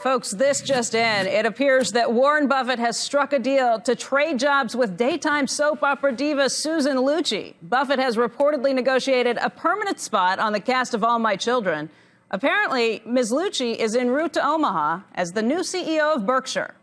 Folks, this just in. It appears that Warren Buffett has struck a deal to trade jobs with daytime soap opera diva Susan Lucci. Buffett has reportedly negotiated a permanent spot on the cast of All My Children. Apparently, Ms. Lucci is en route to Omaha as the new CEO of Berkshire.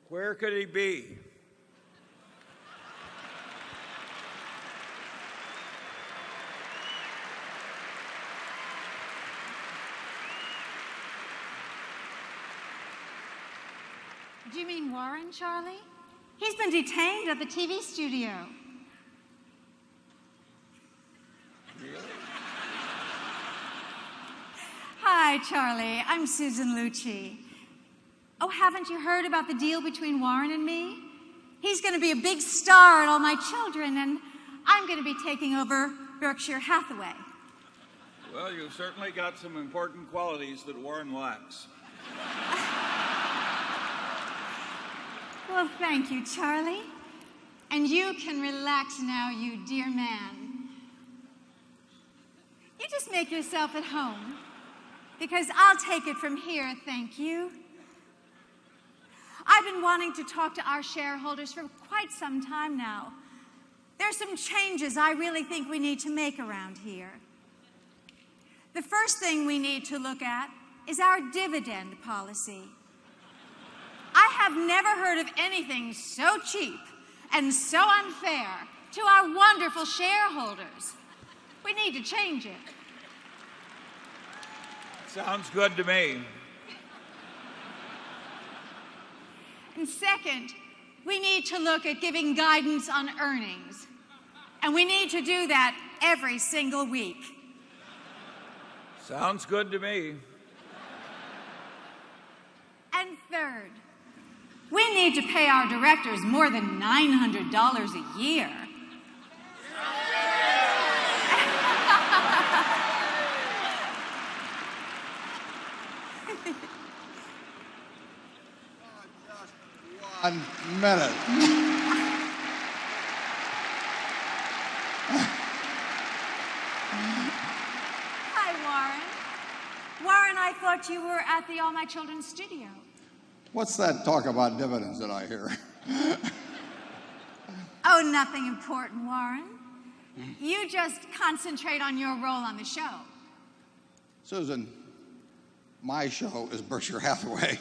Where could he be? Do you mean Warren, Charlie? He's been detained at the TV studio. Really? Hi, Charlie. I'm Susan Lucci. Oh, haven't you heard about the deal between Warren and me? He's going to be a big star at All My Children, and I'm going to be taking over Berkshire Hathaway. Well, you've certainly got some important qualities that Warren lacks. Well, thank you, Charlie. And you can relax now, you dear man. You just make yourself at home, because I'll take it from here, thank you. I've been wanting to talk to our shareholders for quite some time now. There's some changes I really think we need to make around here. The first thing we need to look at is our dividend policy. I have never heard of anything so cheap and so unfair to our wonderful shareholders. We need to change it. Sounds good to me. And second, we need to look at giving guidance on earnings. And we need to do that every single week. Sounds good to me. And third, we need to pay our directors more than $900 a year. One minute. Hi, Warren. Warren, I thought you were at the All My Children studio. What's that talk about dividends that I hear? Oh, nothing important, Warren. You just concentrate on your role on the show. Susan, my show is Berkshire Hathaway,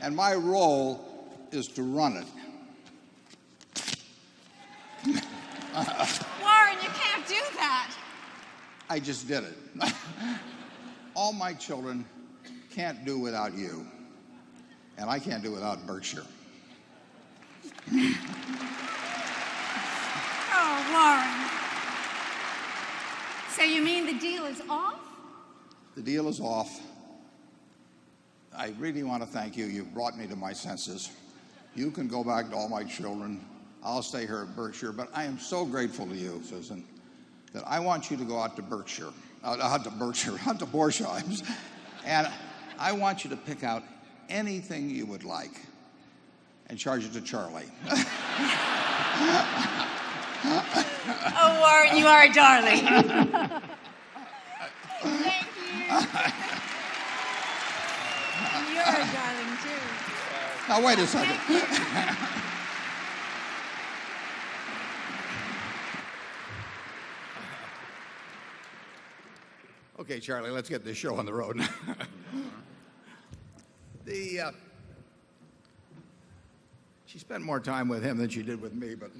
and my role is to run it. Warren, you can't do that. I just did it. All My Children can't do without you, and I can't do without Berkshire. Oh, Warren. So you mean the deal is off? The deal is off. I really want to thank you. You've brought me to my senses. You can go back to All My Children. I'll stay here at Berkshire. But I am so grateful to you, Susan, that I want you to go out to Berkshire, out to Borsheim's, and I want you to pick out anything you would like and charge it to Charlie. Oh, Warren, you are a darling. Thank you. You're a darling, too. Now, wait a second. Okay, Charlie, let's get this show on the road. She spent more time with him than she did with me, but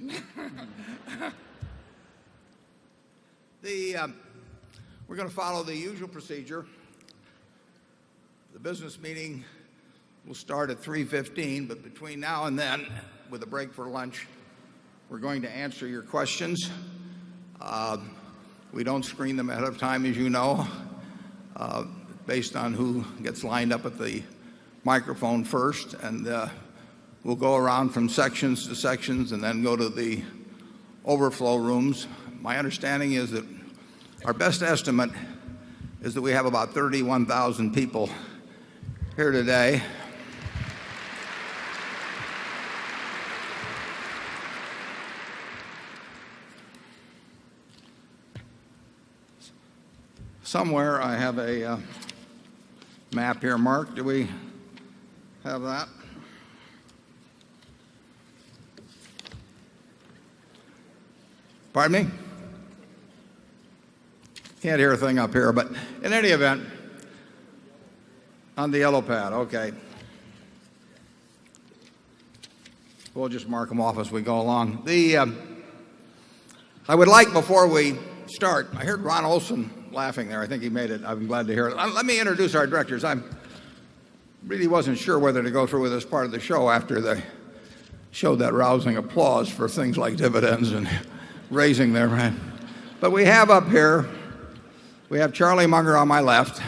we're going to follow the usual procedure. The business meeting will start at 3:15, but between now and then, with a break for lunch, we're going to answer your questions. We don't screen them ahead of time, as you know, based on who gets lined up at the microphone first, and we'll go around from sections to sections and then go to the overflow rooms. My understanding is that our best estimate is that we have about 31,000 people here today. Somewhere I have a map here. Mark, do we have that? Pardon me? Can't hear a thing up here, but in any event, on the yellow pad, okay. We'll just mark them off as we go along. I would like, before we start, I heard Ron Olson laughing there. I think he made it. I'm glad to hear it. Let me introduce our directors. I really wasn't sure whether to go through with this part of the show after they showed that rousing applause for things like dividends and raising their rent. But we have up here, we have Charlie Munger on my left.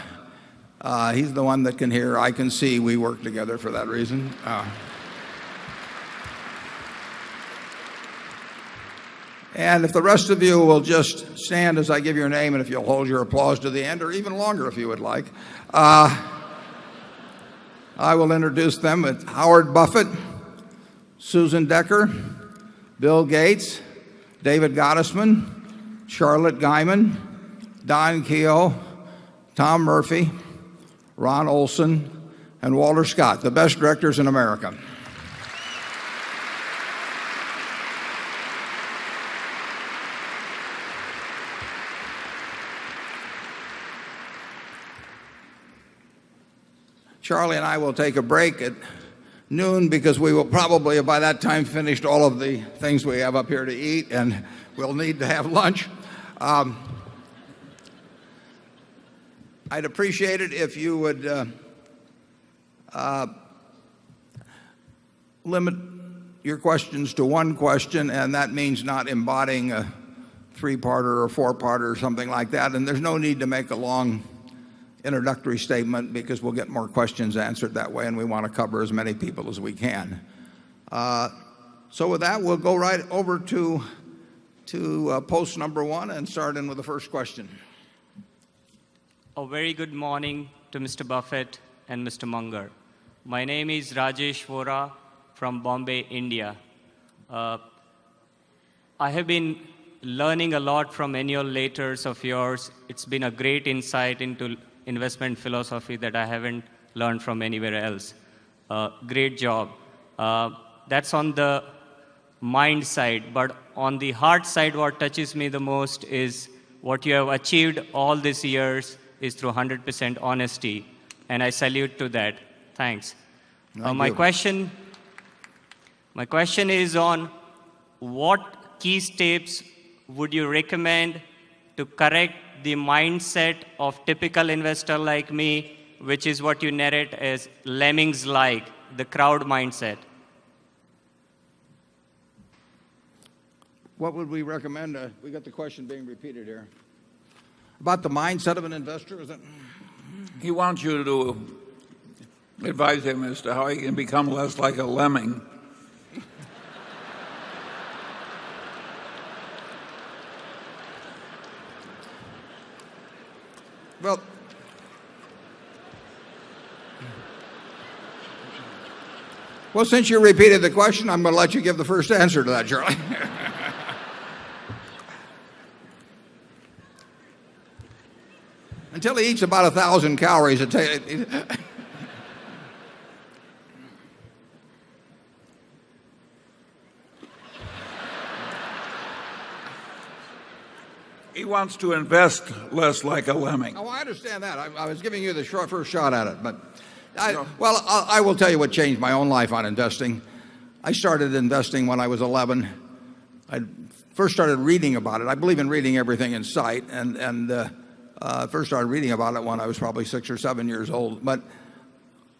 He's the one that can hear. I can see. We work together for that reason. And if the rest of you will just stand as I give your name, and if you'll hold your applause to the end, or even longer if you would like, I will introduce them. It's Howard Buffett, Susan Decker, Bill Gates, David Gottesman, Charlotte Guyman, Don Keogh, Tom Murphy, Ron Olson, and Walter Scott, the best directors in America. Charlie and I will take a break at noon because we will probably have by that time finished all of the things we have up here to eat, and we'll need to have lunch. I'd appreciate it if you would limit your questions to one question, and that means not embodying a three-parter or four-parter or something like that. And there's no need to make a long introductory statement because we'll get more questions answered that way, and we want to cover as many people as we can. So with that, we'll go right over to post number one and start in with the first question. A very good morning to Mr. Buffett and Mr. Munger. My name is Rajesh Vora from Bombay, India. I have been learning a lot from annual letters of yours. It's been a great insight into investment philosophy that I haven't learned from anywhere else. Great job. That's on the mind side, but on the heart side, what touches me the most is what you have achieved all these years is through 100% honesty, and I salute to that. Thanks. My question is on what key steps would you recommend to correct the mindset of typical investor like me, which is what you narrate as lemmings-like, the crowd mindset? What would we recommend? We got the question being repeated here. About the mindset of an investor, is it? He wants you to advise him as to how he can become less like a lemming. Well, since you repeated the question, I'm going to let you give the first answer to that, Charlie. Until he eats about 1,000 calories, He wants to invest less like a lemming. Oh, I understand that. I was giving you the first shot at it, but I will tell you what changed my own life on investing. I started investing when I was 11. I first started reading about it. I believe in reading everything in sight, and first started reading about it when I was probably 6 or 7 years old. But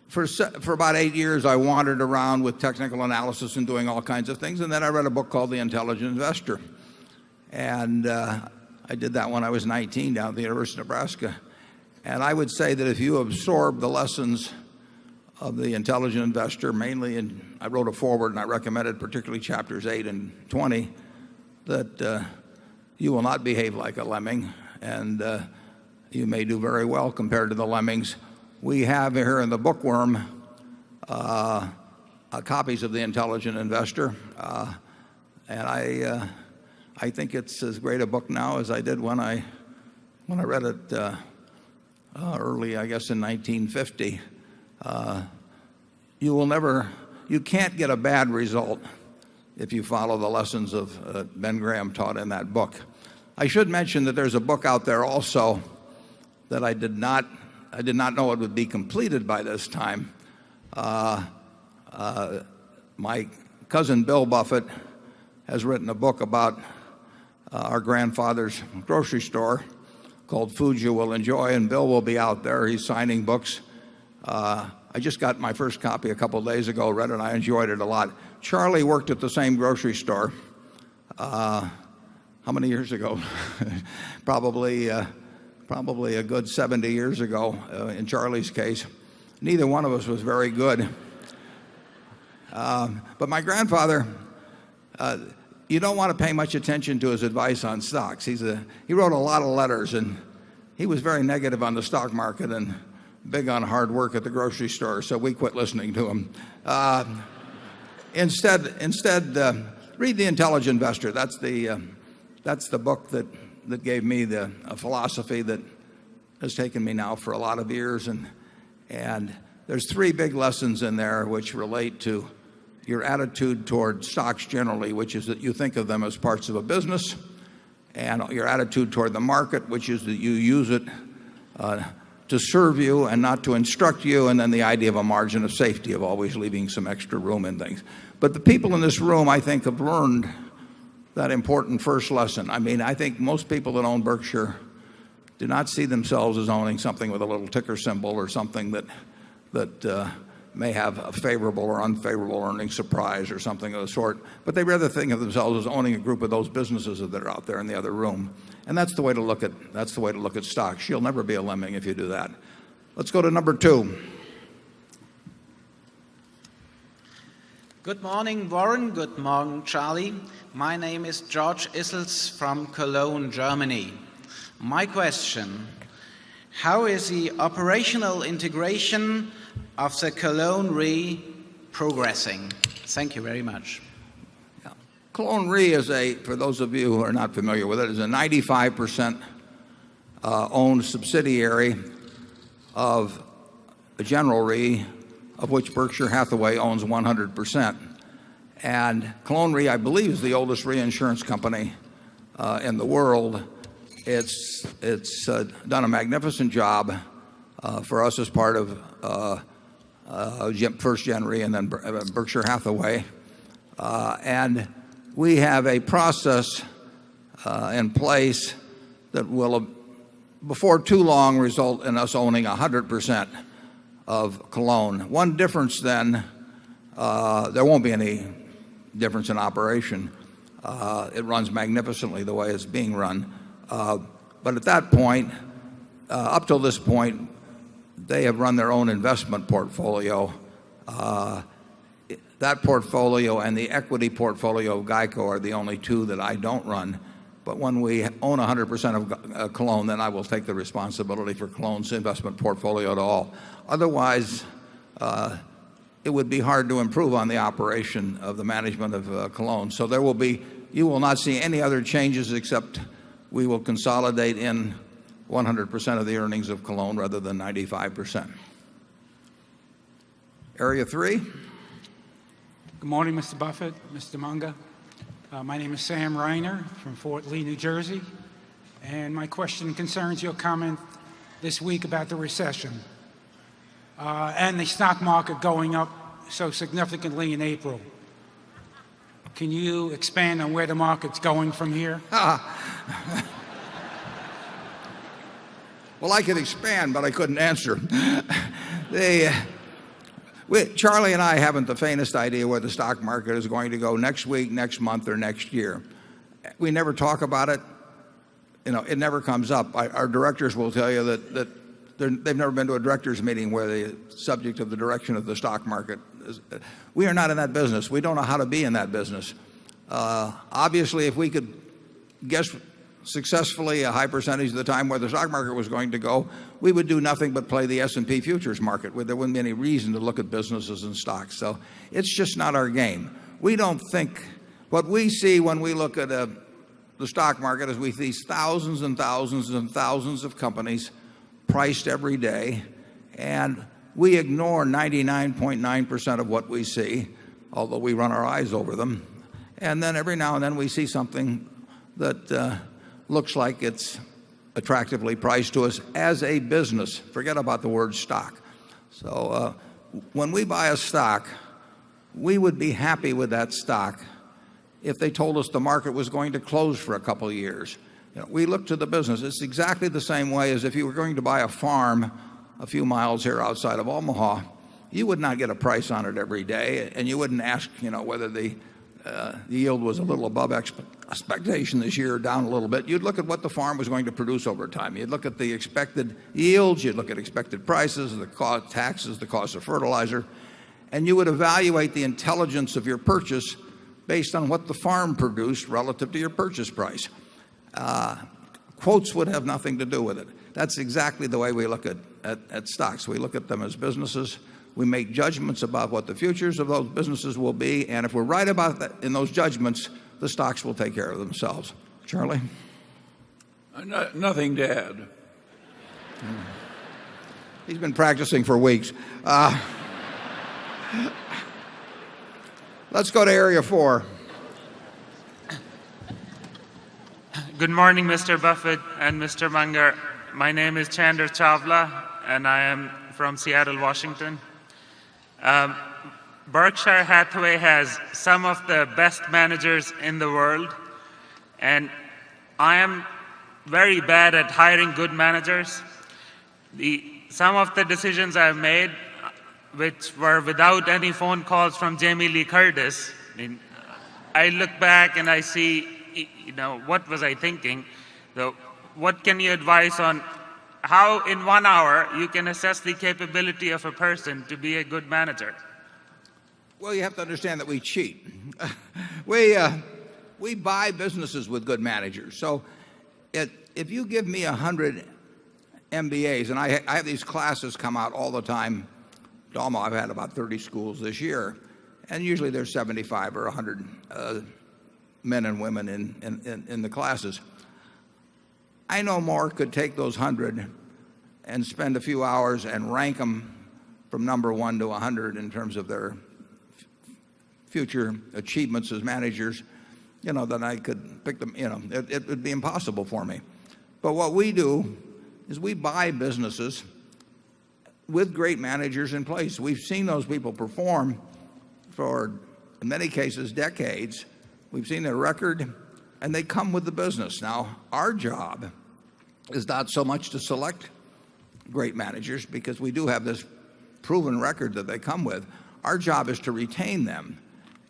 for about 8 years, I wandered around with technical analysis and doing all kinds of things, and then I read a book called The Intelligent Investor, and I did that when I was 19 down at the University of Nebraska. And I would say that if you absorb the lessons The Intelligent Investor, mainly, and I wrote a foreword and I recommended particularly chapters 8 and 20, that you will not behave like a lemming, and you may do very well compared to the lemmings. We have here in the bookworm copies of The Intelligent Investor, and I think it's as great a book now as I did when I read it early, I guess, in 1950. You can't get a bad result if you follow the lessons of Ben Graham taught in that book. I should mention that there's a book out there also that I did not know it would be completed by this time. My cousin Bill Buffett has written a book about our grandfather's grocery store called Foods You Will Enjoy, and Bill will be out there. He's signing books. I just got my first copy a couple of days ago, read it, I enjoyed it a lot. Charlie worked at the same grocery store. How many years ago? Probably a good 70 years ago in Charlie's case. Neither one of us was very good. But my grandfather, you don't want to pay much attention to his advice on stocks. He wrote a lot of letters, and he was very negative on the stock market and big on hard work at the grocery store, so we quit listening to him. Instead, read The Intelligent Investor. That's the book that gave me the philosophy that has taken me now for a lot of years, and there's 3 big lessons in there which relate to your attitude toward stocks generally, which is that you think of them as parts of a business, and your attitude toward the market, which is that you use it to serve you and not to instruct you, and then the idea of a margin of safety, of always leaving some extra room in things. But the people in this room, I think, have learned that important first lesson. I mean, I think most people that own Berkshire do not see themselves as owning something with a little ticker symbol or something that may have a favorable or unfavorable earnings surprise or something of the sort, but they rather think of themselves as owning a group of those businesses that are out there in the other room. And that's the way to look at stocks. You'll never be a lemming if you do that. Let's go to number 2. Good morning, Warren. Good morning, Charlie. My name is George Issels from Cologne, Germany. My question: how is the operational integration of the Cologne Re progressing? Thank you very much. Cologne Re is for those of you who are not familiar with it, is a 95% owned subsidiary of a General Re, of which Berkshire Hathaway owns 100%. And Cologne Re, I believe, is the oldest reinsurance company in the world. It's done a magnificent job for us as part of First Gen Re and then Berkshire Hathaway. And we have a process in place that will, before too long, result in us owning 100% of Cologne. One difference then, there won't be any difference in operation. It runs magnificently the way it's being run. But at that point, up till this point, they have run their own investment portfolio. That portfolio and the equity portfolio of GEICO are the only 2 that I don't run. But when we own 100% of Cologne, then I will take the responsibility for Cologne's investment portfolio at all. Otherwise, it would be hard to improve on the operation of the management of Cologne. So you will not see any other changes except we will consolidate in 100% of the earnings of Cologne rather than 95%. Area 3. Good morning, Mr. Buffett, Mr. Munger. My name is Sam Reiner from Fort Lee, New Jersey. And my question concerns your comment this week about the recession and the stock market going up so significantly in April. Can you expand on where the market's going from here? Well, I could expand, but I couldn't answer. Charlie and I haven't the faintest idea where the stock market is going to go next week, next month, or next year. We never talk about it. It never comes up. Our directors will tell you that they've never been to a directors meeting where the subject of the direction of the stock market is. We are not in that business. We don't know how to be in that business. Obviously, if we could guess successfully a high percentage of the time where the stock market was going to go, we would do nothing but play the S&P futures market, where there wouldn't be any reason to look at businesses and stocks. So it's just not our game. We don't think what we see when we look at the stock market is we see thousands and thousands and thousands of companies priced every day, and we ignore 99.9% of what we see, although we run our eyes over them. And then every now and then we see something that looks like it's attractively priced to us as a business. Forget about the word stock. So when we buy a stock, we would be happy with that stock if they told us the market was going to close for a couple of years. We look to the business. It's exactly the same way as if you were going to buy a farm a few miles here outside of Omaha. You would not get a price on it every day, and you wouldn't ask, whether the yield was a little above expectation this year or down a little bit. You'd look at what the farm was going to produce over time. You'd look at the expected yields. You'd look at expected prices, the cost, taxes, the cost of fertilizer, and you would evaluate the intelligence of your purchase based on what the farm produced relative to your purchase price. Quotes would have nothing to do with it. That's exactly the way we look at stocks. We look at them as businesses. We make judgments about what the futures of those businesses will be, and if we're right about that in those judgments, the stocks will take care of themselves. Charlie? Nothing to add. He's been practicing for weeks. Let's go to area 4. Good morning, Mr. Buffett and Mr. Munger. My name is Chandra Chawla, and I am from Seattle, Washington. Berkshire Hathaway has some of the best managers in the world, and I am very bad at hiring good managers. Some of the decisions I've made, which were without any phone calls from Jamie Lee Curtis, I look back and I see, what was I thinking? So what can you advise on how in 1 hour you can assess the capability of a person to be a good manager? Well, you have to understand that we cheat. We buy businesses with good managers. So if you give me 100 MBAs, and I have these classes come out all the time. I've had about 30 schools this year, and usually there's 75 or 100 men and women in the classes. I know more could take those 100 and spend a few hours and rank them from number 1 to 100 in terms of their future achievements as managers, than I could pick them. It would be impossible for me. But what we do is we buy businesses with great managers in place. We've seen those people perform for, in many cases, decades. We've seen their record, and they come with the business. Now, our job is not so much to select great managers, because we do have this proven record that they come with. Our job is to retain them.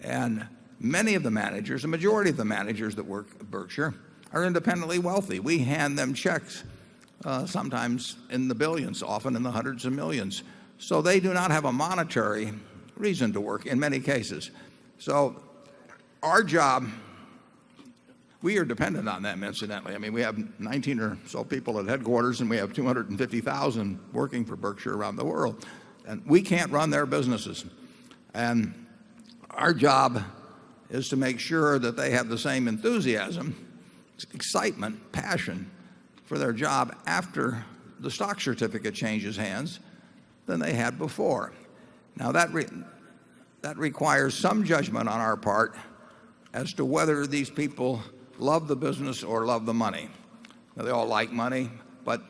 And many of the managers, the majority of the managers that work at Berkshire, are independently wealthy. We hand them checks, sometimes in the billions, often in the hundreds of millions. So they do not have a monetary reason to work in many cases. So our job, we are dependent on them, incidentally. I mean, we have 19 or so people at headquarters, and we have 250,000 working for Berkshire around the world. And we can't run their businesses. And our job is to make sure that they have the same enthusiasm, excitement, passion for their job after the stock certificate changes hands than they had before. Now, that requires some judgment on our part as to whether these people love the business or love the money. Now, they all like money, but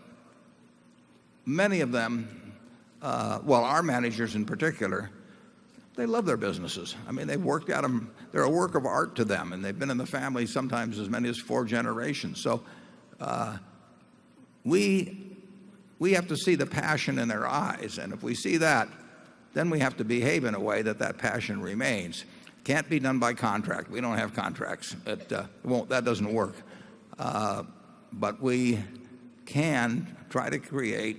many of them, our managers in particular, they love their businesses. I mean, they've worked at them. They're a work of art to them, and they've been in the family sometimes as many as 4 generations. So we have to see the passion in their eyes, and if we see that, then we have to behave in a way that passion remains. Can't be done by contract. We don't have contracts. That doesn't work. But we can try to create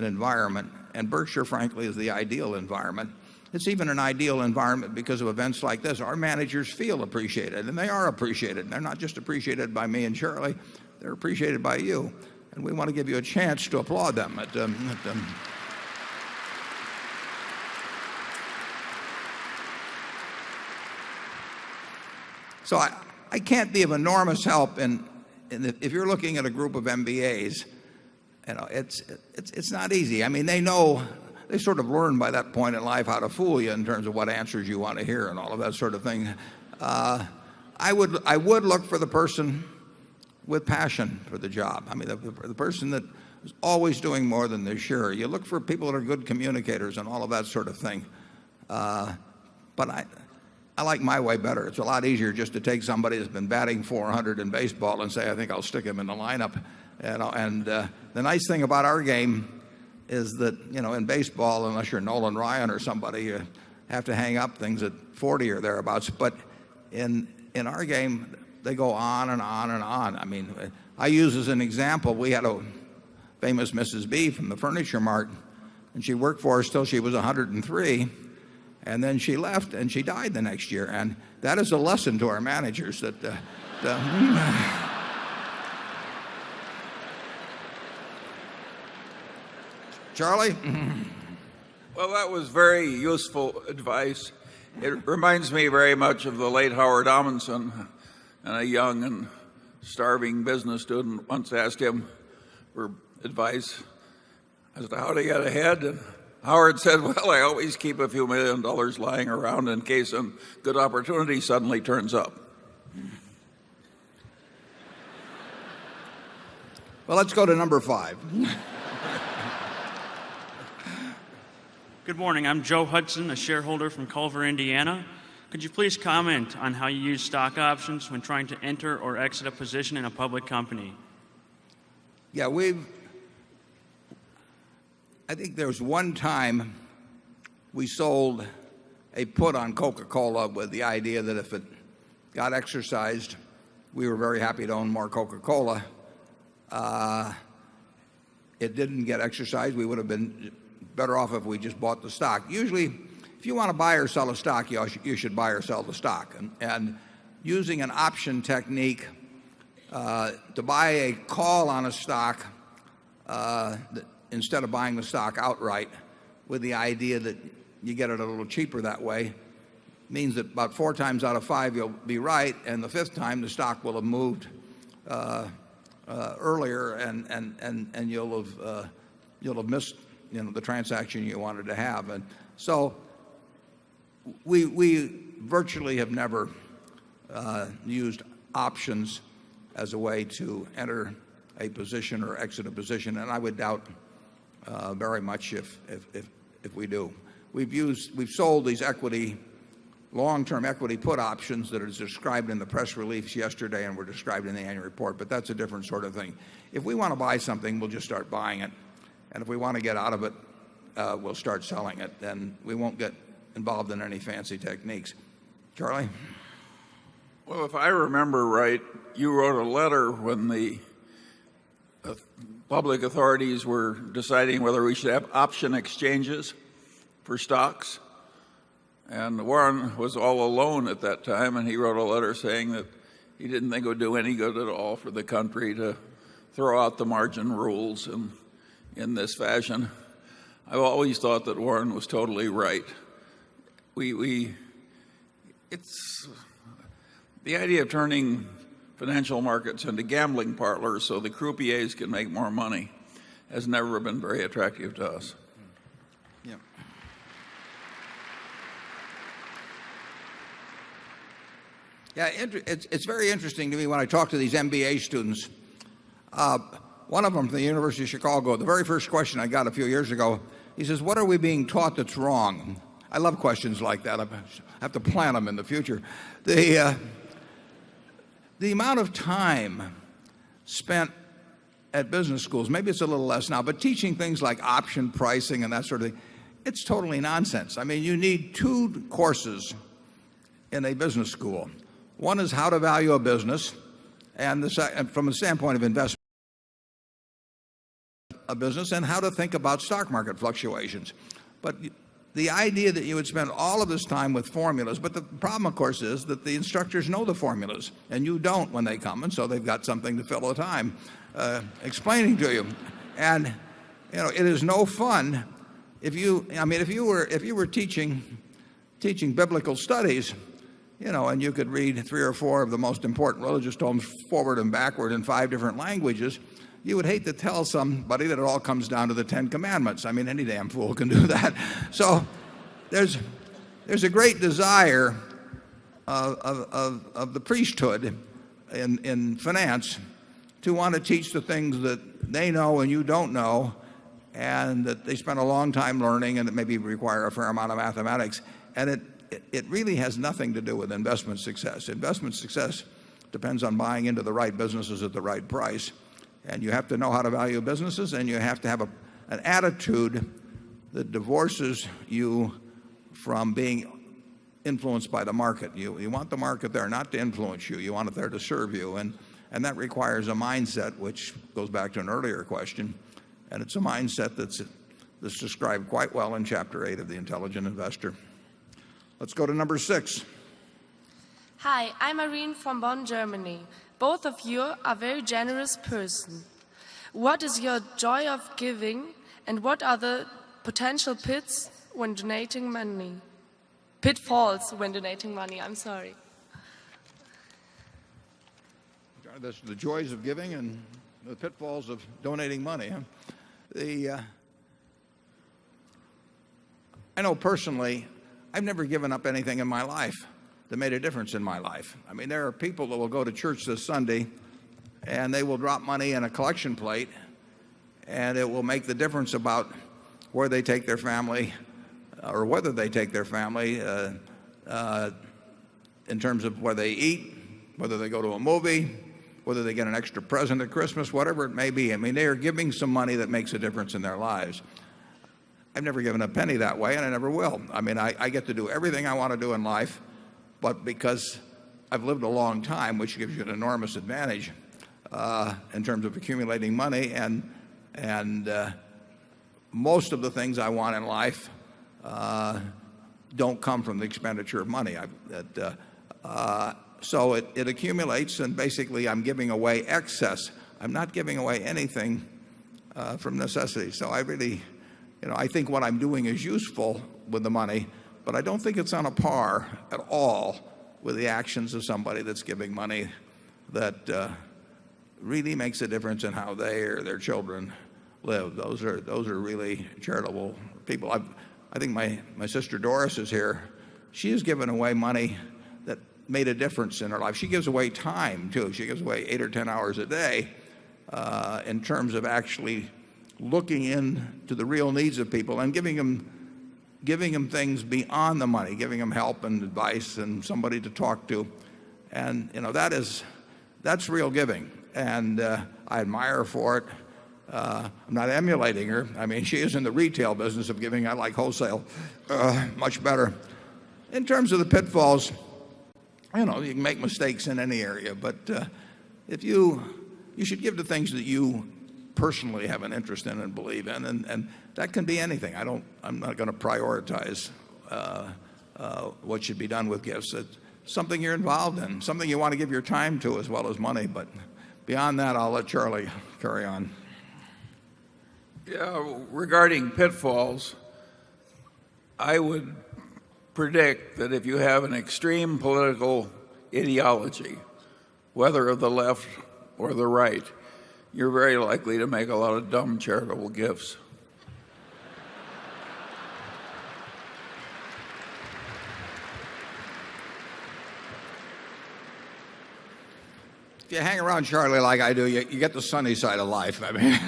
an environment, and Berkshire, frankly, is the ideal environment. It's even an ideal environment because of events like this. Our managers feel appreciated, and they are appreciated. And they're not just appreciated by me and Shirley, they're appreciated by you. And we want to give you a chance to applaud them. So I can't be of enormous help if you're looking at a group of MBAs. You know, it's not easy. I mean, they sort of learn by that point in life how to fool you in terms of what answers you want to hear and all of that sort of thing. I would look for the person with passion for the job. I mean, the person that is always doing more than they're sure. You look for people that are good communicators and all of that sort of thing. But I like my way better. It's a lot easier just to take somebody who's been batting 400 in baseball and say, I think I'll stick him in the lineup. And the nice thing about our game is that, you know, in baseball, unless you're Nolan Ryan or somebody, you have to hang up things at 40 or thereabouts. But in our game, they go on and on and on. I mean, I use as an example, we had a famous Mrs. B from the Furniture Mart, and she worked for us till she was 103, and then she left and she died the next year. And that is a lesson to our managers that Charlie? Well, that was very useful advice. It reminds me very much of the late Howard Amundsen, and a young and starving business student once asked him for advice as to how to get ahead. And Howard said, well, I always keep a few $1 million lying around in case a good opportunity suddenly turns up. Well, let's go to number 5. Good morning. I'm Joe Hudson, a shareholder from Culver, Indiana. Could you please comment on how you use stock options when trying to enter or exit a position in a public company? Yeah, I think there was one time we sold a put on Coca-Cola with the idea that if it got exercised, we were very happy to own more Coca-Cola. It didn't get exercised. We would have been better off if we just bought the stock. Usually, if you want to buy or sell a stock, you should buy or sell the stock. And using an option technique to buy a call on a stock instead of buying the stock outright with the idea that you get it a little cheaper that way means that about 4 times out of 5 you'll be right, and the 5th time the stock will have moved earlier, and you'll have missed, you know, the transaction you wanted to have. And so we virtually have never used options as a way to enter a position or exit a position, and I would doubt very much if we do. We've sold these long-term equity put options that are described in the press release yesterday and were described in the annual report, but that's a different sort of thing. If we want to buy something, we'll just start buying it, and if we want to get out of it, we'll start selling it, and we won't get involved in any fancy techniques. Charlie? Well, if I remember right, you wrote a letter when the public authorities were deciding whether we should have option exchanges for stocks. And Warren was all alone at that time, and he wrote a letter saying that he didn't think it would do any good at all for the country to throw out the margin rules in this fashion. I've always thought that Warren was totally right. It's the idea of turning financial markets into gambling parlors so the croupiers can make more money has never been very attractive to us. Yeah. Yeah, it's very interesting to me when I talk to these MBA students. One of them from the University of Chicago, the very first question I got a few years ago, he says, what are we being taught that's wrong? I love questions like that. I have to plan them in the future. The amount of time spent at business schools, maybe it's a little less now, but teaching things like option pricing and that sort of thing, it's totally nonsense. I mean, you need 2 courses in a business school. One is how to value a business, and from the standpoint of investment, a business and how to think about stock market fluctuations. But the idea that you would spend all of this time with formulas, but the problem, of course, is that the instructors know the formulas, and you don't when they come, and so they've got something to fill the time explaining to you. And it is no fun if you were teaching biblical studies, and you could read 3 or 4 of the most important religious tomes forward and backward in 5 different languages. You would hate to tell somebody that it all comes down to the 10 Commandments. I mean, any damn fool can do that. So there's a great desire of the priesthood in finance to want to teach the things that they know and you don't know, and that they spend a long time learning, and that maybe require a fair amount of mathematics. And it really has nothing to do with investment success. Investment success depends on buying into the right businesses at the right price. And you have to know how to value businesses, and you have to have an attitude that divorces you from being influenced by the market. You want the market there not to influence you. You want it there to serve you. And that requires a mindset, which goes back to an earlier question. And it's a mindset that's described quite well in Chapter 8 of The Intelligent Investor. Let's go to number 6. Hi, I'm Irene from Bonn, Germany. Both of you are very generous person. What is your joy of giving, and what are the potential pitfalls when donating money? Pitfalls when donating money, I'm sorry. That's the joys of giving and the pitfalls of donating money. I know personally, I've never given up anything in my life that made a difference in my life. I mean, there are people that will go to church this Sunday and they will drop money in a collection plate, and it will make the difference about where they take their family, or whether they take their family in terms of where they eat, whether they go to a movie, whether they get an extra present at Christmas, whatever it may be. I mean, they are giving some money that makes a difference in their lives. I've never given a penny that way, and I never will. I mean, I get to do everything I want to do in life, but because I've lived a long time, which gives you an enormous advantage in terms of accumulating money, and most of the things I want in life don't come from the expenditure of money. So it accumulates, and basically I'm giving away excess. I'm not giving away anything from necessity. So I really, I think what I'm doing is useful with the money, but I don't think it's on a par at all with the actions of somebody that's giving money that really makes a difference in how they or their children live. Those are really charitable people. I think my sister Doris is here. She has given away money that made a difference in her life. She gives away time too. She gives away 8 or 10 hours a day in terms of actually looking into the real needs of people and giving them things beyond the money, giving them help and advice and somebody to talk to. And that's real giving, and I admire her for it. I'm not emulating her. I mean, she is in the retail business of giving. I like wholesale much better. In terms of the pitfalls, you can make mistakes in any area, but if you should give to things that you personally have an interest in and believe in, and that can be anything. I'm not going to prioritize what should be done with gifts. It's something you're involved in, something you want to give your time to as well as money. But beyond that, I'll let Charlie carry on. Yeah, regarding pitfalls, I would predict that if you have an extreme political ideology, whether of the left or the right, you're very likely to make a lot of dumb charitable gifts. If you hang around Charlie like I do, you get the sunny side of life. I mean,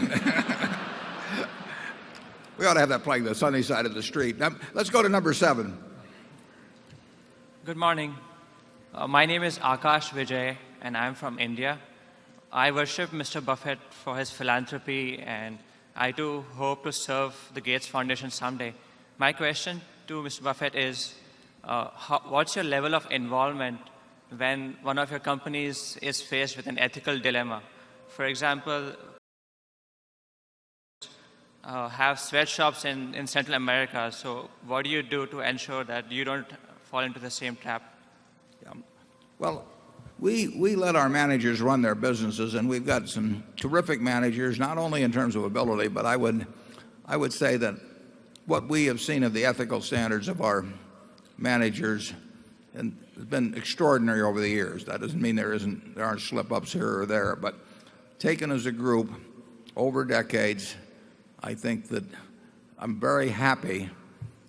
we ought to have that playing, the sunny side of the street. Now, let's go to number 7. Good morning. My name is Akash Vijay, and I'm from India. I worship Mr. Buffett for his philanthropy, and I too hope to serve the Gates Foundation someday. My question to Mr. Buffett is, what's your level of involvement when one of your companies is faced with an ethical dilemma? For example, have sweatshops in Central America. So what do you do to ensure that you don't fall into the same trap? Yeah. Well, we let our managers run their businesses, and we've got some terrific managers, not only in terms of ability, but I would say that what we have seen of the ethical standards of our managers and has been extraordinary over the years. That doesn't mean there aren't slip-ups here or there, but taken as a group over decades, I think that I'm very happy,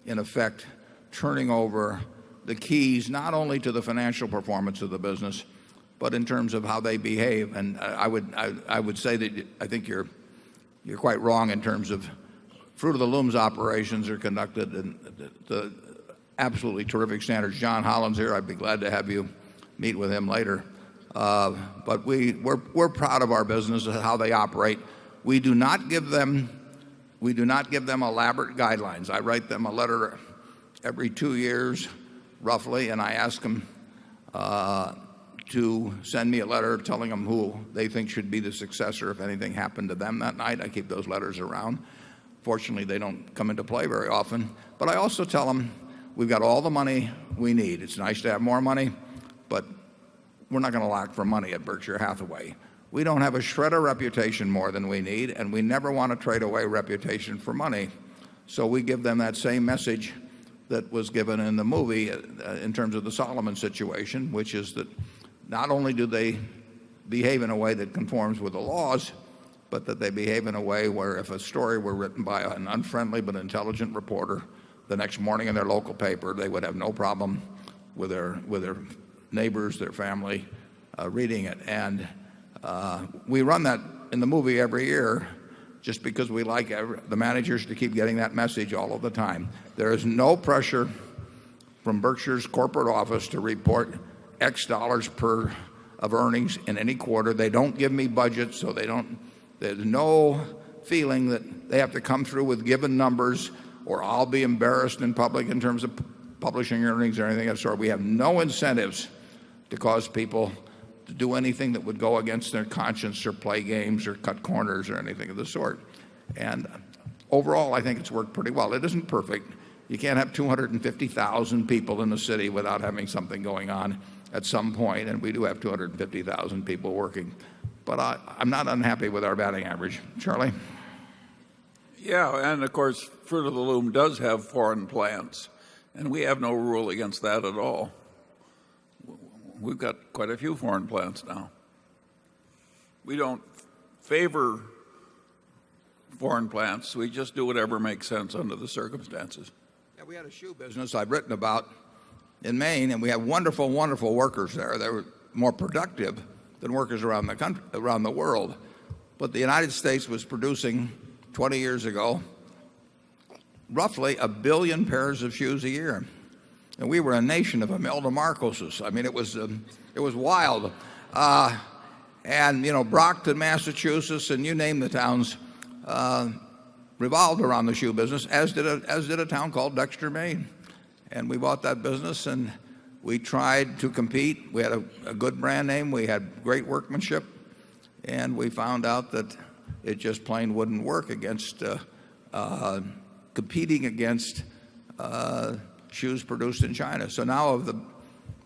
in effect, turning over the keys not only to the financial performance of the business, but in terms of how they behave. And I would say that I think you're quite wrong in terms of Fruit of the Loom's operations are conducted in the absolutely terrific standards. John Holland's here. I'd be glad to have you meet with him later. But we're proud of our business and how they operate. We do not give them elaborate guidelines. I write them a letter every 2 years, roughly, and I ask them to send me a letter telling them who they think should be the successor if anything happened to them that night. I keep those letters around. Fortunately, they don't come into play very often. But I also tell them we've got all the money we need. It's nice to have more money, but we're not going to lack for money at Berkshire Hathaway. We don't have a shred of reputation more than we need, and we never want to trade away reputation for money. So we give them that same message that was given in the movie in terms of the Solomon situation, which is that not only do they behave in a way that conforms with the laws, but that they behave in a way where if a story were written by an unfriendly but intelligent reporter the next morning in their local paper, they would have no problem with their neighbors, their family, reading it. And we run that in the movie every year just because we like the managers to keep getting that message all of the time. There is no pressure from Berkshire's corporate office to report X dollars of earnings in any quarter. They don't give me budgets, so there's no feeling that they have to come through with given numbers or I'll be embarrassed in public in terms of publishing earnings or anything of the sort. We have no incentives to cause people to do anything that would go against their conscience or play games or cut corners or anything of the sort. And overall, I think it's worked pretty well. It isn't perfect. You can't have 250,000 people in the city without having something going on at some point, and we do have 250,000 people working. But I'm not unhappy with our batting average. Charlie? Yeah, and of course, Fruit of the Loom does have foreign plants, and we have no rule against that at all. We've got quite a few foreign plants now. We don't favor foreign plants. We just do whatever makes sense under the circumstances. Yeah, we had a shoe business I've written about in Maine, and we have wonderful, wonderful workers there. They were more productive than workers around the country, around the world. But the United States was producing 20 years ago roughly 1 billion pairs of shoes a year. And we were a nation of Imelda Marcoses. I mean, it was wild. And, Brockton, Massachusetts, and you name the towns, revolved around the shoe business, as did a town called Dexter, Maine. And we bought that business, and we tried to compete. We had a good brand name. We had great workmanship. And we found out that it just plain wouldn't work against competing against shoes produced in China. So now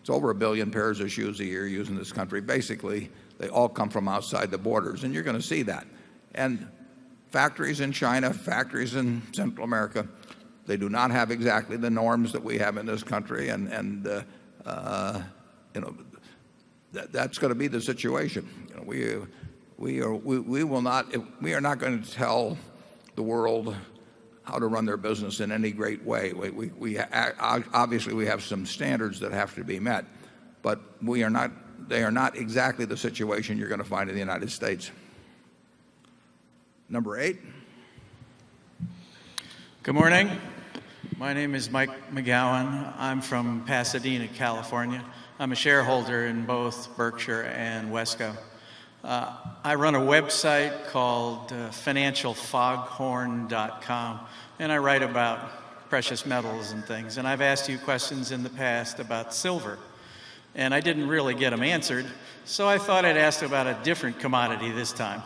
it's over 1 billion pairs of shoes a year used in this country. Basically, they all come from outside the borders, and you're going to see that. And factories in China, factories in Central America, they do not have exactly the norms that we have in this country, and that's going to be the situation. We are not going to tell the world how to run their business in any great way. Obviously we have some standards that have to be met, but they are not exactly the situation you're going to find in the United States. Number 8. Good morning. My name is Mike McGowan. I'm from Pasadena, California. I'm a shareholder in both Berkshire and Wesco. I run a website called financialfoghorn.com, and I write about precious metals and things. And I've asked you questions in the past about silver, and I didn't really get them answered, so I thought I'd ask about a different commodity this time.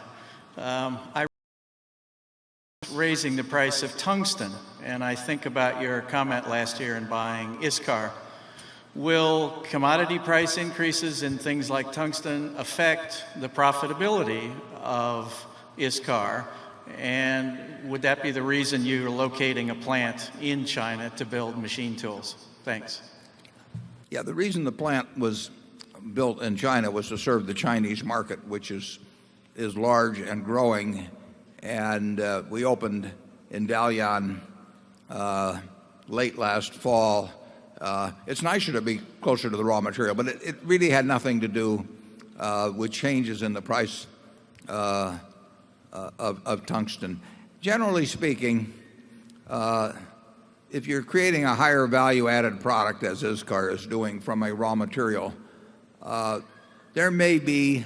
I raising the price of tungsten. And I think about your comment last year in buying ISCAR. Will commodity price increases in things like tungsten affect the profitability of ISCAR? And would that be the reason you're locating a plant in China to build machine tools? Thanks. Yeah, the reason the plant was built in China was to serve the Chinese market, which is large and growing. And we opened in Dalian late last fall. It's nicer to be closer to the raw material, but it really had nothing to do with changes in the price of tungsten. Generally speaking, if you're creating a higher value added product, as ISCAR is doing, from a raw material, there may be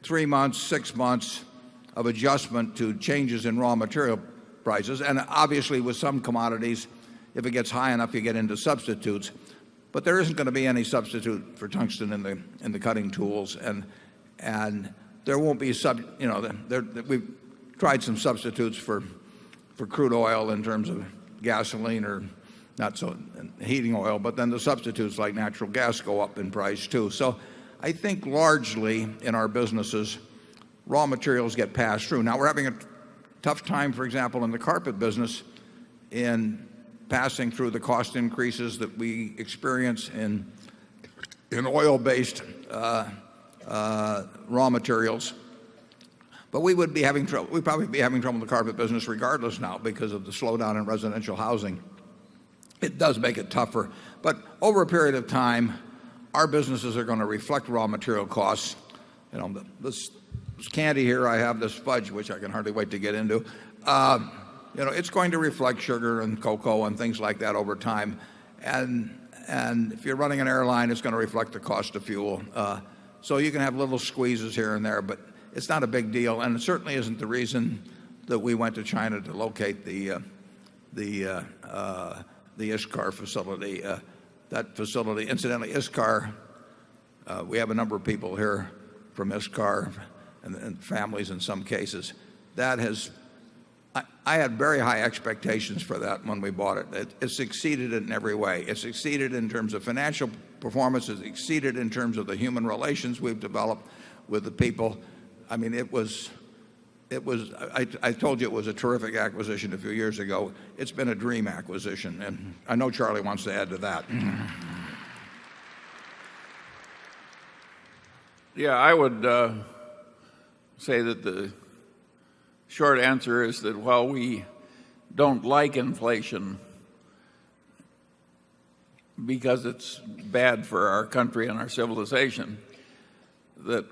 3 months, 6 months of adjustment to changes in raw material prices. And obviously with some commodities, if it gets high enough, you get into substitutes. But there isn't going to be any substitute for tungsten in the cutting tools, and there won't be we've tried some substitutes for crude oil in terms of gasoline, or not so heating oil, but then the substitutes like natural gas go up in price too. So I think largely in our businesses, raw materials get passed through. Now we're having a tough time, for example, in the carpet business, in passing through the cost increases that we experience in oil-based raw materials. But we would be having trouble. We'd probably be having trouble in the carpet business regardless now because of the slowdown in residential housing. It does make it tougher. But over a period of time, our businesses are going to reflect raw material costs. This candy here, I have this fudge, which I can hardly wait to get into. It's going to reflect sugar and cocoa and things like that over time. And if you're running an airline, it's going to reflect the cost of fuel. So you can have little squeezes here and there, but it's not a big deal. And it certainly isn't the reason that we went to China to locate the ISCAR facility. That facility, incidentally, ISCAR, we have a number of people here from ISCAR and families in some cases. I had very high expectations for that when we bought it. It succeeded in every way. It succeeded in terms of financial performance. It succeeded in terms of the human relations we've developed with the people. I mean, I told you it was a terrific acquisition a few years ago. It's been a dream acquisition, and I know Charlie wants to add to that. Yeah, I would say that the short answer is that while we don't like inflation because it's bad for our country and our civilization, that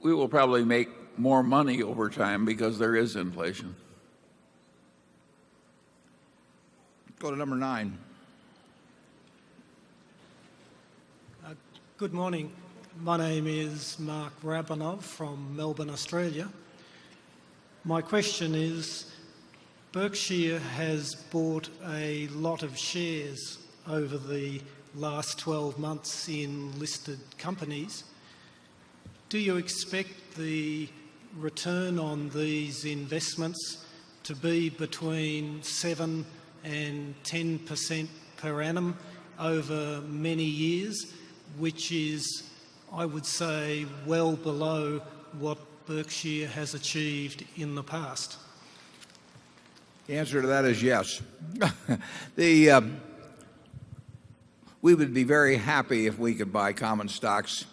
we will probably make more money over time because there is inflation. Go to number 9. Good morning. My name is Mark Rabanov from Melbourne, Australia. My question is, Berkshire has bought a lot of shares over the last 12 months in listed companies. Do you expect the return on these investments to be between 7 and 10% per annum over many years, which is, I would say, well below what Berkshire has achieved in the past? The answer to that is yes. We would be very happy if we could buy common stocks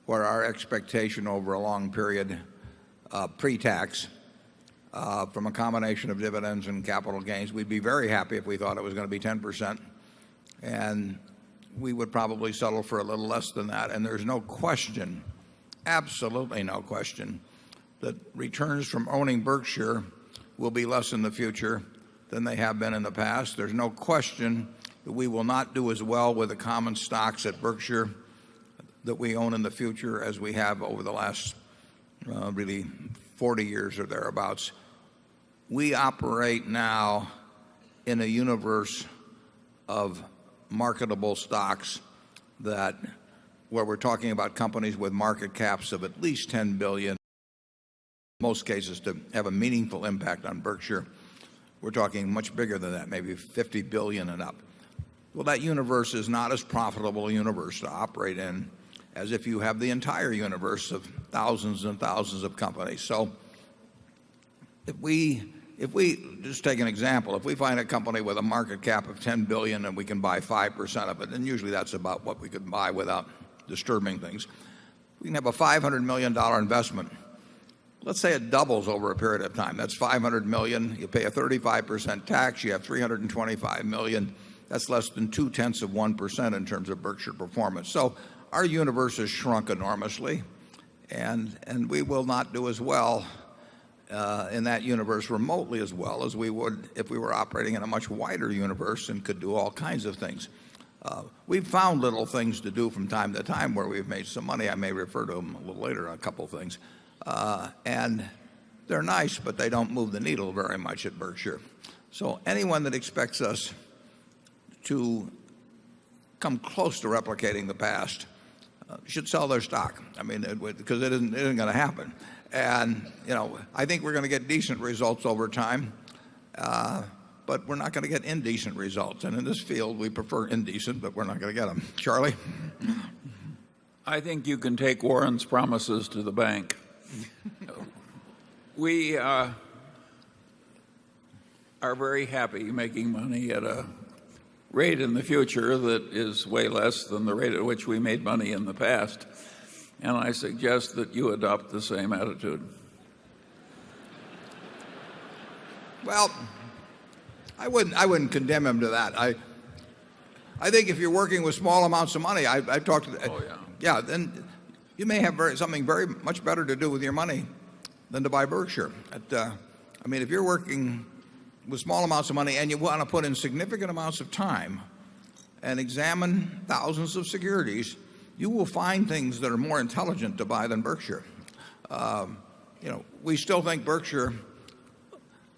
where our expectation over a long period, pre-tax, from a combination of dividends and capital gains, we'd be very happy if we thought it was going to be 10%. And we would probably settle for a little less than that. And there's no question, absolutely no question, that returns from owning Berkshire will be less in the future than they have been in the past. There's no question that we will not do as well with the common stocks at Berkshire that we own in the future as we have over the last really 40 years or thereabouts. We operate now in a universe of marketable stocks where we're talking about companies with market caps of at least $10 billion. most cases to have a meaningful impact on Berkshire. We're talking much bigger than that, maybe 50 billion and up. Well, that universe is not as profitable a universe to operate in as if you have the entire universe of thousands and thousands of companies. So if we just take an example, if we find a company with a market cap of 10 billion and we can buy 5% of it, and usually that's about what we could buy without disturbing things, we can have a $500 million investment. Let's say it doubles over a period of time. That's 500 million. You pay a 35% tax. You have 325 million. That's less than 0.2% in terms of Berkshire performance. So our universe has shrunk enormously, and we will not do as well in that universe remotely as well as we would if we were operating in a much wider universe and could do all kinds of things. We've found little things to do from time to time where we've made some money. I may refer to them a little later, a couple of things. And they're nice, but they don't move the needle very much at Berkshire. So anyone that expects us to come close to replicating the past should sell their stock. I mean, because it isn't going to happen. And, I think we're going to get decent results over time, but we're not going to get indecent results. And in this field, we prefer indecent, but we're not going to get them. Charlie? I think you can take Warren's promises to the bank. We are very happy making money at a rate in the future that is way less than the rate at which we made money in the past. And I suggest that you adopt the same attitude. Well, I wouldn't condemn him to that. I think if you're working with small amounts of money, I've talked to then you may have something very much better to do with your money than to buy Berkshire. I mean, if you're working with small amounts of money and you want to put in significant amounts of time and examine thousands of securities, you will find things that are more intelligent to buy than Berkshire. We still think Berkshire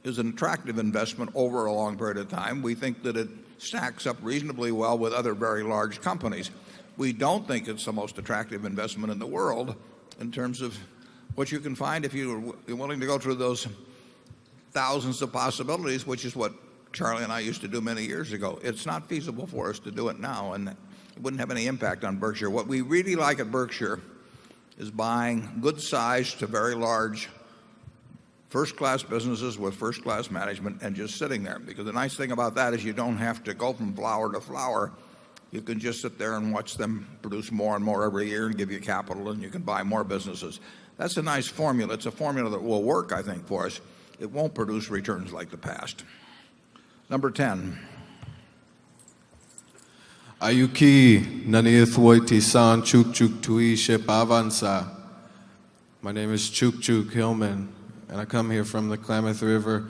is an attractive investment over a long period of time. We think that it stacks up reasonably well with other very large companies. We don't think it's the most attractive investment in the world in terms of what you can find if you're willing to go through those thousands of possibilities, which is what Charlie and I used to do many years ago. It's not feasible for us to do it now, and it wouldn't have any impact on Berkshire. What we really like at Berkshire is buying good sized to very large first-class businesses with first-class management and just sitting there. Because the nice thing about that is you don't have to go from flower to flower. You can just sit there and watch them produce more and more every year and give you capital, and you can buy more businesses. That's a nice formula. It's a formula that will work, I think, for us. It won't produce returns like the past. Number 10. Ayuki Naniathwoiti San Chuk Chuk Tui Shepavansa. My name is Chuk Chuk Hillman, and I come here from the Klamath River,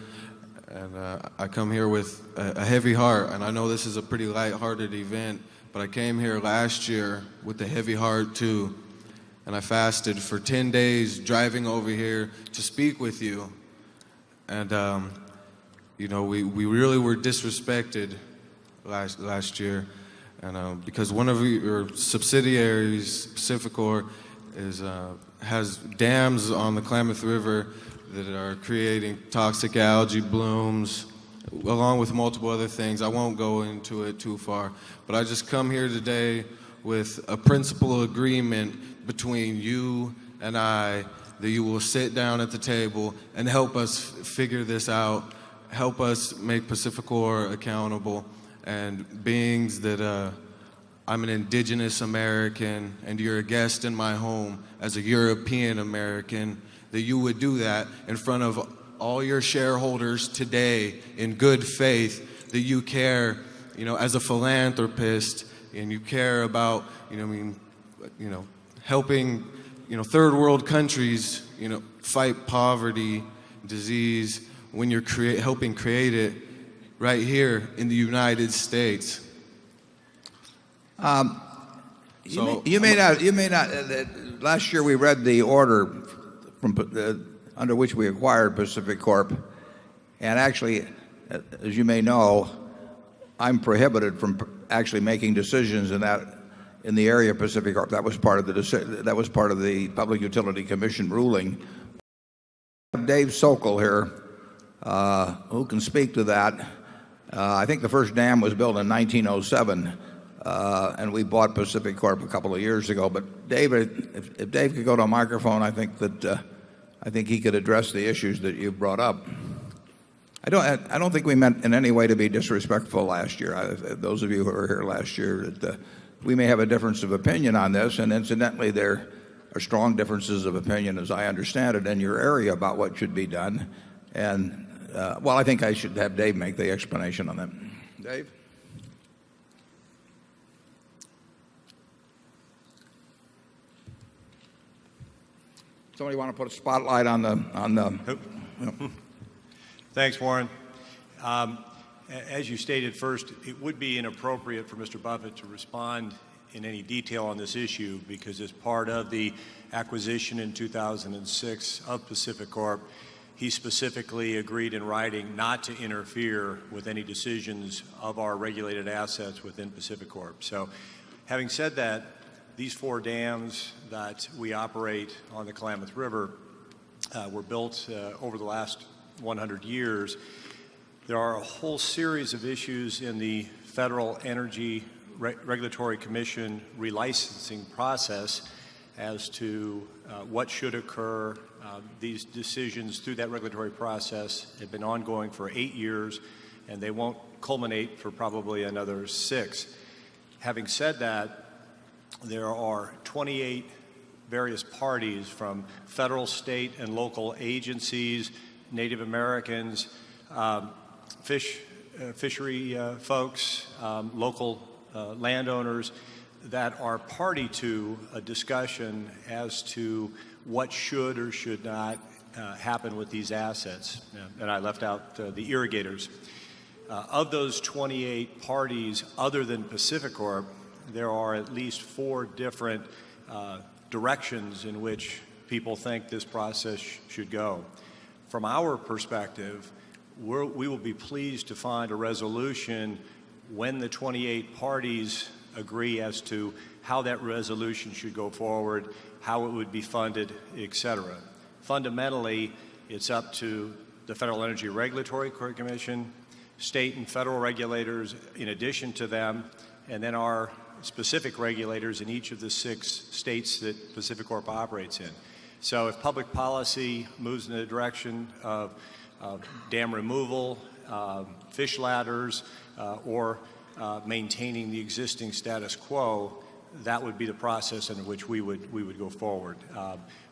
and I come here with a heavy heart. And I know this is a pretty light-hearted event, but I came here last year with a heavy heart too, and I fasted for 10 days driving over here to speak with you. And we really were disrespected last year, and because one of your subsidiaries, Pacificor, has dams on the Klamath River that are creating toxic algae blooms, along with multiple other things. I won't go into it too far, but I just come here today with a principal agreement between you and I that you will sit down at the table and help us figure this out, help us make Pacificor accountable, and beings that I'm an indigenous American and you're a guest in my home as a European American, that you would do that in front of all your shareholders today in good faith, that you care, as a philanthropist, and you care about, helping, third world countries, fight poverty, disease, when you're helping create it right here in the United States. You may not. Last year we read the order under which we acquired Pacific Corp, and actually, as you may know, I'm prohibited from actually making decisions in the area of Pacific Corp. That was part of the Public Utility Commission ruling Dave Sokol here, who can speak to that. I think the first dam was built in 1907, and we bought Pacific Corp a couple of years ago. But David, if Dave could go to a microphone, I think he could address the issues that you brought up. I don't think we meant in any way to be disrespectful last year. Those of you who were here last year, that we may have a difference of opinion on this, and incidentally, there are strong differences of opinion, as I understand it, in your area about what should be done. And well, I think I should have Dave make the explanation on that. Dave? Somebody want to put a spotlight on the Thanks, Warren. As you stated first, it would be inappropriate for Mr. Buffett to respond in any detail on this issue because as part of the acquisition in 2006 of Pacific Corp, he specifically agreed in writing not to interfere with any decisions of our regulated assets within Pacific Corp. So having said that, these 4 dams that we operate on the Klamath River were built over the last 100 years. There are a whole series of issues in the Federal Energy Regulatory Commission relicensing process as to what should occur. These decisions through that regulatory process have been ongoing for 8 years, and they won't culminate for probably another 6. Having said that, there are 28 various parties from federal, state, and local agencies, Native Americans, fishery folks, local landowners that are party to a discussion as to what should or should not happen with these assets. And I left out the irrigators. Of those 28 parties, other than Pacific Corp, there are at least 4 different directions in which people think this process should go. From our perspective, we will be pleased to find a resolution when the 28 parties agree as to how that resolution should go forward, how it would be funded, etc. Fundamentally, it's up to the Federal Energy Regulatory Commission, state and federal regulators in addition to them, and then our specific regulators in each of the 6 states that Pacific Corp operates in. So if public policy moves in the direction of dam removal, fish ladders, or maintaining the existing status quo, that would be the process in which we would go forward.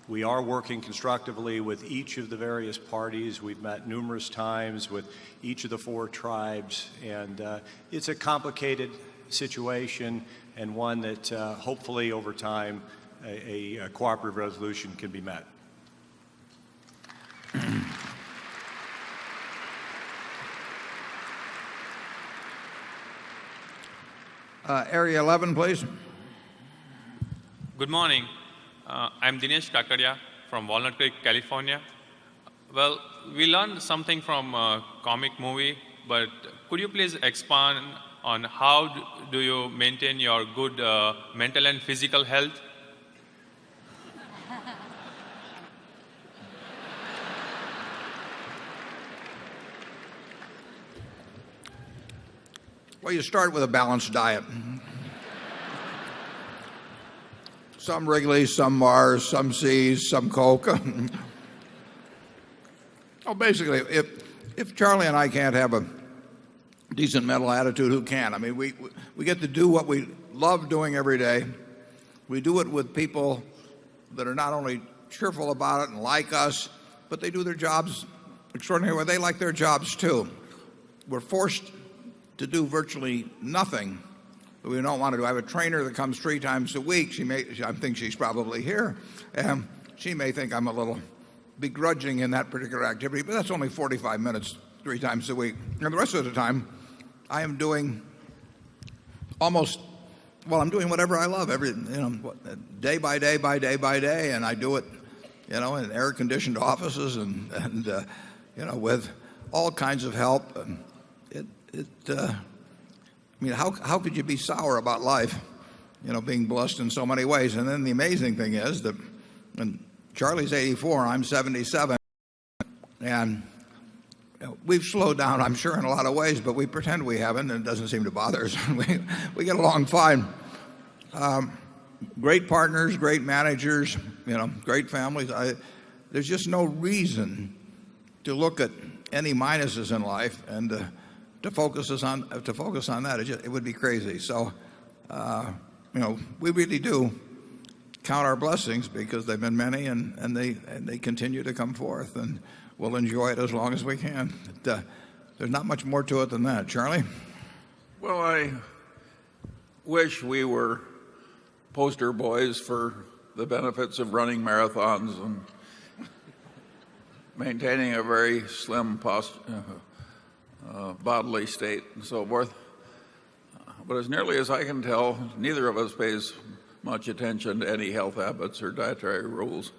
We are working constructively with each of the various parties. We've met numerous times with each of the 4 tribes, and it's a complicated situation and one that hopefully over time a cooperative resolution can be met. Area 11, please. Good morning. I'm Dinesh Kakaria from Walnut Creek, California. Well, we learned something from a comic movie, but could you please expand on how do you maintain your good mental and physical health? Well, you start with a balanced diet. Some Wrigley's, some Mars, some C's, some Coke. Oh, basically, if Charlie and I can't have a decent mental attitude, who can? I mean, we get to do what we love doing every day. We do it with people that are not only cheerful about it and like us, but they do their jobs extraordinarily well. They like their jobs too. We're forced to do virtually nothing that we don't want to do. I have a trainer that comes 3 times a week. I think she's probably here. She may think I'm a little begrudging in that particular activity, but that's only 45 minutes 3 times a week. And the rest of the time, I am doing I'm doing whatever I love day by day by day by day, and I do it, in air-conditioned offices and with all kinds of help. How could you be sour about life, being blessed in so many ways? And then the amazing thing is that when Charlie's 84, I'm 77. And we've slowed down, I'm sure, in a lot of ways, but we pretend we haven't, and it doesn't seem to bother us. We get along fine. Great partners, great managers, great families. There's just no reason to look at any minuses in life and to focus on that. It would be crazy. So, we really do count our blessings because they've been many, and they continue to come forth, and we'll enjoy it as long as we can. There's not much more to it than that. Charlie? Well, I wish we were poster boys for the benefits of running marathons and maintaining a very slim bodily state and so forth. But as nearly as I can tell, neither of us pays much attention to any health habits or dietary rules.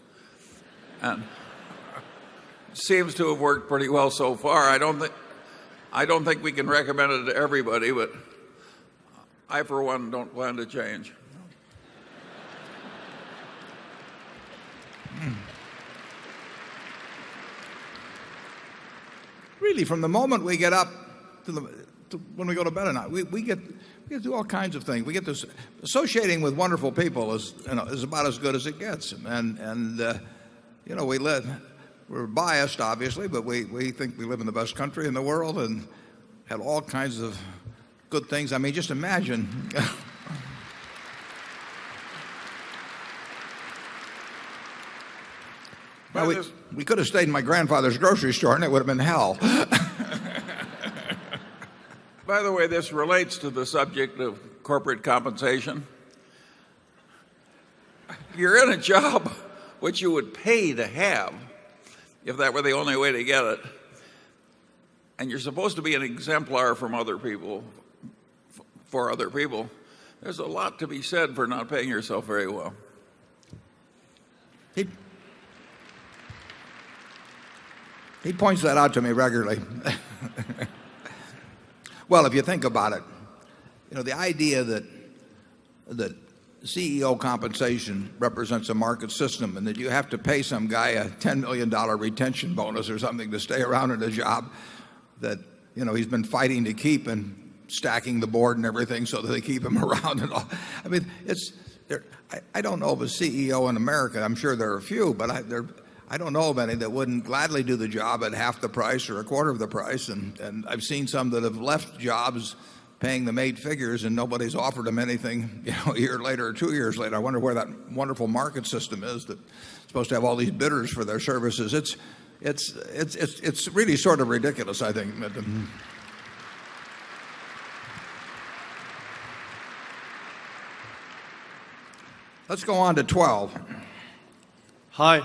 And it seems to have worked pretty well so far. I don't think we can recommend it to everybody, but I, for one, don't plan to change. Really, from the moment we get up to when we go to bed at night, we get to do all kinds of things. We get this associating with wonderful people is about as good as it gets. And we're biased, obviously, but we think we live in the best country in the world and have all kinds of good things. I mean, just imagine. Well, we could have stayed in my grandfather's grocery store and it would have been hell. By the way, this relates to the subject of corporate compensation. You're in a job which you would pay to have if that were the only way to get it. And you're supposed to be an exemplar from other people, for other people. There's a lot to be said for not paying yourself very well. He points that out to me regularly. Well, if you think about it, the idea that CEO compensation represents a market system and that you have to pay some guy a $10 million retention bonus or something to stay around in a job that he's been fighting to keep and stacking the board and everything so that they keep him around and all. I mean, I don't know of a CEO in America. I'm sure there are a few, but I don't know of any that wouldn't gladly do the job at half the price or a quarter of the price. And I've seen some that have left jobs paying them 8 figures and nobody's offered them anything, a year later or 2 years later. I wonder where that wonderful market system is that's supposed to have all these bidders for their services. It's really sort of ridiculous, I think. Let's go on to 12. Hi,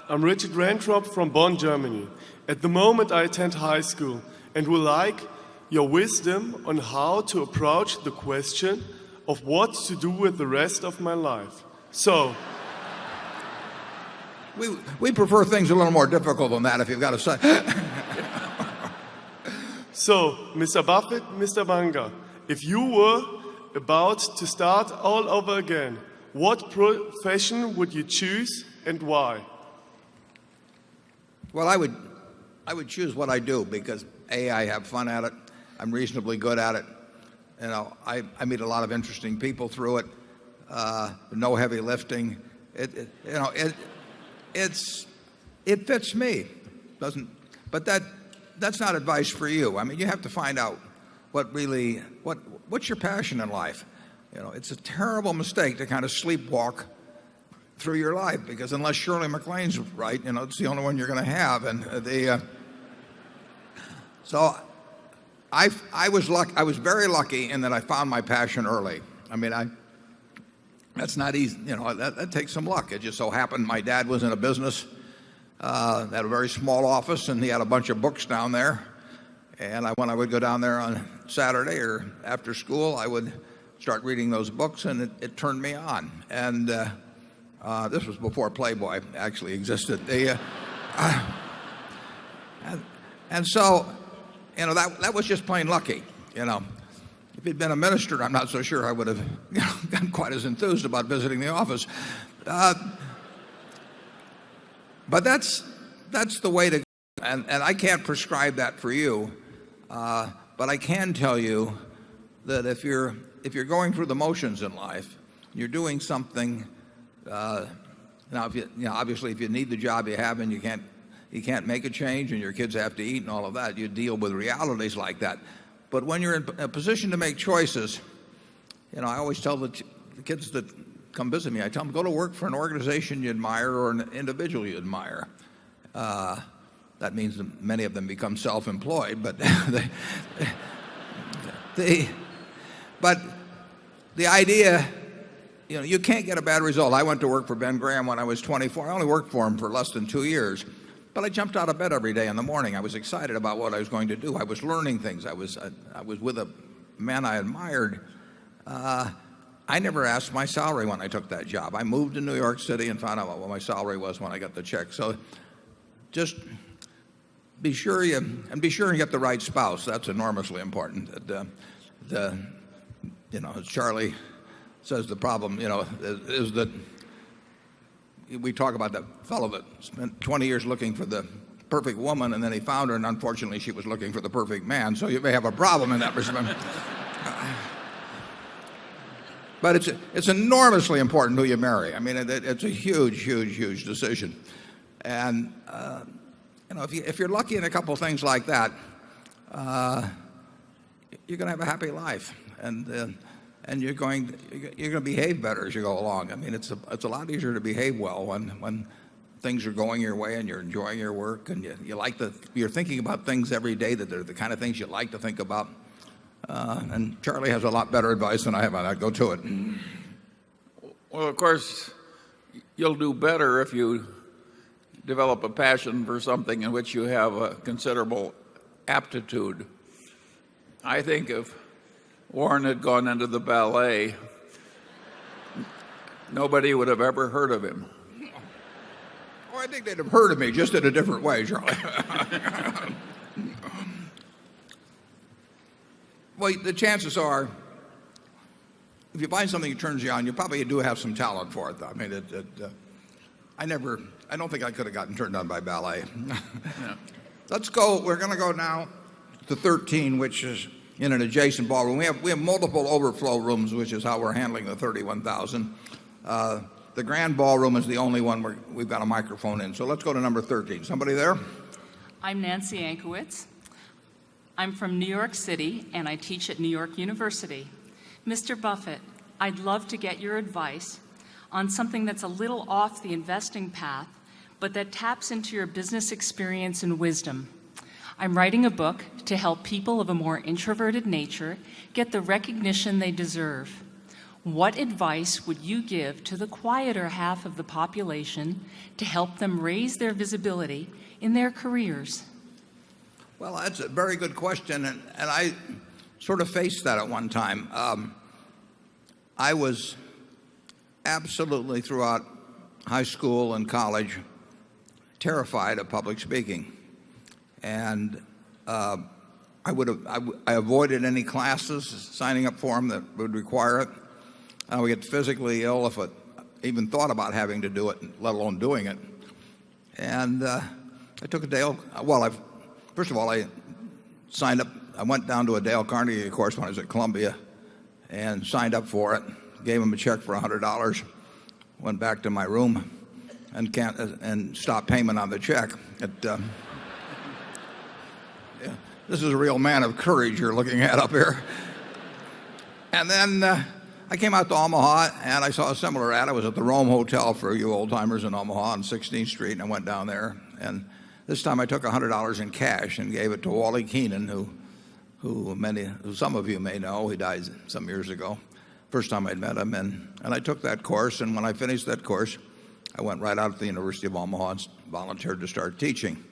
I'm Richard Rentrop from Bonn, Germany. At the moment, I attend high school and would like your wisdom on how to approach the question of what to do with the rest of my life. So, we prefer things a little more difficult than that, if you've got to say. So, Mr. Buffett, Mr. Munger, if you were about to start all over again, what profession would you choose and why? Well, I would choose what I do because I have fun at it. I'm reasonably good at it. I meet a lot of interesting people through it. No heavy lifting. It fits me. But that's not advice for you. I mean, you have to find out what's your passion in life. It's a terrible mistake to kind of sleepwalk through your life because unless Shirley MacLaine's right, it's the only one you're going to have. And so I was very lucky in that I found my passion early. I mean, that's not easy. That takes some luck. It just so happened my dad was in a business that had a very small office, and he had a bunch of books down there. And when I would go down there on Saturday or after school, I would start reading those books, and it turned me on. And this was before Playboy actually existed. And so, that was just plain lucky. If he'd been a minister, I'm not so sure I would have gotten quite as enthused about visiting the office. But that's the way to And I can't prescribe that for you, but I can tell you that if you're going through the motions in life, you're doing something. Now, obviously, if you need the job you have and you can't make a change, and your kids have to eat and all of that, you deal with realities like that. But when you're in a position to make choices, I always tell the kids that come visit me, I tell them, go to work for an organization you admire or an individual you admire. That means that many of them become self-employed, but but the idea, you can't get a bad result. I went to work for Ben Graham when I was 24. I only worked for him for less than 2 years, but I jumped out of bed every day in the morning. I was excited about what I was going to do. I was learning things. I was with a man I admired. I never asked my salary when I took that job. I moved to New York City and found out what my salary was when I got the check. So just be sure you get the right spouse. That's enormously important. As Charlie says, the problem, is that we talk about that fellow that spent 20 years looking for the perfect woman, and then he found her, and unfortunately she was looking for the perfect man. So you may have a problem in that respect. But it's enormously important who you marry. I mean, it's a huge, huge, huge decision. And if you're lucky in a couple of things like that, you're going to have a happy life, and you're going to behave better as you go along. I mean, it's a lot easier to behave well when things are going your way and you're enjoying your work, and you're thinking about things every day that are the kind of things you like to think about. And Charlie has a lot better advice than I have on that. Go to it. Well, of course, you'll do better if you develop a passion for something in which you have a considerable aptitude. I think if Warren had gone into the ballet, nobody would have ever heard of him. Oh, I think they'd have heard of me, just in a different way, Charlie. Well, the chances are, if you find something that turns you on, you probably do have some talent for it, though. I mean, I don't think I could have gotten turned on by ballet. Yeah. Let's go. We're going to go now to 13, which is in an adjacent ballroom. We have multiple overflow rooms, which is how we're handling the 31,000. The grand ballroom is the only one where we've got a microphone in. So let's go to number 13. Somebody there? I'm Nancy Ankowitz. I'm from New York City, and I teach at New York University. Mr. Buffett, I'd love to get your advice on something that's a little off the investing path, but that taps into your business experience and wisdom. I'm writing a book to help people of a more introverted nature get the recognition they deserve. What advice would you give to the quieter half of the population to help them raise their visibility in their careers? Well, that's a very good question, and I sort of faced that at one time. I was absolutely, throughout high school and college, terrified of public speaking. And I avoided any classes, signing up for them that would require it. I would get physically ill if I even thought about having to do it, let alone doing it. And I took a Dale, first of all, I signed up. I went down to a Dale Carnegie course when I was at Columbia and signed up for it, gave him a check for $100, went back to my room and stopped payment on the check. This is a real man of courage you're looking at up here. And then I came out to Omaha, and I saw a similar ad. I was at the Rome Hotel for you old-timers in Omaha on 16th Street, and I went down there. And this time I took $100 in cash and gave it to Wally Keenan, who some of you may know. He died some years ago. First time I'd met him. And I took that course, and when I finished that course, I went right out to the University of Omaha and volunteered to start teaching,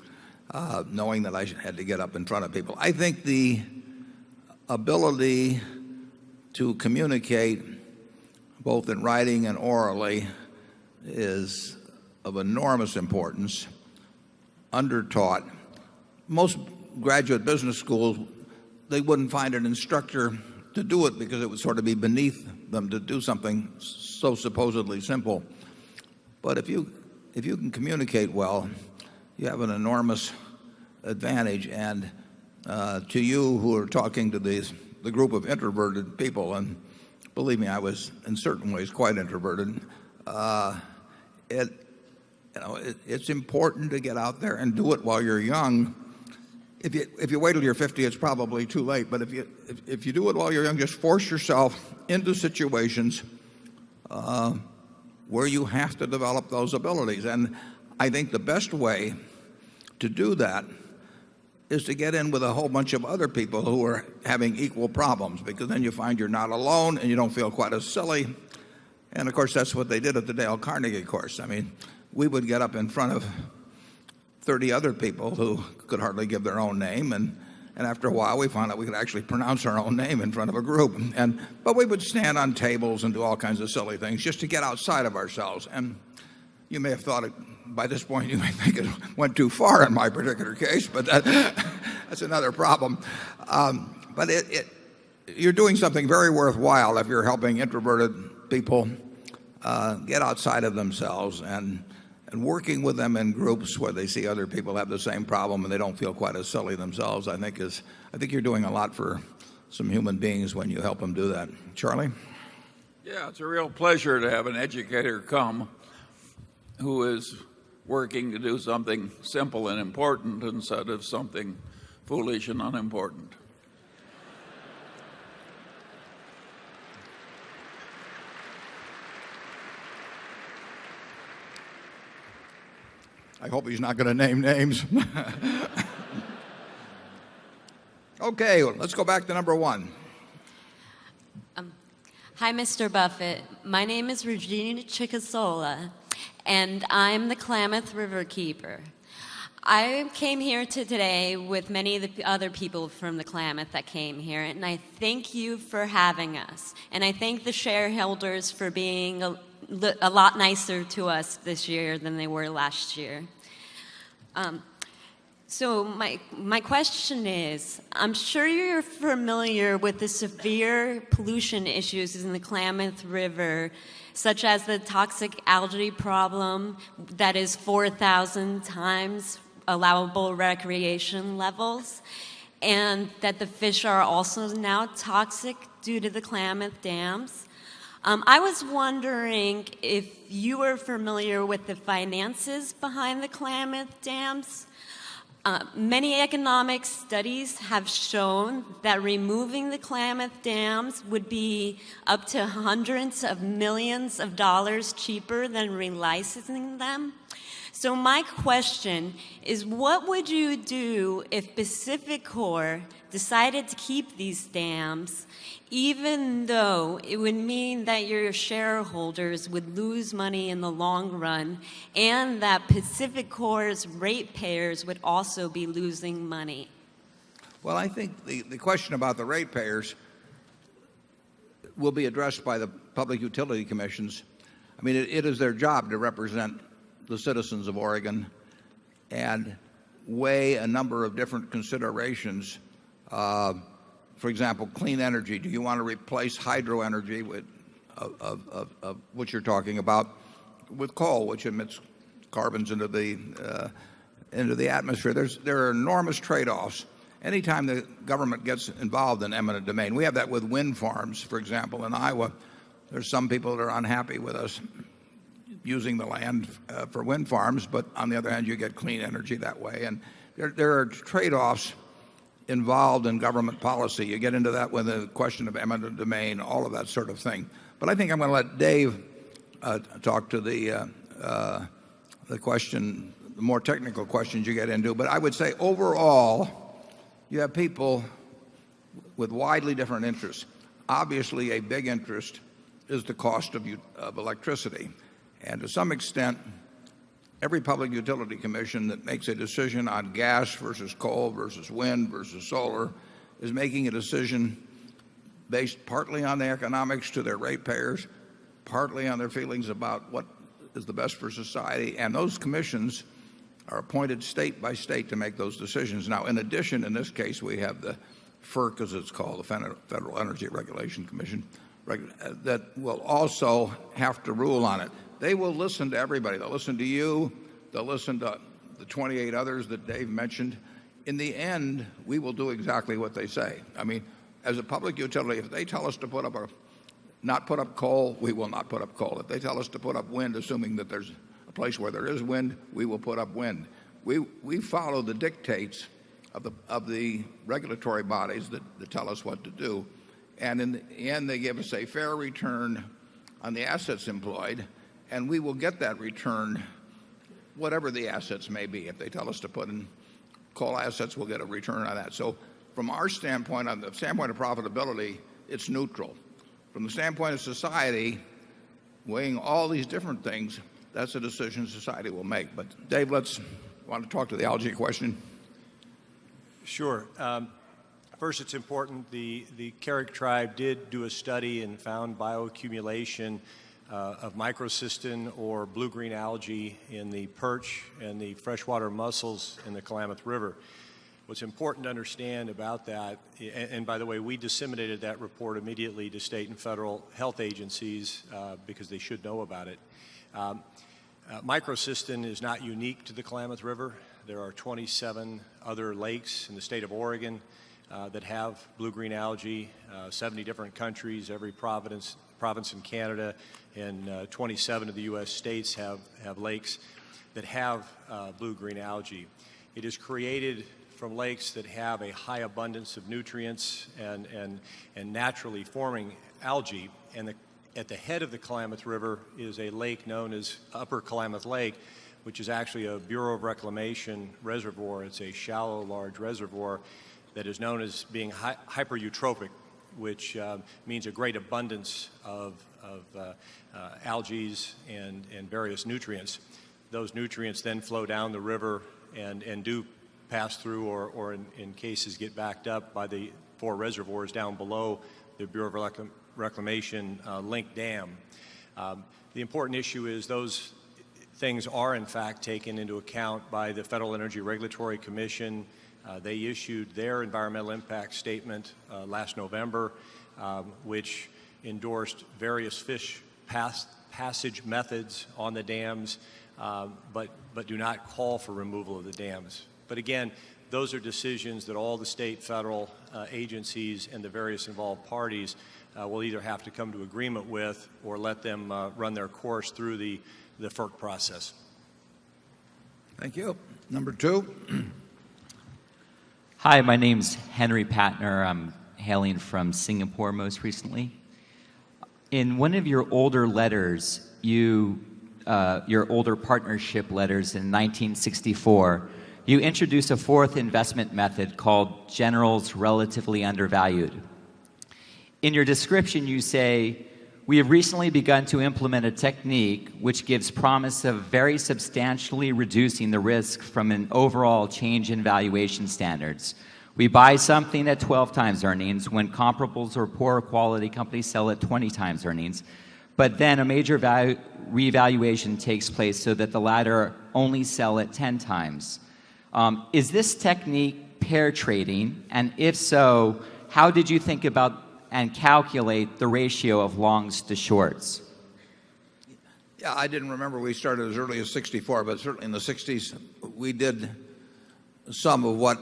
knowing that I had to get up in front of people. I think the ability to communicate both in writing and orally is of enormous importance, undertaught. Most graduate business schools, they wouldn't find an instructor to do it because it would sort of be beneath them to do something so supposedly simple. But if you can communicate well, you have an enormous advantage. And to you who are talking to the group of introverted people, and believe me, I was in certain ways quite introverted, it's important to get out there and do it while you're young. If you wait till you're 50, it's probably too late. But if you do it while you're young, just force yourself into situations where you have to develop those abilities. And I think the best way to do that is to get in with a whole bunch of other people who are having equal problems, because then you find you're not alone and you don't feel quite as silly. And of course, that's what they did at the Dale Carnegie course. I mean, we would get up in front of 30 other people who could hardly give their own name, and after a while we found out we could actually pronounce our own name in front of a group. But we would stand on tables and do all kinds of silly things just to get outside of ourselves. And you may have thought by this point you may think it went too far in my particular case, but that's another problem. But you're doing something very worthwhile if you're helping introverted people get outside of themselves and working with them in groups where they see other people have the same problem and they don't feel quite as silly themselves. I think you're doing a lot for some human beings when you help them do that. Charlie? Yeah, it's a real pleasure to have an educator come who is working to do something simple and important instead of something foolish and unimportant. I hope he's not going to name names. Okay, let's go back to number one. Hi, Mr. Buffett. My name is Regina Chickasola, and I'm the Klamath River Keeper. I came here today with many of the other people from the Klamath that came here, and I thank you for having us. And I thank the shareholders for being a lot nicer to us this year than they were last year. So my question is, I'm sure you're familiar with the severe pollution issues in the Klamath River, such as the toxic algae problem that is 4,000 times allowable recreation levels, and that the fish are also now toxic due to the Klamath dams. I was wondering if you were familiar with the finances behind the Klamath dams. Many economic studies have shown that removing the Klamath dams would be up to hundreds of millions of dollars cheaper than relicensing them. So my question is, what would you do if Pacificorp decided to keep these dams, even though it would mean that your shareholders would lose money in the long run and that Pacificorp's ratepayers would also be losing money? Well, I think the question about the ratepayers will be addressed by the public utility commissions. I mean, it is their job to represent the citizens of Oregon and weigh a number of different considerations. For example, clean energy. Do you want to replace hydro energy with, of which you're talking about, with coal, which emits carbons into the atmosphere? There are enormous trade-offs. Anytime the government gets involved in eminent domain, we have that with wind farms, for example, in Iowa. There's some people that are unhappy with us using the land for wind farms, but on the other hand, you get clean energy that way. And there are trade-offs involved in government policy. You get into that with the question of eminent domain, all of that sort of thing. But I think I'm going to let Dave talk to the question, the more technical questions you get into. But I would say overall, you have people with widely different interests. Obviously, a big interest is the cost of electricity. And to some extent, every public utility commission that makes a decision on gas versus coal versus wind versus solar is making a decision based partly on the economics to their ratepayers, partly on their feelings about what is the best for society. And those commissions are appointed state by state to make those decisions. Now, in addition, in this case, we have the FERC, as it's called, the Federal Energy Regulation Commission, that will also have to rule on it. They will listen to everybody. They'll listen to you. They'll listen to the 28 others that Dave mentioned. in the end, we will do exactly what they say. I mean, as a public utility, if they tell us to not put up coal, we will not put up coal. If they tell us to put up wind, assuming that there's a place where there is wind, we will put up wind. We follow the dictates of the regulatory bodies that tell us what to do. And in the end, they give us a fair return on the assets employed, and we will get that return, whatever the assets may be. If they tell us to put in coal assets, we'll get a return on that. So from our standpoint, on the standpoint of profitability, it's neutral. From the standpoint of society, weighing all these different things, that's a decision society will make. But Dave, want to talk to the algae question? Sure. First, it's important, the Carrick tribe did do a study and found bioaccumulation of microcystin or blue-green algae in the perch and the freshwater mussels in the Klamath River. What's important to understand about that, and by the way, we disseminated that report immediately to state and federal health agencies because they should know about it. Microcystin is not unique to the Klamath River. There are 27 other lakes in the state of Oregon that have blue-green algae, 70 different countries, every province in Canada, and 27 of the U.S. states have lakes that have blue-green algae. It is created from lakes that have a high abundance of nutrients and naturally forming algae. And at the head of the Klamath River is a lake known as Upper Klamath Lake, which is actually a Bureau of Reclamation reservoir. It's a shallow, large reservoir that is known as being hypereutrophic, which means a great abundance of algae and various nutrients. Those nutrients then flow down the river and do pass through or in cases get backed up by the 4 reservoirs down below the Bureau of Reclamation Link Dam. The important issue is those things are in fact taken into account by the Federal Energy Regulatory Commission. They issued their environmental impact statement last November, which endorsed various fish passage methods on the dams, but do not call for removal of the dams. But again, those are decisions that all the state, federal agencies and the various involved parties will either have to come to agreement with or let them run their course through the FERC process. Thank you. Number 2. Hi, my name's Henry Patner. I'm hailing from Singapore most recently. In one of your older letters, your older partnership letters in 1964, you introduced a 4th investment method called Generals Relatively Undervalued. In your description, you say, "We have recently begun to implement a technique which gives promise of very substantially reducing the risk from an overall change in valuation standards. We buy something at 12 times earnings when comparables or poorer quality companies sell at 20 times earnings, but then a major revaluation takes place so that the latter only sell at 10 times. Is this technique pair trading? And if so, how did you think about and calculate the ratio of longs to shorts?" Yeah, I didn't remember we started as early as 64, but certainly in the 60s we did some of what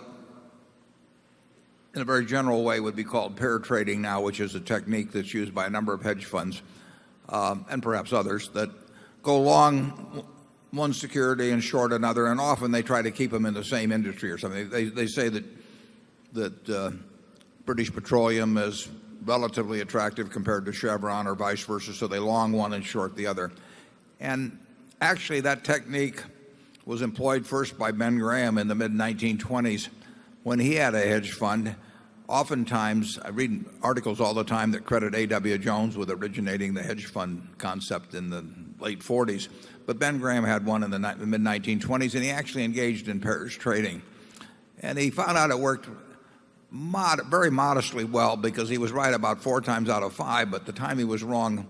in a very general way would be called pair trading now, which is a technique that's used by a number of hedge funds and perhaps others that go long one security and short another, and often they try to keep them in the same industry or something. They say that British Petroleum is relatively attractive compared to Chevron or vice versa, so they long one and short the other. And actually that technique was employed first by Ben Graham in the mid-1920s when he had a hedge fund. Oftentimes, I read articles all the time that credit A.W. Jones with originating the hedge fund concept in the late 40s. But Ben Graham had one in the mid-1920s, and he actually engaged in pairs trading. And he found out it worked very modestly well because he was right about 4 times out of 5, but the time he was wrong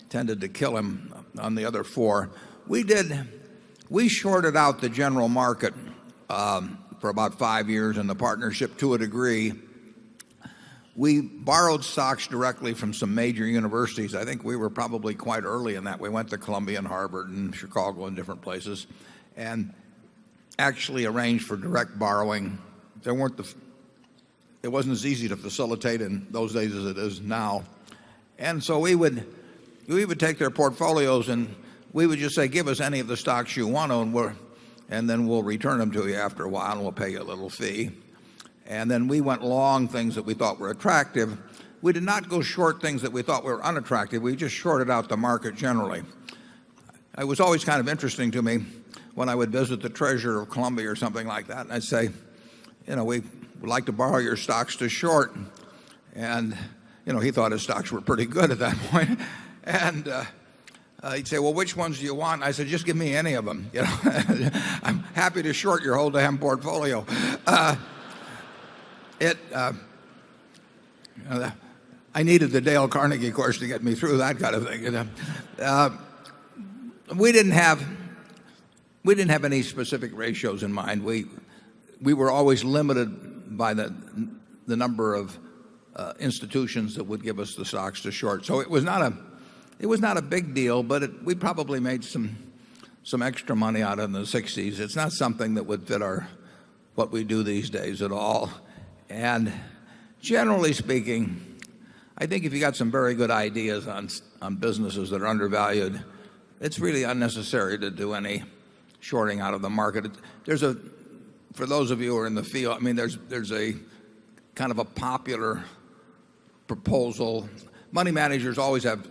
tended to kill him on the other 4. We shorted out the general market for about 5 years in the partnership to a degree. We borrowed stocks directly from some major universities. I think we were probably quite early in that. We went to Columbia and Harvard and Chicago and different places and actually arranged for direct borrowing it wasn't as easy to facilitate in those days as it is now. And so we would take their portfolios and we would just say, give us any of the stocks you want to, and then we'll return them to you after a while and we'll pay you a little fee. And then we went long things that we thought were attractive. We did not go short things that we thought were unattractive. We just shorted out the market generally. It was always kind of interesting to me when I would visit the Treasurer of Columbia or something like that, and I'd say, we would like to borrow your stocks to short. And, he thought his stocks were pretty good at that point. And he'd say, well, which ones do you want? And I said, just give me any of them. I'm happy to short your whole damn portfolio. I needed the Dale Carnegie course to get me through that kind of thing. We didn't have any specific ratios in mind. We were always limited by the number of institutions that would give us the stocks to short. So it was not a big deal, but we probably made some extra money out of it in the 60s. It's not something that would fit what we do these days at all. And generally speaking, I think if you got some very good ideas on businesses that are undervalued, it's really unnecessary to do any shorting out of the market. For those of you who are in the field, there's a kind of a popular proposal. Money managers always have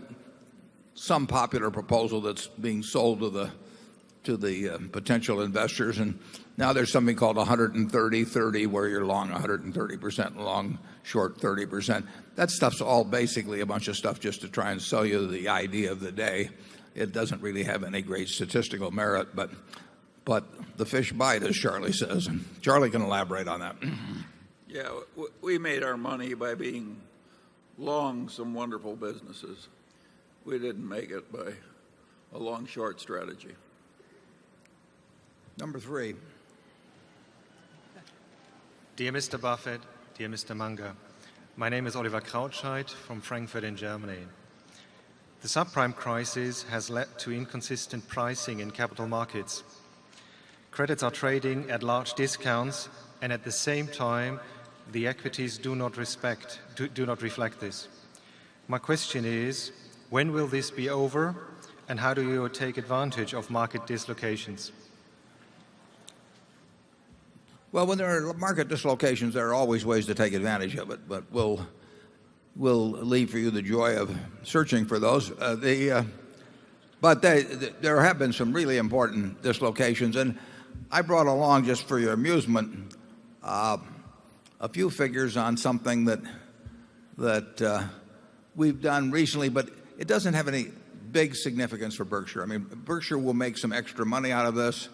some popular proposal that's being sold to the potential investors, and now there's something called 130-30 where you're long 130% and long short 30%. That stuff's all basically a bunch of stuff just to try and sell you the idea of the day. It doesn't really have any great statistical merit, but the fish bite, as Charlie says, and Charlie can elaborate on that. Yeah, we made our money by being long some wonderful businesses. We didn't make it by a long short strategy. Number 3. Dear Mr. Buffett, dear Mr. Munger, my name is Oliver Krautscheid from Frankfurt in Germany. The subprime crisis has led to inconsistent pricing in capital markets. Credits are trading at large discounts, and at the same time, the equities do not reflect this. My question is, when will this be over, and how do you take advantage of market dislocations? Well, when there are market dislocations, there are always ways to take advantage of it, but we'll leave for you the joy of searching for those. But there have been some really important dislocations, and I brought along, just for your amusement, a few figures on something that we've done recently, but it doesn't have any big significance for Berkshire. Berkshire will make some extra money out of this.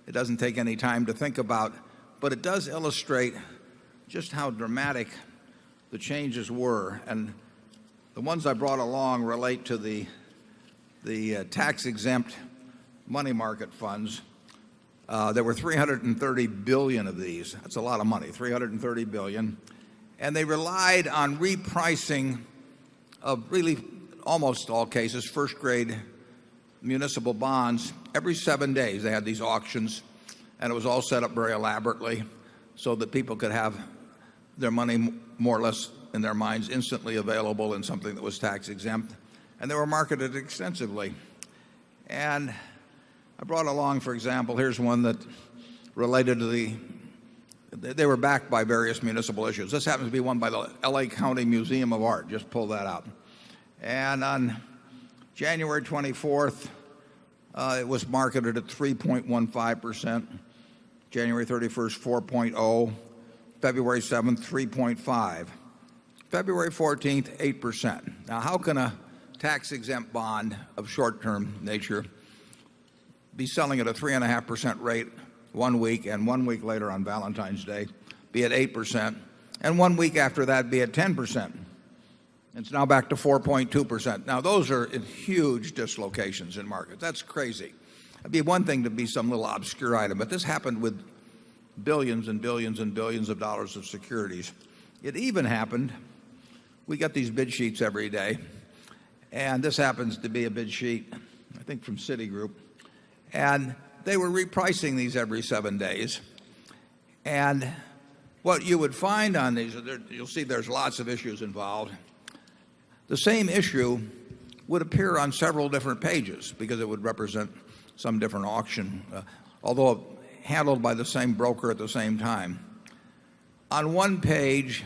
It doesn't take any time to think about, but it does illustrate just how dramatic the changes were. And the ones I brought along relate to the tax-exempt money market funds. There were 330 billion of these. That's a lot of money, 330 billion. And they relied on repricing of really almost all cases first-grade municipal bonds every 7 days. They had these auctions, and it was all set up very elaborately so that people could have their money more or less in their minds instantly available in something that was tax-exempt. And they were marketed extensively. And I brought along, for example, here's one that related to they were backed by various municipal issues. This happens to be one by the LA County Museum of Art. Just pull that out. And on January 24th, it was marketed at 3.15%. January 31st, 4.0. February 7th, 3.5. February 14th, 8%. Now, how can a tax-exempt bond of short-term nature be selling at a 3.5% rate 1 week, and 1 week later on Valentine's Day be at 8%, and 1 week after that be at 10%? It's now back to 4.2%. Now, those are huge dislocations in markets. That's crazy. It'd be one thing to be some little obscure item, but this happened with billions and billions and billions of dollars of securities. It even happened, we get these bid sheets every day, and this happens to be a bid sheet, I think from Citigroup, and they were repricing these every 7 days. And what you would find on these, you'll see there's lots of issues involved. The same issue would appear on several different pages because it would represent some different auction, although handled by the same broker at the same time. On one page,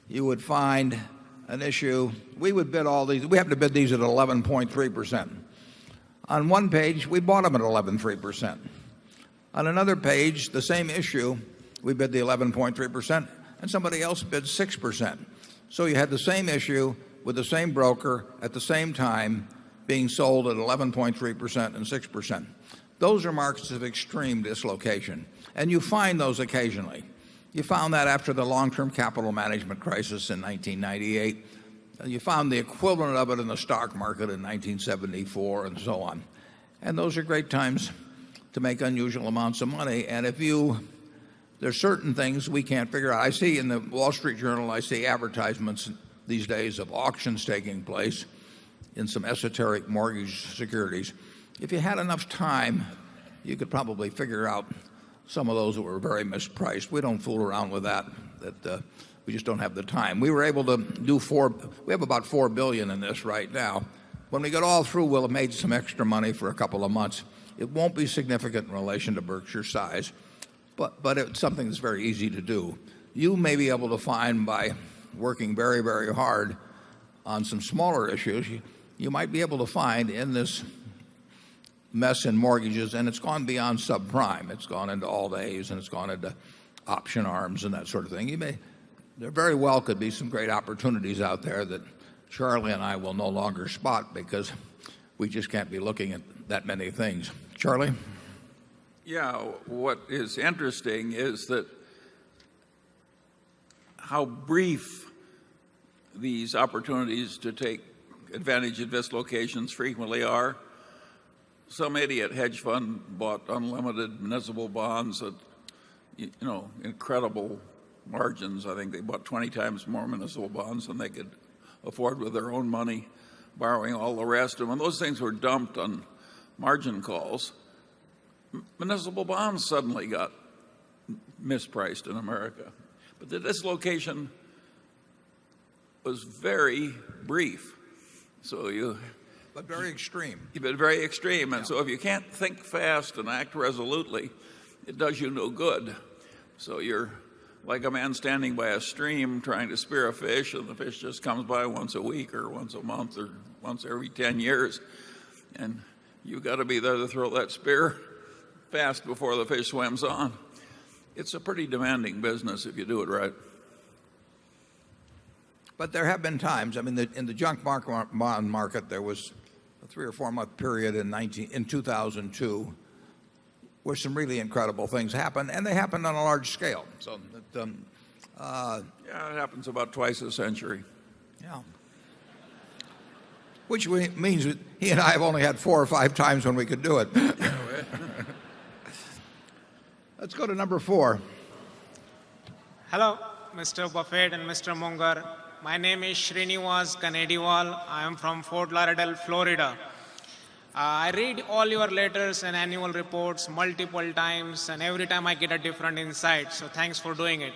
you would find an issue. We would bid all these. We have to bid these at 11.3%. On one page, we bought them at 11.3%. On another page, the same issue, we bid the 11.3%, and somebody else bid 6%. So you had the same issue with the same broker at the same time being sold at 11.3% and 6%. Those are markets of extreme dislocation, and you find those occasionally. You found that after the long-term capital management crisis in 1998. You found the equivalent of it in the stock market in 1974 and so on. And those are great times to make unusual amounts of money. And there's certain things we can't figure out. I see in the Wall Street Journal, I see advertisements these days of auctions taking place in some esoteric mortgage securities. If you had enough time, you could probably figure out some of those that were very mispriced. We don't fool around with that. We just don't have the time. We were able to do we have about $4 billion in this right now. When we get all through, we'll have made some extra money for a couple of months. It won't be significant in relation to Berkshire's size, but it's something that's very easy to do. You may be able to find by working very, very hard on some smaller issues, you might be able to find in this mess in mortgages, and it's gone beyond subprime. It's gone into all days, and it's gone into option arms and that sort of thing. There very well could be some great opportunities out there that Charlie and I will no longer spot because we just can't be looking at that many things. Charlie? Yeah, what is interesting is that how brief these opportunities to take advantage of dislocations frequently are. Some idiot hedge fund bought unlimited municipal bonds at, incredible margins. I think they bought 20 times more municipal bonds than they could afford with their own money, borrowing all the rest. And when those things were dumped on margin calls, municipal bonds suddenly got mispriced in America. But the dislocation was very brief. But very extreme. But very extreme. And so if you can't think fast and act resolutely, it does you no good. So you're like a man standing by a stream trying to spear a fish, and the fish just comes by once a week or once a month or once every 10 years. And you've got to be there to throw that spear fast before the fish swims on. It's a pretty demanding business if you do it right. But there have been times, in the junk bond market, there was a 3 or 4 month period in 2002 where some really incredible things happened, and they happened on a large scale. So it happens about twice a century. Yeah. Which means that he and I have only had 4 or 5 times when we could do it. Let's go to number 4. Hello, Mr. Buffett and Mr. Munger. My name is Srinivas Kanediwal. I am from Fort Lauderdale, Florida. I read all your letters and annual reports multiple times, and every time I get a different insight, so thanks for doing it.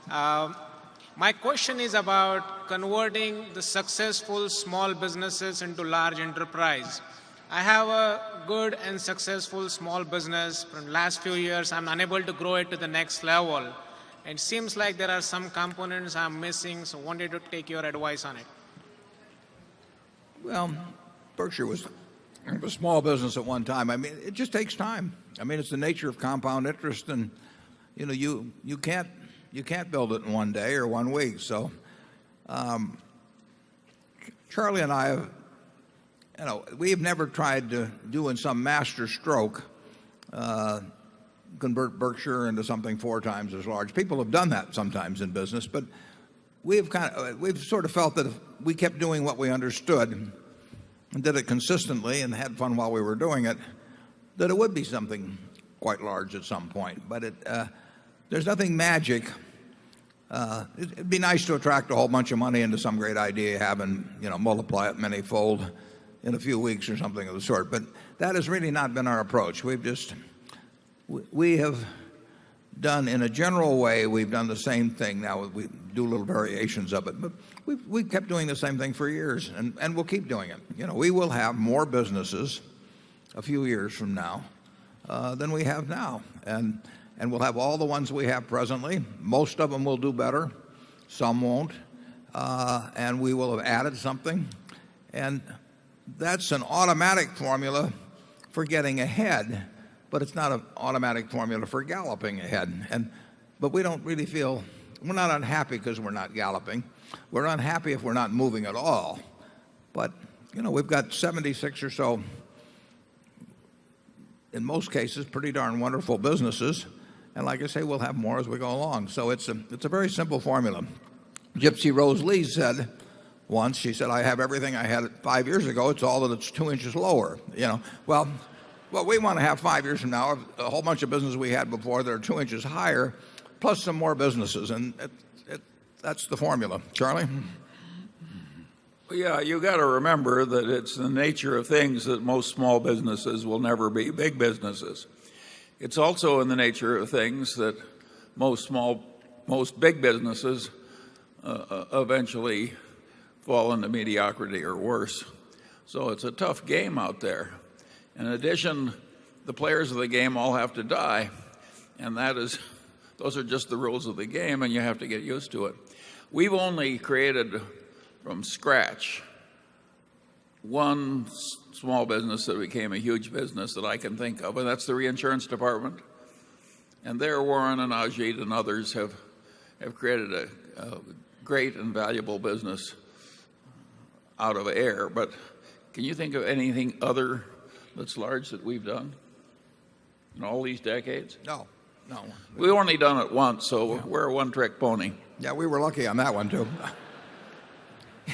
My question is about converting the successful small businesses into large enterprise. I have a good and successful small business. From the last few years, I'm unable to grow it to the next level. It seems like there are some components I'm missing, so wanted to take your advice on it. Well, Berkshire was a small business at one time. It just takes time. It's the nature of compound interest, and you can't build it in one day or 1 week. So, Charlie and I have, we have never tried to do in some master stroke convert Berkshire into something 4 times as large. People have done that sometimes in business, but we've sort of felt that if we kept doing what we understood and did it consistently and had fun while we were doing it, that it would be something quite large at some point. But there's nothing magic. It'd be nice to attract a whole bunch of money into some great idea you have and multiply it manyfold in a few weeks or something of the sort. But that has really not been our approach. We have done in a general way. We've done the same thing. Now we do little variations of it, but we've kept doing the same thing for years, and we'll keep doing it. You know, we will have more businesses a few years from now than we have now, and we'll have all the ones we have presently. Most of them will do better, some won't, and we will have added something, and that's an automatic formula for getting ahead, but it's not an automatic formula for galloping ahead. But we don't really feel, we're not unhappy because we're not galloping. We're unhappy if we're not moving at all. But, you know, we've got 76 or so, in most cases, pretty darn wonderful businesses. And like I say, we'll have more as we go along. So it's a very simple formula. Gypsy Rose Lee said once, she said, I have everything I had 5 years ago. It's all that it's 2 inches lower. You know, well, what we want to have 5 years from now, a whole bunch of businesses we had before that are 2 inches higher, plus some more businesses. And that's the formula. Charlie? Yeah, you got to remember that it's the nature of things that most small businesses will never be big businesses. It's also in the nature of things that most big businesses eventually fall into mediocrity or worse. So it's a tough game out there. In addition, the players of the game all have to die, and those are just the rules of the game, and you have to get used to it. We've only created from scratch one small business that became a huge business that I can think of, and that's the reinsurance department. And there, Warren and Ajit and others have created a great and valuable business out of air. But can you think of anything other that's large that we've done in all these decades? No. We've only done it once, so we're a one-trick pony. Yeah, we were lucky on that one, too.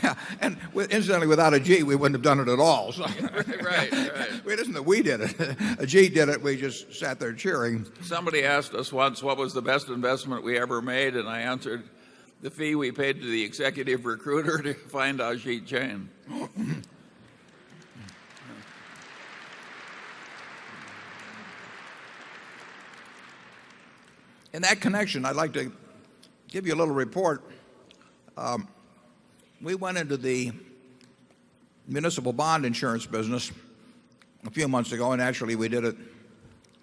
Yeah, and incidentally, without a G, we wouldn't have done it at all. So. Right. It isn't that we did it. A G did it. We just sat there cheering. Somebody asked us once what was the best investment we ever made, and I answered the fee we paid to the executive recruiter to find Ajit Jain. In that connection, I'd like to give you a little report. We went into the municipal bond insurance business a few months ago, and actually we did it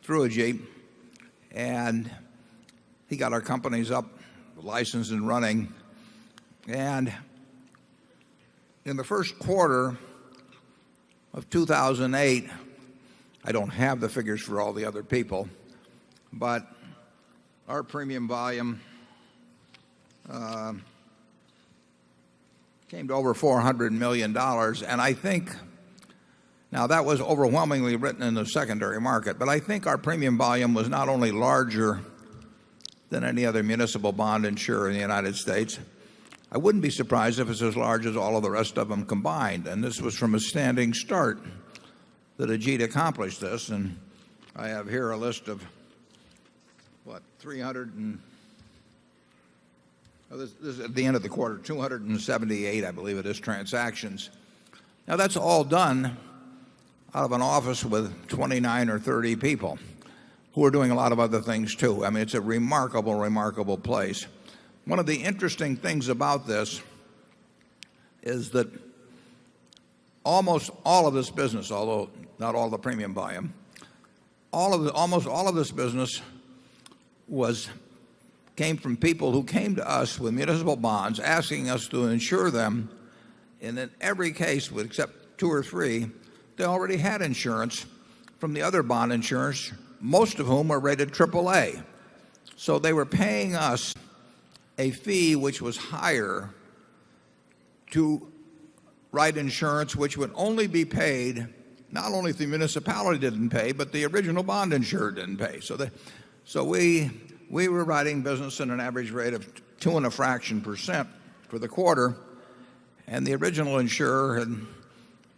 through a Jeep, and he got our companies up, licensed and running. And in the first quarter of 2008, I don't have the figures for all the other people, but our premium volume came to over $400 million. And I think, now that was overwhelmingly written in the secondary market, but I think our premium volume was not only larger than any other municipal bond insurer in the United States, I wouldn't be surprised if it's as large as all of the rest of them combined. And this was from a standing start that Ajit accomplished this. And I have here a list of, 300 and... This is at the end of the quarter, 278, I believe it is, transactions. Now, that's all done out of an office with 29 or 30 people who are doing a lot of other things, too. I mean, it's a remarkable, remarkable place. One of the interesting things about this is that almost all of this business, although not all the premium volume, almost all of this business came from people who came to us with municipal bonds asking us to insure them. And in every case, except 2 or 3, they already had insurance from the other bond insurers, most of whom were rated AAA. So they were paying us a fee which was higher to write insurance, which would only be paid, not only if the municipality didn't pay, but the original bond insurer didn't pay. So we were writing business at an average rate of 2.5% for the quarter, and the original insurer had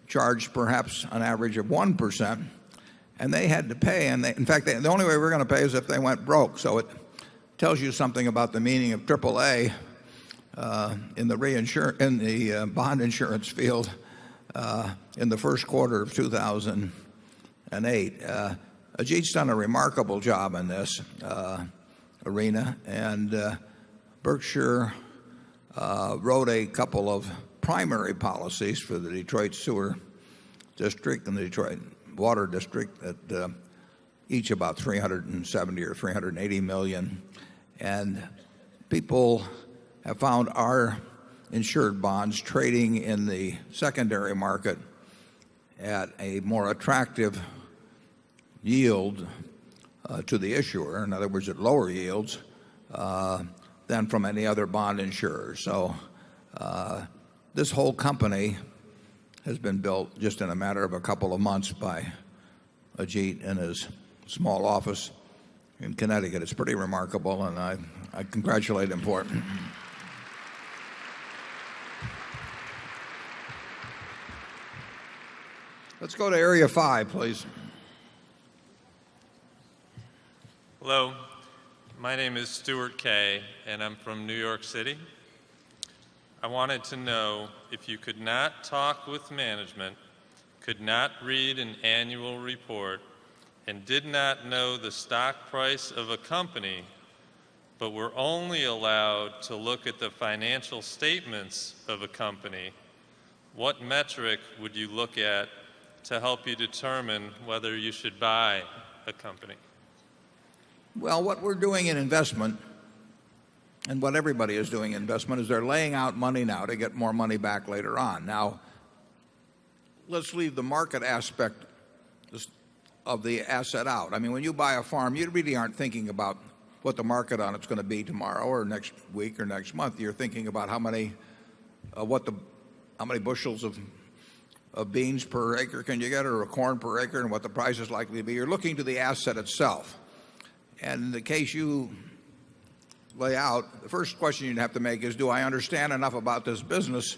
charged perhaps an average of 1%, and they had to pay. And in fact, the only way we're going to pay is if they went broke. So it tells you something about the meaning of AAA in the bond insurance field in the first quarter of 2008. Ajit's done a remarkable job in this. arena. And Berkshire wrote a couple of primary policies for the Detroit Sewer District and the Detroit Water District at each about 370 or 380 million. And people have found our insured bonds trading in the secondary market at a more attractive yield to the issuer, in other words, at lower yields than from any other bond insurer. So this whole company has been built just in a matter of a couple of months by Ajit in his small office in Connecticut. It's pretty remarkable, and I congratulate him for it. Let's go to Area 5, please. Hello, my name is Stuart K., and I'm from New York City. I wanted to know if you could not talk with management, could not read an annual report, and did not know the stock price of a company, but were only allowed to look at the financial statements of a company, what metric would you look at to help you determine whether you should buy a company? Well, what we're doing in investment, and what everybody is doing in investment, is they're laying out money now to get more money back later on. Now, let's leave the market aspect of the asset out. I mean, when you buy a farm, you really aren't thinking about what the market on it's going to be tomorrow or next week or next month. You're thinking about how many bushels of beans per acre can you get, or of corn per acre, and what the price is likely to be. You're looking to the asset itself. And in the case you lay out, the first question you'd have to make is, do I understand enough about this business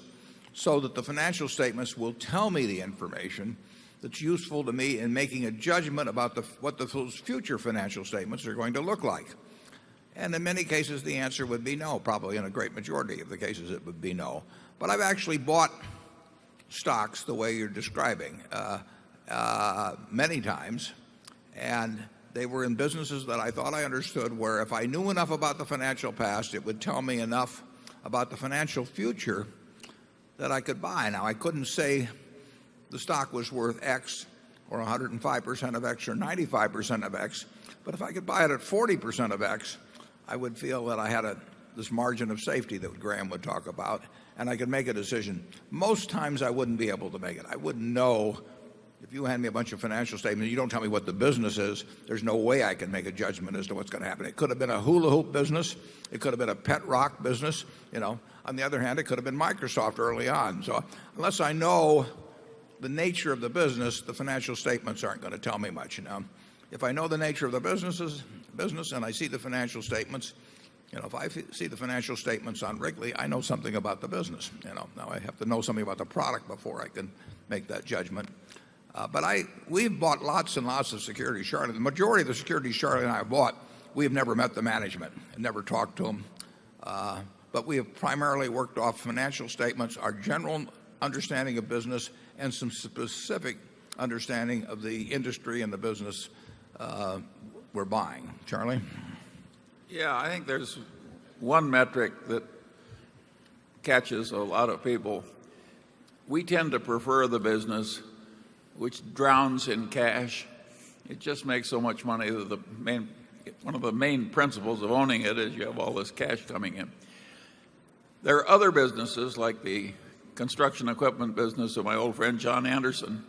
so that the financial statements will tell me the information that's useful to me in making a judgment about what those future financial statements are going to look like? And in many cases, the answer would be no. Probably in a great majority of the cases, it would be no. But I've actually bought stocks the way you're describing many times, and they were in businesses that I thought I understood, where if I knew enough about the financial past, it would tell me enough about the financial future that I could buy. Now, I couldn't say the stock was worth X or 105% of X or 95% of X, but if I could buy it at 40% of X, I would feel that I had this margin of safety that Graham would talk about, and I could make a decision. Most times I wouldn't be able to make it. I wouldn't know. If you hand me a bunch of financial statements, you don't tell me what the business is, there's no way I can make a judgment as to what's going to happen. It could have been a hula hoop business. It could have been a pet rock business. On the other hand, it could have been Microsoft early on. So unless I know the nature of the business, the financial statements aren't going to tell me much. If I know the nature of the business and I see the financial statements, if I see the financial statements on Wrigley, I know something about the business. Now I have to know something about the product before I can make that judgment. But we've bought lots and lots of securities, Charlie. The majority of the securities Charlie and I have bought, we have never met the management and never talked to them. But we have primarily worked off financial statements, our general understanding of business, and some specific understanding of the industry and the business we're buying. Charlie? Yeah, I think there's one metric that catches a lot of people. We tend to prefer the business which drowns in cash. It just makes so much money that one of the main principles of owning it is you have all this cash coming in. There are other businesses like the construction equipment business of my old friend John Anderson.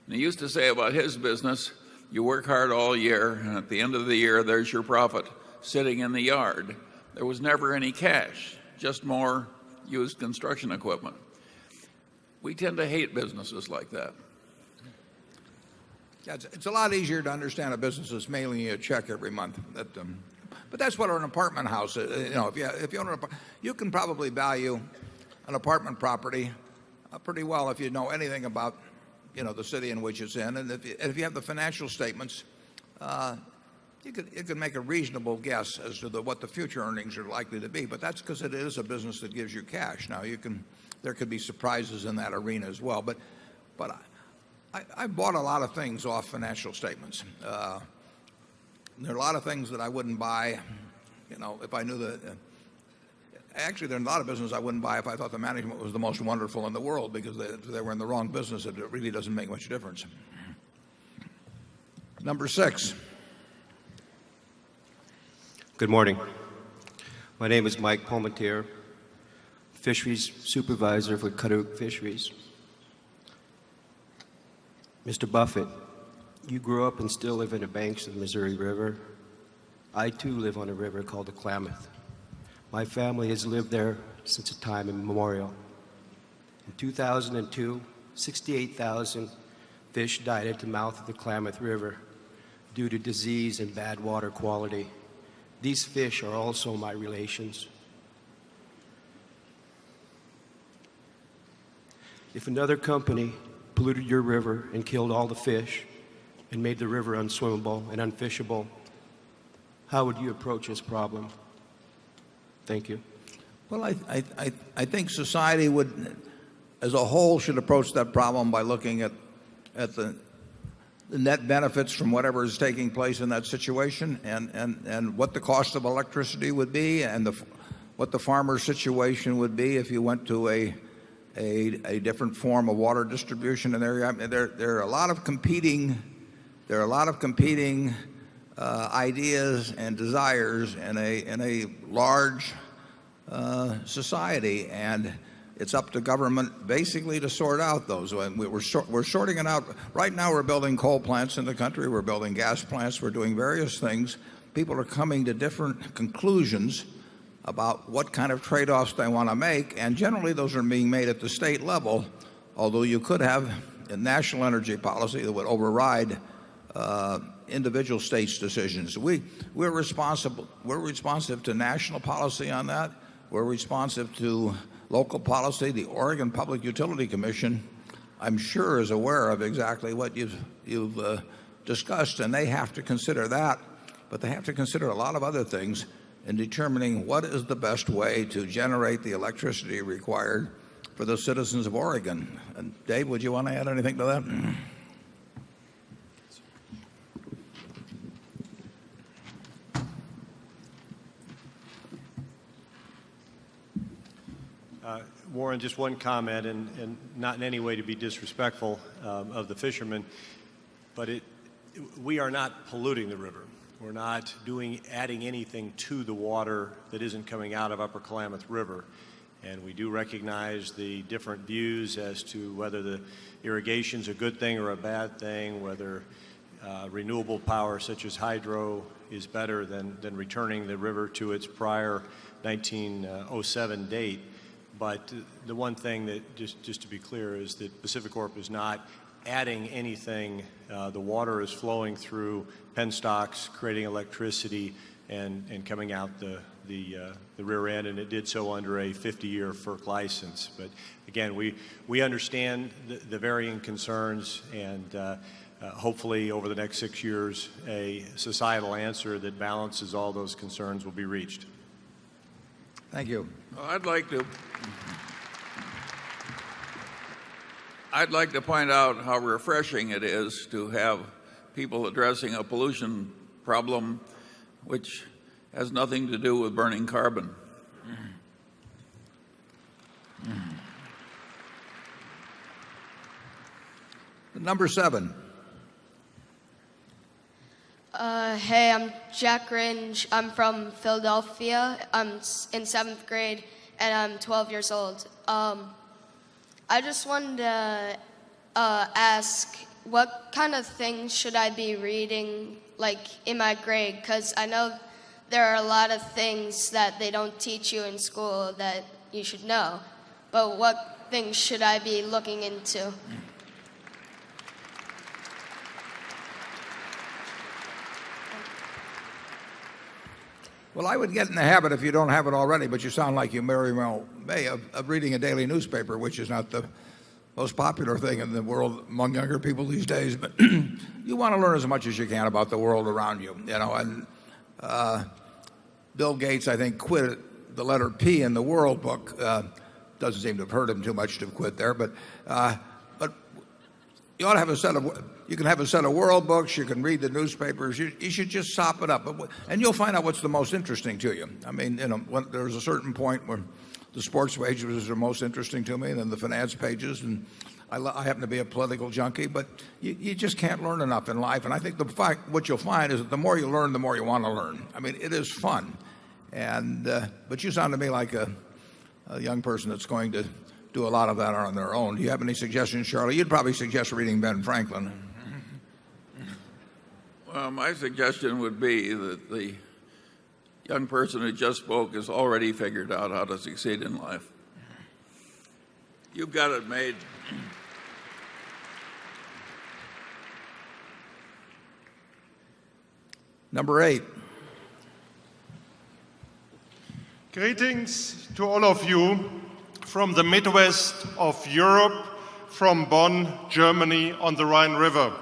And he used to say about his business, you work hard all year, and at the end of the year, there's your profit sitting in the yard. There was never any cash, just more used construction equipment. We tend to hate businesses like that. Yeah, it's a lot easier to understand a business that's mailing you a check every month. But that's what an apartment house is. If you own an apartment, you can probably value an apartment property pretty well if you know anything about the city in which it's in, and if you have the financial statements, you could make a reasonable guess as to what the future earnings are likely to be. But that's because it is a business that gives you cash. Now there could be surprises in that arena as well. But I bought a lot of things off financial statements. There are a lot of things that I wouldn't buy You know, if I knew that. Actually, there are a lot of businesses I wouldn't buy if I thought the management was the most wonderful in the world, because they were in the wrong business. It really doesn't make much difference. Number 6. Good morning. My name is Mike Palmentier, Fisheries Supervisor for Karuk Fisheries. Mr. Buffett, you grew up and still live in the banks of the Missouri River. I too live on a river called the Klamath. My family has lived there since a time immemorial. In 2002, 68,000 fish died at the mouth of the Klamath River due to disease and bad water quality. These fish are also my relations. If another company polluted your river and killed all the fish and made the river unswimmable and unfishable, how would you approach this problem? Thank you. Well, I think society would, as a whole, should approach that problem by looking at the net benefits from whatever is taking place in that situation, and what the cost of electricity would be, and what the farmer's situation would be if you went to a different form of water distribution in the area. I mean, there are a lot of competing ideas and desires in a large society, and it's up to government basically to sort out those. We're sorting it out. Right now we're building coal plants in the country, we're building gas plants, we're doing various things. People are coming to different conclusions about what kind of trade-offs they want to make, and generally those are being made at the state level, although you could have a national energy policy that would override individual states' decisions. We're responsive to national policy on that. We're responsive to local policy. The Oregon Public Utility Commission, I'm sure, is aware of exactly what you've discussed, and they have to consider that, but they have to consider a lot of other things in determining what is the best way to generate the electricity required for the citizens of Oregon. And Dave, would you want to add anything to that? Warren, just one comment, and not in any way to be disrespectful of the fishermen, but we are not polluting the river. We're not adding anything to the water that isn't coming out of Upper Klamath River. And we do recognize the different views as to whether the irrigation's a good thing or a bad thing, whether renewable power such as hydro is better than returning the river to its prior 1907 date. But the one thing that, just to be clear, is that PacifiCorp is not adding anything. The water is flowing through penstocks, creating electricity, and coming out the rear end, and it did so under a 50-year FERC license. But again, we understand the varying concerns, and hopefully over the next 6 years, a societal answer that balances all those concerns will be reached. Thank you. Well, I'd like to point out how refreshing it is to have people addressing a pollution problem which has nothing to do with burning carbon. Number 7. Hey, I'm Jack Ringe. I'm from Philadelphia. I'm in 7th grade, and I'm 12 years old. I just wanted to ask, what kind of things should I be reading, like, in my grade? Because I know there are a lot of things that they don't teach you in school that you should know. But what things should I be looking into? Well, I would get in the habit, if you don't have it already, but you sound like you very well may, of reading a daily newspaper, which is not the most popular thing in the world among younger people these days. But you want to learn as much as you can about the world around you, you know. And Bill Gates, I think, quit the letter P in the World book. Doesn't seem to have hurt him too much to quit there, but you ought to have a set of you can have a set of world books, you can read the newspapers, you should just sop it up. And you'll find out what's the most interesting to you. I mean, there's a certain point where the sports pages are most interesting to me, and then the finance pages, and I happen to be a political junkie, but you just can't learn enough in life. And I think what you'll find is that the more you learn, the more you want to learn. I mean, it is fun. But you sound to me like a young person that's going to do a lot of that on their own. Do you have any suggestions, Charlie? You'd probably suggest reading Ben Franklin. Well, my suggestion would be that the young person who just spoke has already figured out how to succeed in life. You've got it made. Number 8. Greetings to all of you from the Midwest of Europe, from Bonn, Germany on the Rhine River.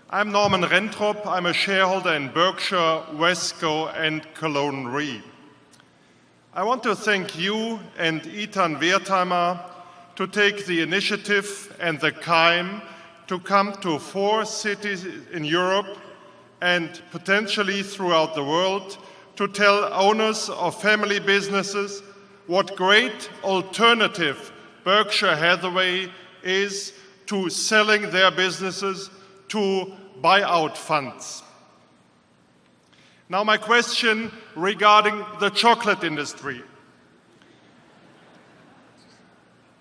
I'm Norman Rentrop. I'm a shareholder in Berkshire, Wesco, and Cologne Re. I want to thank you and Ethan Wertheimer to take the initiative and the time to come to 4 cities in Europe and potentially throughout the world to tell owners of family businesses what great alternative Berkshire Hathaway is to selling their businesses to buyout funds. Now my question regarding the chocolate industry.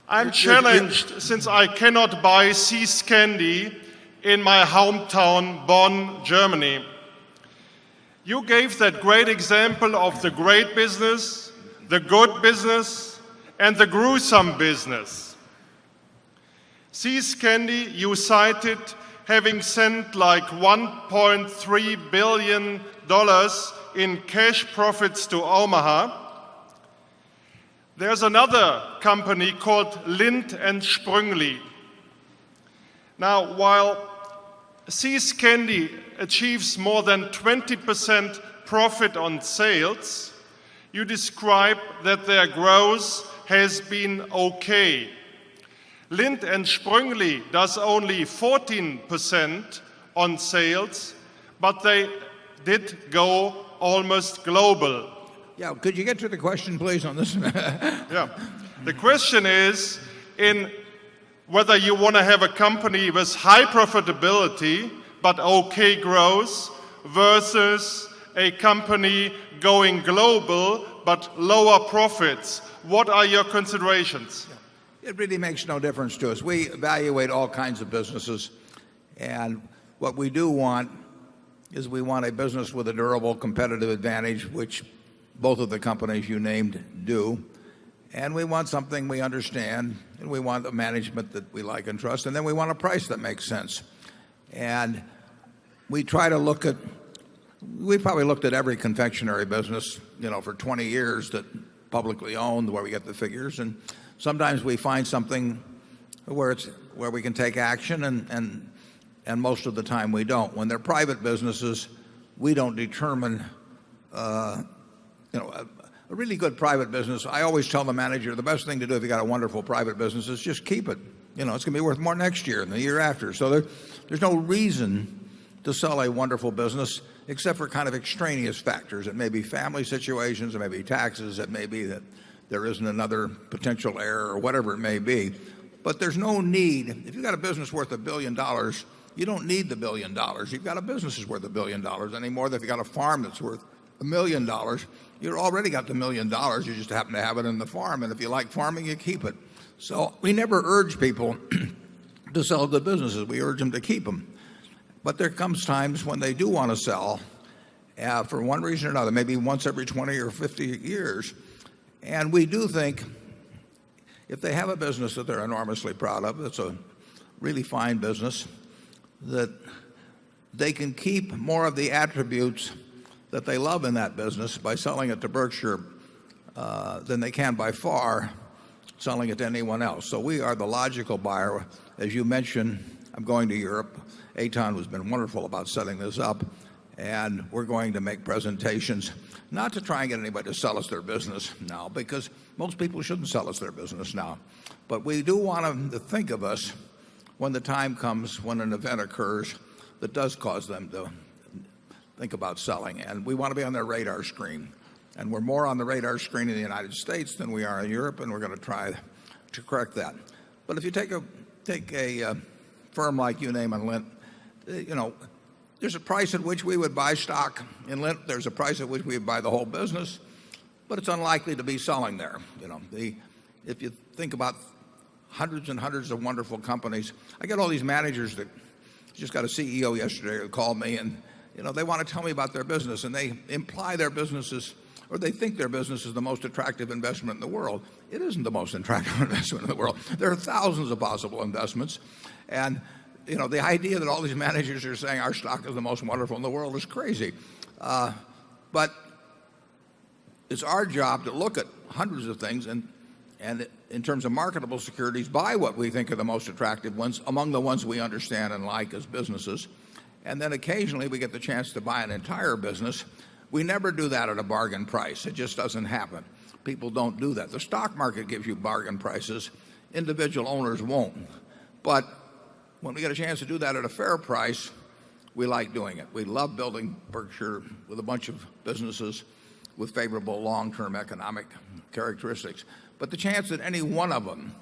I'm challenged since I cannot buy See's candy in my hometown, Bonn, Germany. You gave that great example of the great business, the good business, and the gruesome business. See's candy, you cited having sent like $1.3 billion in cash profits to Omaha. There's another company called Lindt & Sprüngli. Now, while See's Candy achieves more than 20% profit on sales, you describe that their growth has been okay. Lindt & Sprüngli does only 14% on sales, but they did go almost global. Yeah, could you get to the question, please, on this? Yeah. The question is in whether you want to have a company with high profitability but okay growth versus a company going global but lower profits. What are your considerations? It really makes no difference to us. We evaluate all kinds of businesses, and what we do want is we want a business with a durable competitive advantage, which both of the companies you named do. And we want something we understand, and we want a management that we like and trust, and then we want a price that makes sense. And we try to look at, we probably looked at every confectionery business, for 20 years that publicly owned, where we get the figures, and sometimes we find something where we can take action, and most of the time we don't. When they're private businesses, we don't determine, a really good private business. I always tell the manager the best thing to do if you got a wonderful private business is just keep it. It's going to be worth more next year and the year after. So there's no reason to sell a wonderful business except for kind of extraneous factors. It may be family situations, it may be taxes, it may be that there isn't another potential heir or whatever it may be. But there's no need. If you've got a business worth $1 billion, you don't need the $1 billion. You've got a business that's worth $1 billion anymore than if you've got a farm that's worth $1 million. You've already got the $1 million. You just happen to have it in the farm. And if you like farming, you keep it. So we never urge people to sell good businesses. We urge them to keep them. But there comes times when they do want to sell for one reason or another, maybe once every 20 or 50 years. And we do think if they have a business that they're enormously proud of, it's a really fine business, that they can keep more of the attributes that they love in that business by selling it to Berkshire than they can by far selling it to anyone else. So we are the logical buyer. As you mentioned, I'm going to Europe. Eitan has been wonderful about setting this up, and we're going to make presentations, not to try and get anybody to sell us their business now, because most people shouldn't sell us their business now. But we do want them to think of us when the time comes when an event occurs that does cause them to think about selling. And we want to be on their radar screen. And we're more on the radar screen in the United States than we are in Europe, and we're going to try to correct that. But if you take a firm like Uname and Lint, there's a price at which we would buy stock in Lint. There's a price at which we would buy the whole business, but it's unlikely to be selling there. If you think about hundreds and hundreds of wonderful companies, I get all these managers that just got a CEO yesterday who called me, and they want to tell me about their business, and they imply their businesses, or they think their business is the most attractive investment in the world. It isn't the most attractive investment in the world. There are thousands of possible investments, and the idea that all these managers are saying our stock is the most wonderful in the world is crazy. But it's our job to look at hundreds of things and in terms of marketable securities, buy what we think are the most attractive ones among the ones we understand and like as businesses. And then occasionally we get the chance to buy an entire business. We never do that at a bargain price. It just doesn't happen. People don't do that. The stock market gives you bargain prices. Individual owners won't. But when we get a chance to do that at a fair price, we like doing it. We love building Berkshire with a bunch of businesses with favorable long-term economic characteristics. But the chance that any one of them,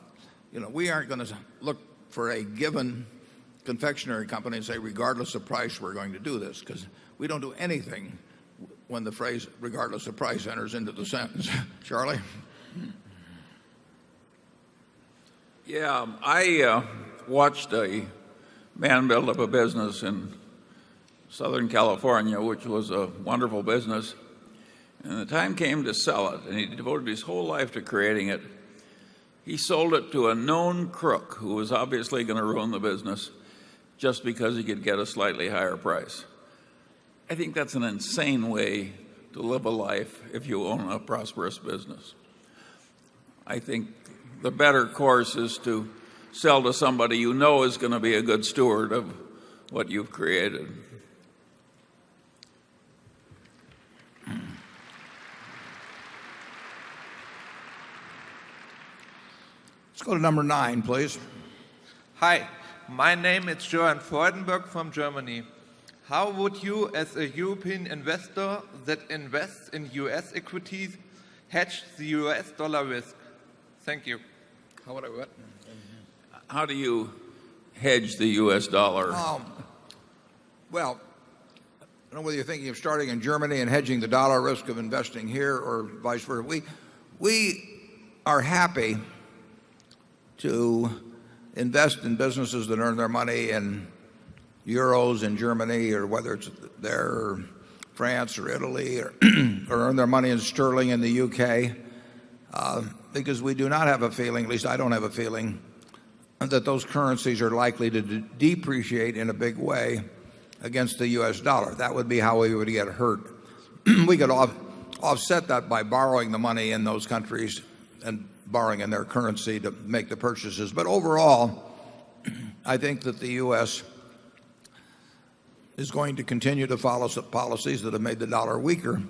we aren't going to look for a given confectionery company and say, regardless of price, we're going to do this, because we don't do anything when the phrase regardless of price enters into the sentence. Charlie? Yeah, I watched a man build up a business in Southern California, which was a wonderful business. And the time came to sell it, and he devoted his whole life to creating it. He sold it to a known crook who was obviously going to ruin the business just because he could get a slightly higher price. I think that's an insane way to live a life if you own a prosperous business. I think the better course is to sell to somebody you know is going to be a good steward of what you've created. Let's go to number 9, please. Hi, my name is Johann Freudenberg from Germany. How would you, as a European investor that invests in US equities, hedge the US dollar risk? Thank you. How would I what? How do you hedge the US dollar? Well, I don't know whether you're thinking of starting in Germany and hedging the dollar risk of investing here or vice versa. We are happy to invest in businesses that earn their money in euros in Germany, or whether it's there or France or Italy, or earn their money in sterling in the UK, because we do not have a feeling, at least I don't have a feeling, that those currencies are likely to depreciate in a big way against the US dollar. That would be how we would get hurt. We could offset that by borrowing the money in those countries and borrowing in their currency to make the purchases. But overall, I think that the U.S. is going to continue to follow some policies that have made the dollar weaker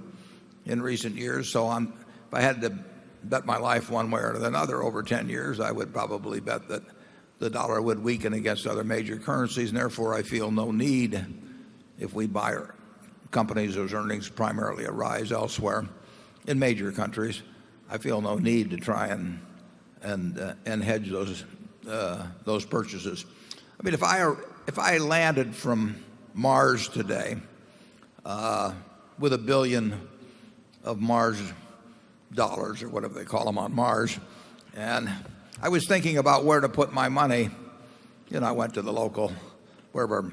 in recent years. So if I had to bet my life one way or another over 10 years, I would probably bet that the dollar would weaken against other major currencies, and therefore I feel no need, if we buy companies whose earnings primarily arise elsewhere in major countries, I feel no need to try and hedge those purchases. I mean, if I landed from Mars today with $1 billion of Mars dollars, or whatever they call them on Mars, and I was thinking about where to put my money, I went to the local, wherever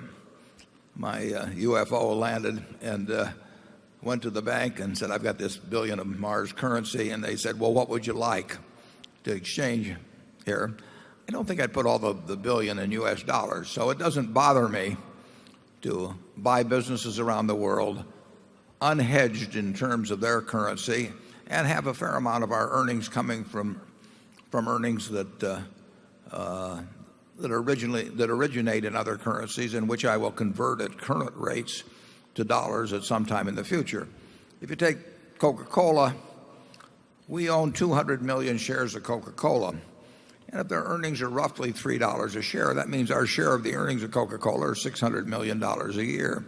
my UFO landed, and went to the bank and said, I've got this $1 billion of Mars currency. And they said, well, what would you like to exchange here? I don't think I'd put all the $1 billion in US dollars. So it doesn't bother me to buy businesses around the world unhedged in terms of their currency, and have a fair amount of our earnings coming from earnings that originate in other currencies, in which I will convert at current rates to dollars at some time in the future. If you take Coca-Cola, we own 200 million shares of Coca-Cola. And if their earnings are roughly $3 a share, that means our share of the earnings of Coca-Cola are $600 million a year.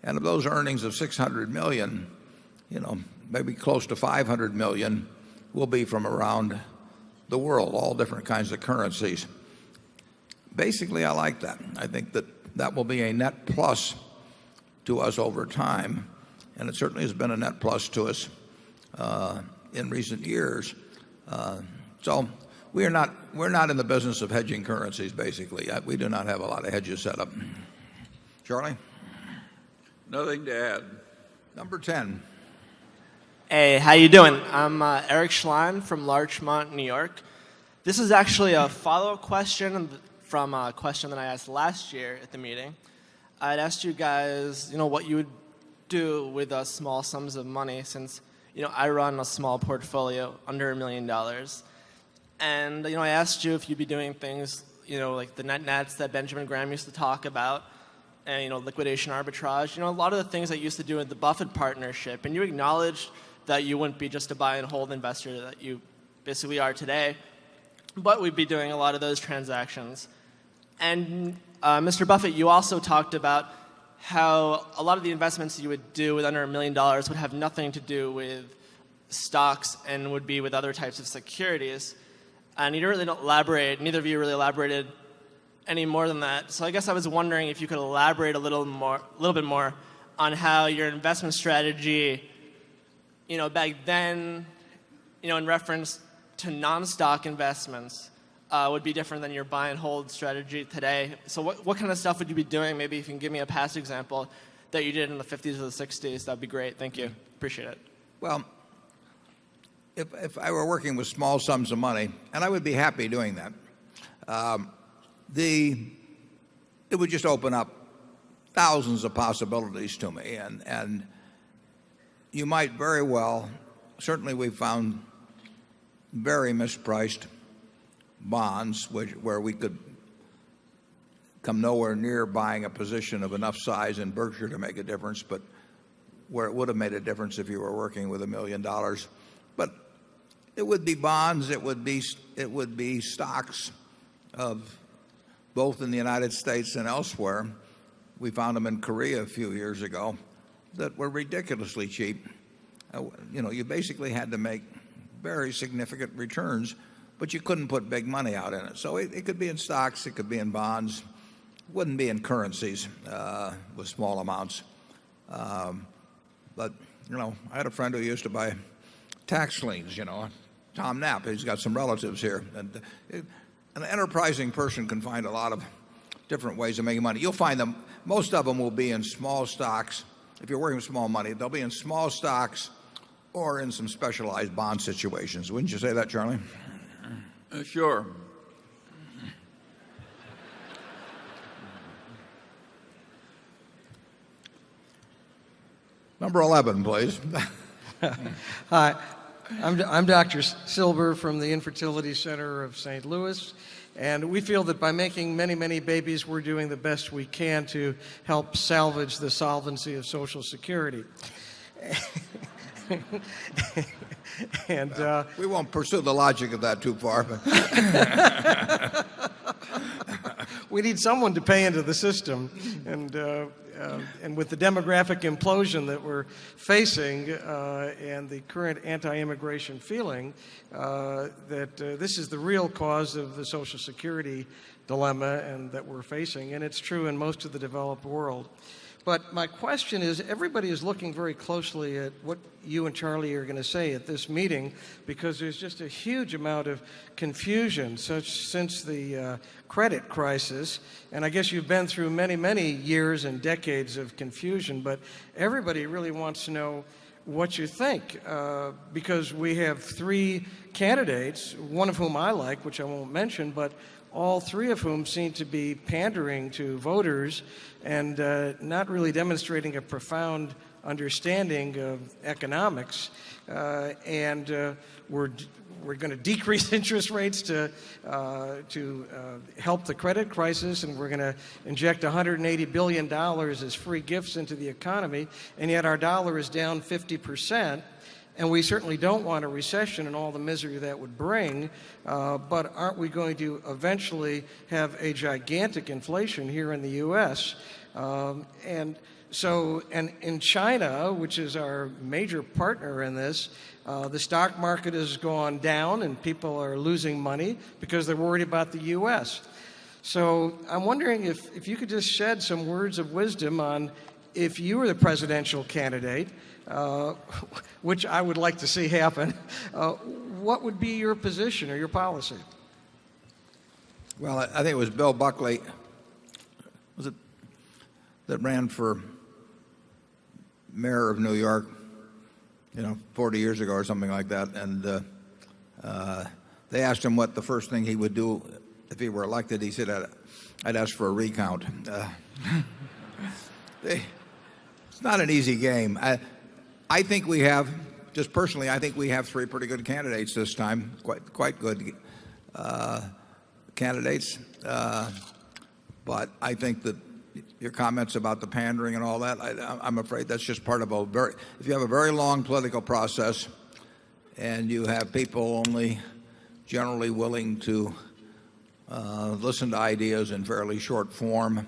And of those earnings of $600 million, maybe close to $500 million will be from around the world, all different kinds of currencies. Basically, I like that. I think that will be a net plus to us over time, and it certainly has been a net plus to us in recent years. So we're not in the business of hedging currencies. Basically, we do not have a lot of hedges set up. Charlie, Nothing to add. number 10. Hey, how you doing? I'm Eric Schlein from Larchmont, New York. This is actually a follow-up question from a question that I asked last year at the meeting. I'd asked you guys, what you would do with small sums of money, since, I run a small portfolio under $1 million. And, I asked you if you'd be doing things, like the net nets that Benjamin Graham used to talk about, and, liquidation arbitrage, a lot of the things that you used to do in the Buffett partnership. And you acknowledged that you wouldn't be just a buy and hold investor that you basically are today, but we'd be doing a lot of those transactions. And Mr. Buffett, you also talked about how a lot of the investments you would do with under $1 million would have nothing to do with stocks and would be with other types of securities. And you didn't really elaborate, neither of you really elaborated any more than that. So I guess I was wondering if you could elaborate a little bit more on how your investment strategy, back then, in reference to non-stock investments, would be different than your buy and hold strategy today. So what kind of stuff would you be doing? Maybe if you can give me a past example that you did in the 50s or the 60s, that'd be great. Thank you. Appreciate it. Well, if I were working with small sums of money, and I would be happy doing that, it would just open up thousands of possibilities to me. And you might very well, certainly we've found very mispriced bonds where we could come nowhere near buying a position of enough size in Berkshire to make a difference, but where it would have made a difference if you were working with $1 million. But it would be bonds, it would be stocks of both in the United States and elsewhere. We found them in Korea a few years ago that were ridiculously cheap. You basically had to make very significant returns, but you couldn't put big money out in it. So it could be in stocks, it could be in bonds, it wouldn't be in currencies with small amounts. But I had a friend who used to buy tax liens. Tom Knapp. He's got some relatives here, and an enterprising person can find a lot of different ways of making money. You'll find them. Most of them will be in small stocks. If you're working with small money, they'll be in small stocks or in some specialized bond situations. Wouldn't you say that, Charlie? Sure. Number 11, please. Hi, I'm Dr. Silber from the Infertility Center of St. Louis, and we feel that by making many, many babies, we're doing the best we can to help salvage the solvency of Social Security. And we won't pursue the logic of that too far. But we need someone to pay into the system, and with the demographic implosion that we're facing and the current anti-immigration feeling, that this is the real cause of the Social Security dilemma and that we're facing, and it's true in most of the developed world. But my question is, everybody is looking very closely at what you and Charlie are going to say at this meeting, because there's just a huge amount of confusion since the credit crisis. And I guess you've been through many, many years and decades of confusion, but everybody really wants to know what you think, because we have three candidates, one of whom I like, which I won't mention, but all three of whom seem to be pandering to voters and not really demonstrating a profound understanding of economics. And we're going to decrease interest rates to help the credit crisis, and we're going to inject $180 billion as free gifts into the economy, and yet our dollar is down 50%. And we certainly don't want a recession and all the misery that would bring, but aren't we going to eventually have a gigantic inflation here in the U.S.? And in China, which is our major partner in this, the stock market has gone down and people are losing money because they're worried about the U.S. So I'm wondering if you could just shed some words of wisdom on, if you were the presidential candidate, which I would like to see happen, what would be your position or your policy? Well, I think it was Bill Buckley, was it, that ran for mayor of New York, 40 years ago or something like that. And they asked him what the first thing he would do if he were elected. He said, I'd ask for a recount. It's not an easy game. I think we have, just personally, I think we have three pretty good candidates this time, quite good candidates. But I think that your comments about the pandering and all that, I'm afraid that's just part of if you have a very long political process and you have people only generally willing to listen to ideas in fairly short form,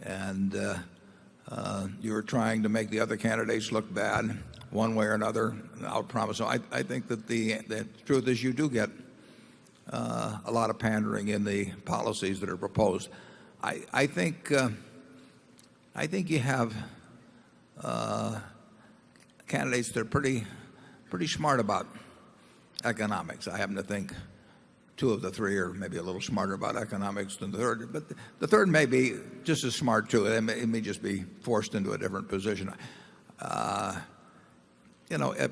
and you're trying to make the other candidates look bad one way or another, I'll promise. So I think that the truth is you do get a lot of pandering in the policies that are proposed. I think you have candidates that are pretty smart about economics. I happen to think two of the three are maybe a little smarter about economics than the third, but the third may be just as smart too. It may just be forced into a different position. A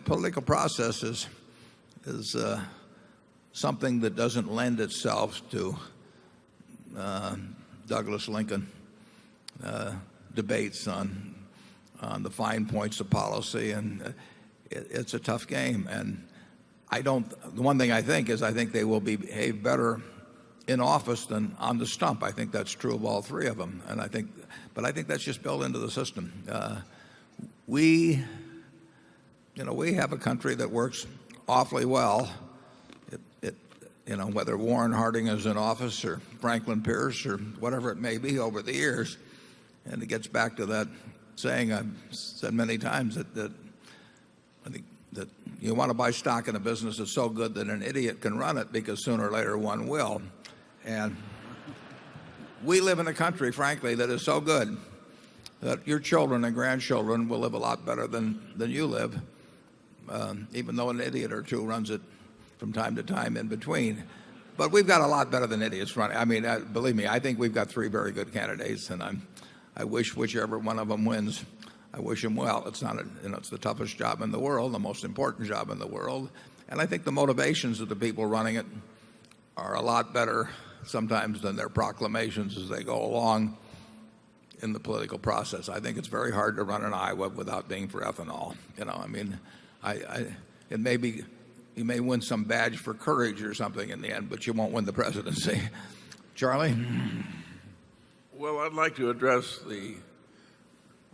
political process is something that doesn't lend itself to Douglas Lincoln debates on the fine points of policy, and it's a tough game. And the one thing I think is I think they will behave better in office than on the stump. I think that's true of all three of them. But I think that's just built into the system. We have a country that works awfully well. Whether Warren Harding is in office or Franklin Pierce or whatever it may be over the years. And it gets back to that saying I've said many times that I think that you want to buy stock in a business that's so good that an idiot can run it, because sooner or later one will. And we live in a country, frankly, that is so good that your children and grandchildren will live a lot better than you live, even though an idiot or two runs it from time to time in between. But we've got a lot better than idiots running. I mean, believe me, I think we've got three very good candidates, and I wish whichever one of them wins, I wish him well. It's not it's the toughest job in the world, the most important job in the world, and I think the motivations of the people running it are a lot better sometimes than their proclamations as they go along in the political process. I think it's very hard to run an Iowa without being for ethanol. It may be. You may win some badge for courage or something in the end, but you won't win the presidency. Charlie? Well, I'd like to address the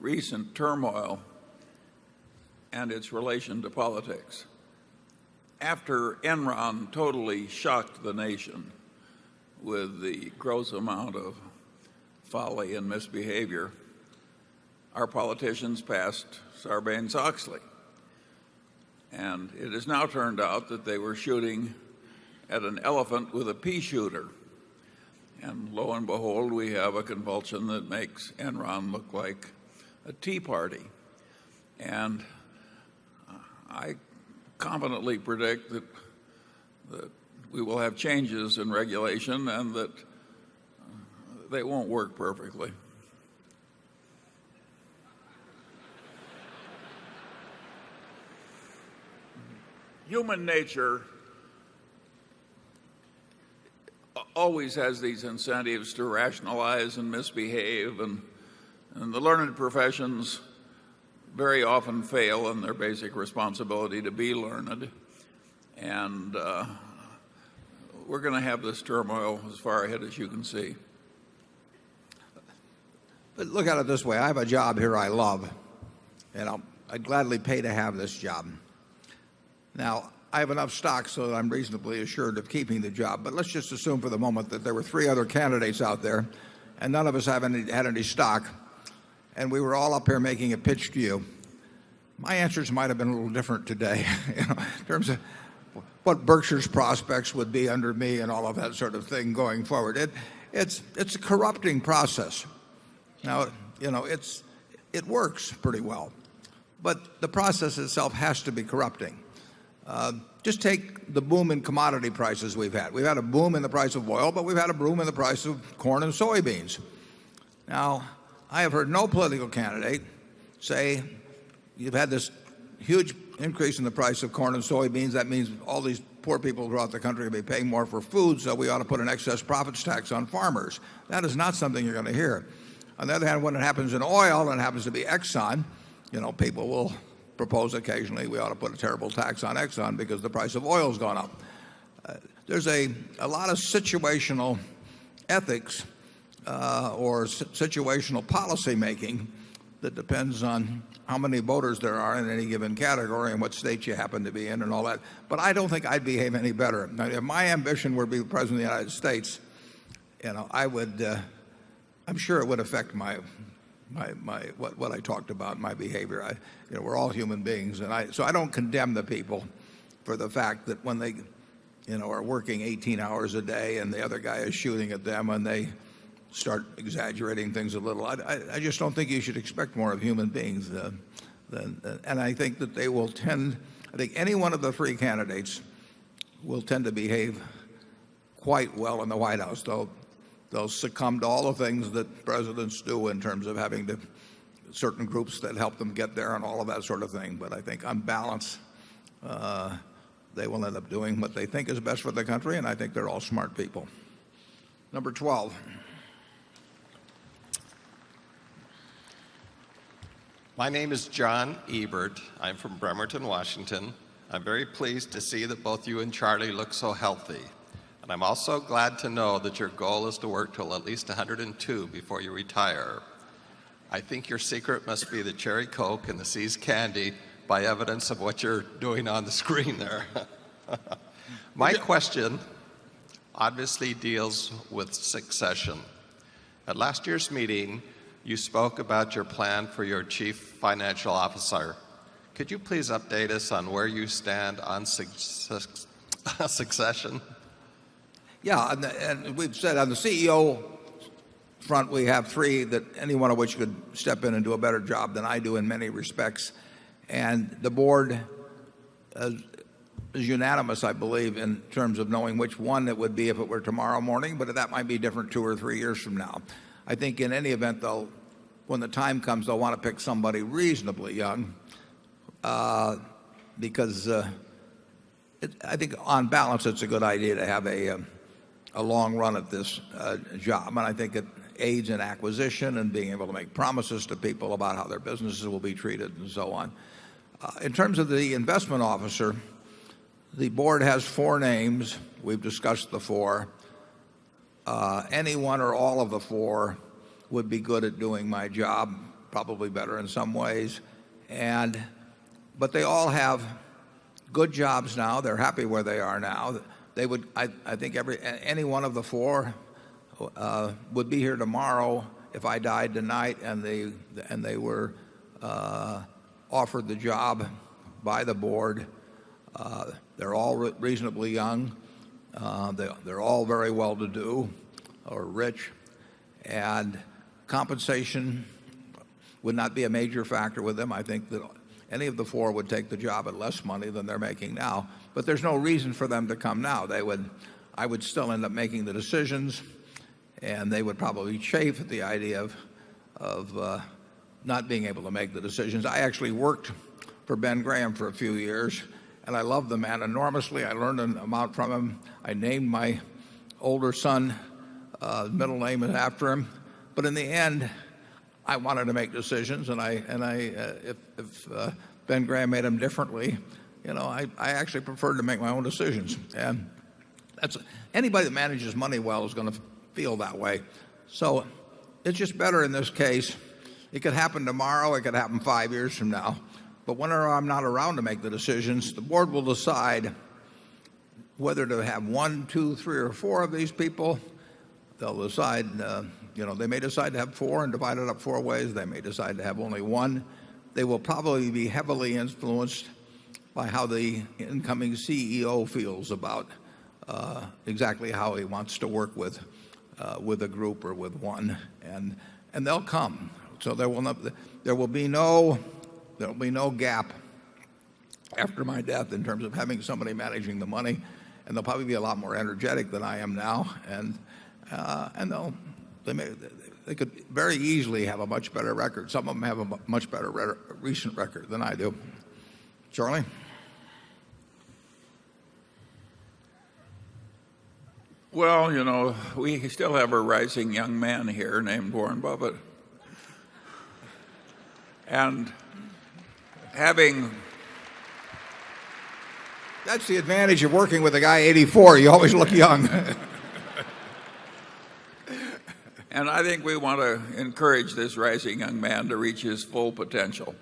recent turmoil and its relation to politics. After Enron totally shocked the nation with the gross amount of folly and misbehavior, our politicians passed Sarbanes-Oxley. And it has now turned out that they were shooting at an elephant with a pea shooter. And lo and behold, we have a convulsion that makes Enron look like a tea party. And I confidently predict that we will have changes in regulation and that they won't work perfectly. Human nature always has these incentives to rationalize and misbehave, and the learned professions very often fail in their basic responsibility to be learned. And we're going to have this turmoil as far ahead as you can see. But look at it this way. I have a job here I love, and I'd gladly pay to have this job. Now, I have enough stock so that I'm reasonably assured of keeping the job. But let's just assume for the moment that there were 3 other candidates out there, and none of us had any stock, and we were all up here making a pitch to you. My answers might have been a little different today, in terms of what Berkshire's prospects would be under me and all of that sort of thing going forward. It's a corrupting process. Now, it works pretty well, but the process itself has to be corrupting. Just take the boom in commodity prices we've had. We've had a boom in the price of oil, but we've had a boom in the price of corn and soybeans. Now, I have heard no political candidate say, you've had this huge increase in the price of corn and soybeans. That means all these poor people throughout the country will be paying more for food, so we ought to put an excess profits tax on farmers. That is not something you're going to hear. On the other hand, when it happens in oil and it happens to be Exxon, people will propose occasionally we ought to put a terrible tax on Exxon because the price of oil has gone up. There's a lot of situational ethics or situational policy making that depends on how many voters there are in any given category and what state you happen to be in and all that. But I don't think I'd behave any better. Now, if my ambition were to be the President of the United States, I would, I'm sure it would affect what I talked about, my behavior. We're all human beings, and so I don't condemn the people for the fact that when they, are working 18 hours a day and the other guy is shooting at them and they start exaggerating things a little. I just don't think you should expect more of human beings and I think that they will tend. I think any one of the 3 candidates will tend to behave quite well in the White House. They'll succumb to all the things that presidents do in terms of having to certain groups that help them get there and all of that sort of thing. But I think on balance, they will end up doing what they think is best for the country, and I think they're all smart people. Number 12. My name is John Ebert. I'm from Bremerton, Washington. I'm very pleased to see that both you and Charlie look so healthy. And I'm also glad to know that your goal is to work till at least 102 before you retire. I think your secret must be the cherry Coke and the See's candy by evidence of what you're doing on the screen there. My question obviously deals with succession. At last year's meeting, you spoke about your plan for your chief financial officer. Could you please update us on where you stand on succession? Yeah, and we've said on the CEO front we have 3 that any one of which could step in and do a better job than I do in many respects. And the board is unanimous, I believe, in terms of knowing which one it would be if it were tomorrow morning, but that might be different 2 or 3 years from now. I think in any event, when the time comes, they'll want to pick somebody reasonably young because I think on balance it's a good idea to have a long run at this job. And I think it aids in acquisition and being able to make promises to people about how their businesses will be treated and so on. In terms of the investment officer, the board has 4 names. We've discussed the 4. Any one or all of the 4 would be good at doing my job, probably better in some ways. But they all have good jobs now. They're happy where they are now. They would, I think any one of the 4 would be here tomorrow if I died tonight and they were offered the job by the board. They're all reasonably young. They're all very well-to-do or rich, and compensation would not be a major factor with them. I think that any of the 4 would take the job at less money than they're making now, but there's no reason for them to come now. I would still end up making the decisions, and they would probably chafe at the idea of not being able to make the decisions. I actually worked for Ben Graham for a few years, and I loved the man enormously. I learned an amount from him. I named my older son, middle name is after him. But in the end, I wanted to make decisions, and if Ben Graham made them differently, I actually preferred to make my own decisions. And anybody that manages money well is going to feel that way. So it's just better in this case. It could happen tomorrow. It could happen 5 years from now. But whenever I'm not around to make the decisions, the board will decide whether to have 1, 2, 3, or 4 of these people. They'll decide, they may decide to have 4 and divide it up 4 ways. They may decide to have only 1. They will probably be heavily influenced by how the incoming CEO feels about exactly how he wants to work with a group or with one, and they'll come. So there will be no gap after my death in terms of having somebody managing the money, and they'll probably be a lot more energetic than I am now, and they could very easily have a much better record. Some of them have a much better recent record than I do. Charlie? Well, we still have a rising young man here named Warren Buffett. And that's the advantage of working with a guy 84. You always look young. And I think we want to encourage this rising young man to reach his full potential.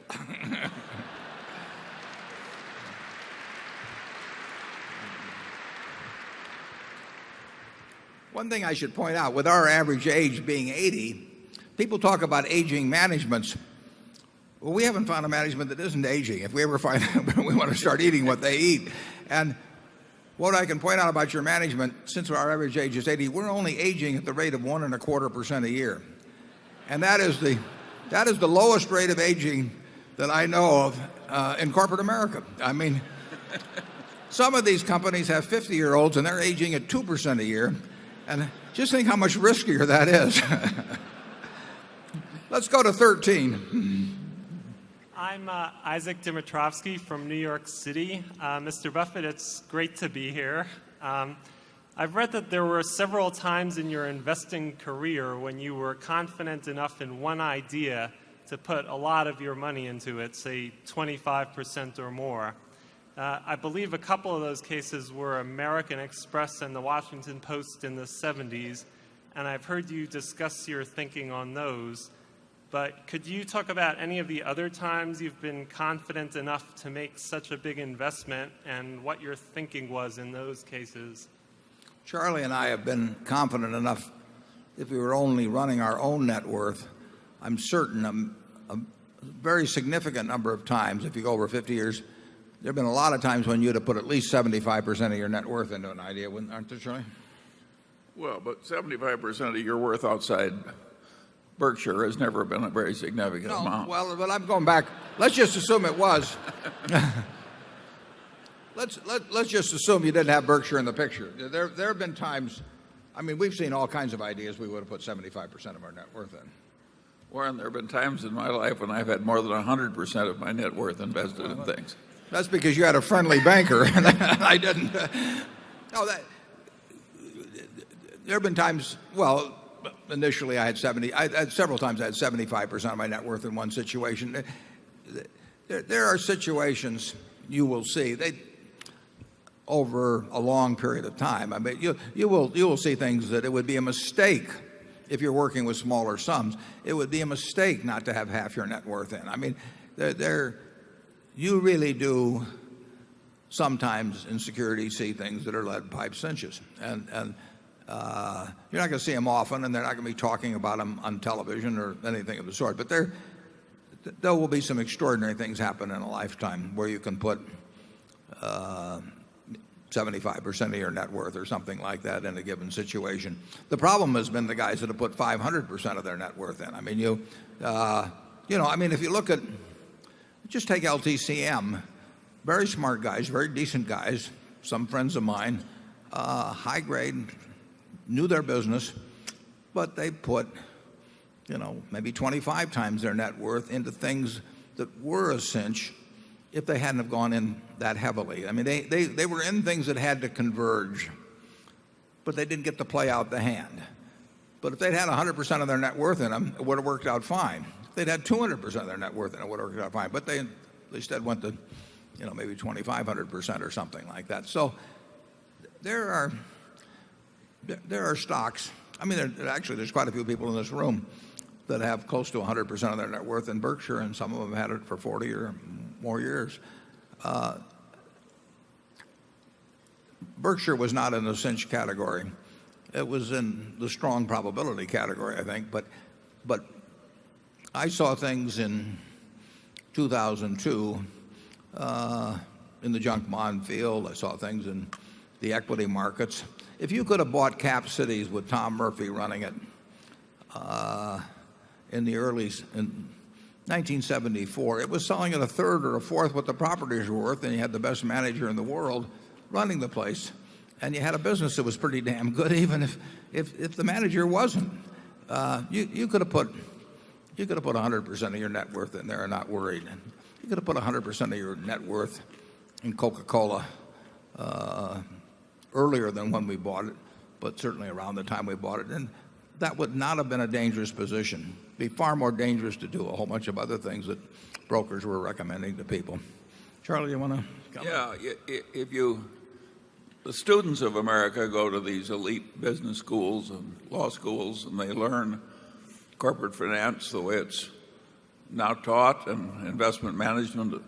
One thing I should point out, with our average age being 80, people talk about aging managements. Well, we haven't found a management that isn't aging. If we ever find we want to start eating what they eat. And what I can point out about your management, since our average age is 80, we're only aging at the rate of 1.25% a year. And that is the lowest rate of aging that I know of in corporate America. I mean, some of these companies have 50-year-olds and they're aging at 2% a year. And just think how much riskier that is. Let's go to 13. I'm Isaac Dimitrovsky from New York City. Mr. Buffett, it's great to be here. I've read that there were several times in your investing career when you were confident enough in one idea to put a lot of your money into it, say 25% or more. I believe a couple of those cases were American Express and the Washington Post in the 70s, and I've heard you discuss your thinking on those. But could you talk about any of the other times you've been confident enough to make such a big investment and what your thinking was in those cases? Charlie and I have been confident enough, if we were only running our own net worth, I'm certain a very significant number of times, if you go over 50 years, there have been a lot of times when you'd have put at least 75% of your net worth into an idea, aren't there, Charlie? Well, but 75% of your worth outside Berkshire has never been a very significant amount. Well, but I'm going back. Let's just assume it was. Let's just assume you didn't have Berkshire in the picture. There have been times, I mean, we've seen all kinds of ideas we would have put 75% of our net worth in. Warren, there have been times in my life when I've had more than 100% of my net worth invested in things. That's because you had a friendly banker, and I didn't. No, there have been times, well, initially I had several times I had 75% of my net worth in one situation. There are situations you will see over a long period of time. I mean, you will see things that it would be a mistake if you're working with smaller sums. It would be a mistake not to have half your net worth in. I mean, you really do sometimes in securities see things that are lead pipe cinches, and you're not going to see them often, and they're not going to be talking about them on television or anything of the sort. But there will be some extraordinary things happen in a lifetime where you can put 75% of your net worth or something like that in a given situation. The problem has been the guys that have put 500% of their net worth in. I mean, if you look at, just take LTCM, very smart guys, very decent guys, some friends of mine, high grade, knew their business, but they put, maybe 25 times their net worth into things that were a cinch if they hadn't have gone in that heavily. I mean, they were in things that had to converge, but they didn't get to play out the hand. But if they'd had 100% of their net worth in them, it would have worked out fine. If they'd had 200% of their net worth in it, it would have worked out fine. But they instead went to, maybe 2,500% or something like that. So there are stocks. I mean, there's quite a few people in this room that have close to 100% of their net worth in Berkshire, and some of them had it for 40 or more years. Berkshire was not in the cinch category. It was in the strong probability category, I think. But I saw things in 2002 in the junk bond field. I saw things in the equity markets. If you could have bought Cap Cities with Tom Murphy running it in 1974, it was selling at a third or a fourth what the properties were worth, and you had the best manager in the world running the place, and you had a business that was pretty damn good, even if the manager wasn't. You could have put 100% of your net worth in there and not worried. You could have put 100% of your net worth in Coca-Cola earlier than when we bought it, but certainly around the time we bought it, and that would not have been a dangerous position. It'd be far more dangerous to do a whole bunch of other things that brokers were recommending to people. Charlie, you want to comment? Yeah, the students of America go to these elite business schools and law schools, and they learn corporate finance the way it's now taught, and investment management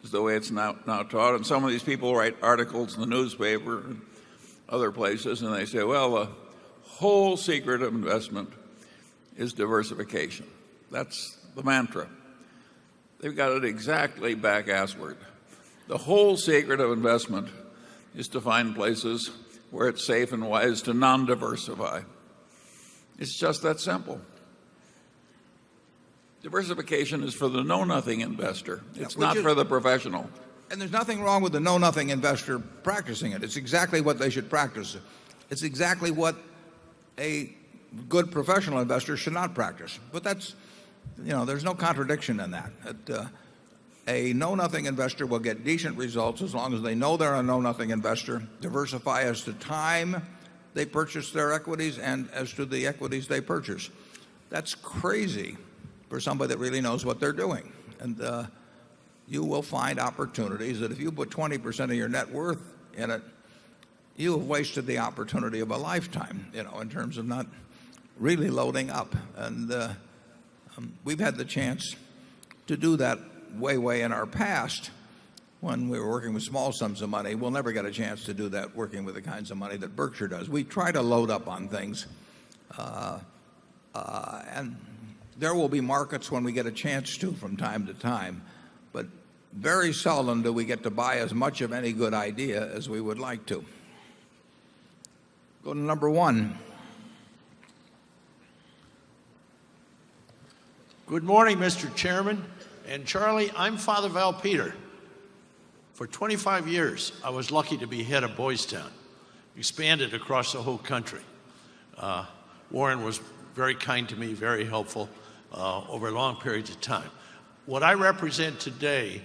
is the way it's now taught. And some of these people write articles in the newspaper and other places, and they say, well, the whole secret of investment is diversification. That's the mantra. They've got it exactly back-assward. The whole secret of investment is to find places where it's safe and wise to non-diversify. It's just that simple. Diversification is for the know-nothing investor. It's not for the professional. And there's nothing wrong with the know-nothing investor practicing it. It's exactly what they should practice. It's exactly what a good professional investor should not practice. But that's, there's no contradiction in that. A know-nothing investor will get decent results as long as they know they're a know-nothing investor, diversify as to time they purchase their equities and as to the equities they purchase. That's crazy for somebody that really knows what they're doing. And you will find opportunities that if you put 20% of your net worth in it, you have wasted the opportunity of a lifetime, in terms of not really loading up. And we've had the chance to do that way in our past when we were working with small sums of money. We'll never get a chance to do that working with the kinds of money that Berkshire does. We try to load up on things, and there will be markets when we get a chance to from time to time, but very seldom do we get to buy as much of any good idea as we would like to. Go to number one. Good morning, Mr. Chairman. And Charlie, I'm Father Val Peter. For 25 years, I was lucky to be head of Boys Town, expanded across the whole country. Warren was very kind to me, very helpful over long periods of time. What I represent today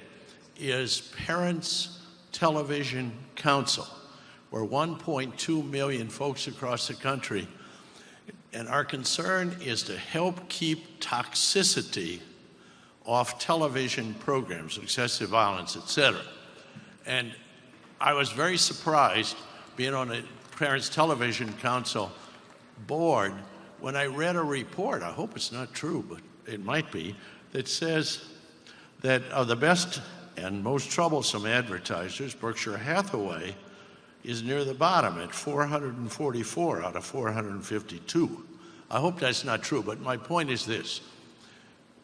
is Parents Television Council. We're 1.2 million folks across the country, and our concern is to help keep toxicity off television programs, excessive violence, etc. And I was very surprised, being on the Parents Television Council board, when I read a report, I hope it's not true, but it might be, that says that of the best and most troublesome advertisers, Berkshire Hathaway is near the bottom at 444 out of 452. I hope that's not true, but my point is this.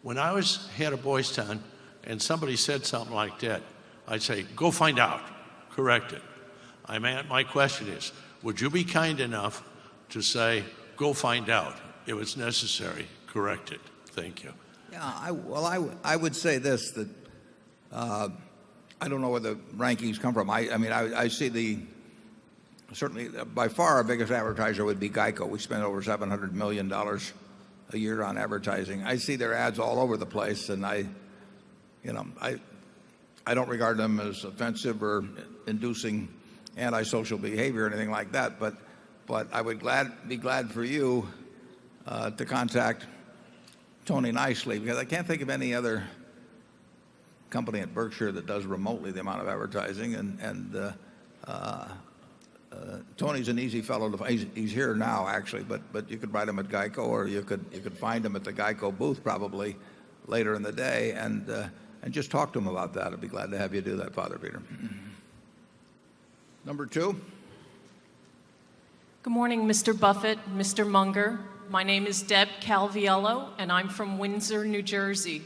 When I was head of Boys Town and somebody said something like that, I'd say, go find out, correct it. My question is, would you be kind enough to say, go find out, if it's necessary, correct it? Thank you. Yeah, I would say this, that I don't know where the rankings come from. I see certainly by far our biggest advertiser would be Geico. We spend over $700 million a year on advertising. I see their ads all over the place, and I don't regard them as offensive or inducing antisocial behavior or anything like that, but I would be glad for you to contact Tony Nicely, because I can't think of any other company at Berkshire that does remotely the amount of advertising, and Tony's an easy fellow to he's here now actually, but you could write him at Geico, or you could find him at the Geico booth probably later in the day and just talk to him about that. I'd be glad to have you do that, Father Peter. Number 2. Good morning, Mr. Buffett, Mr. Munger. My name is Deb Calviello, and I'm from Windsor, New Jersey.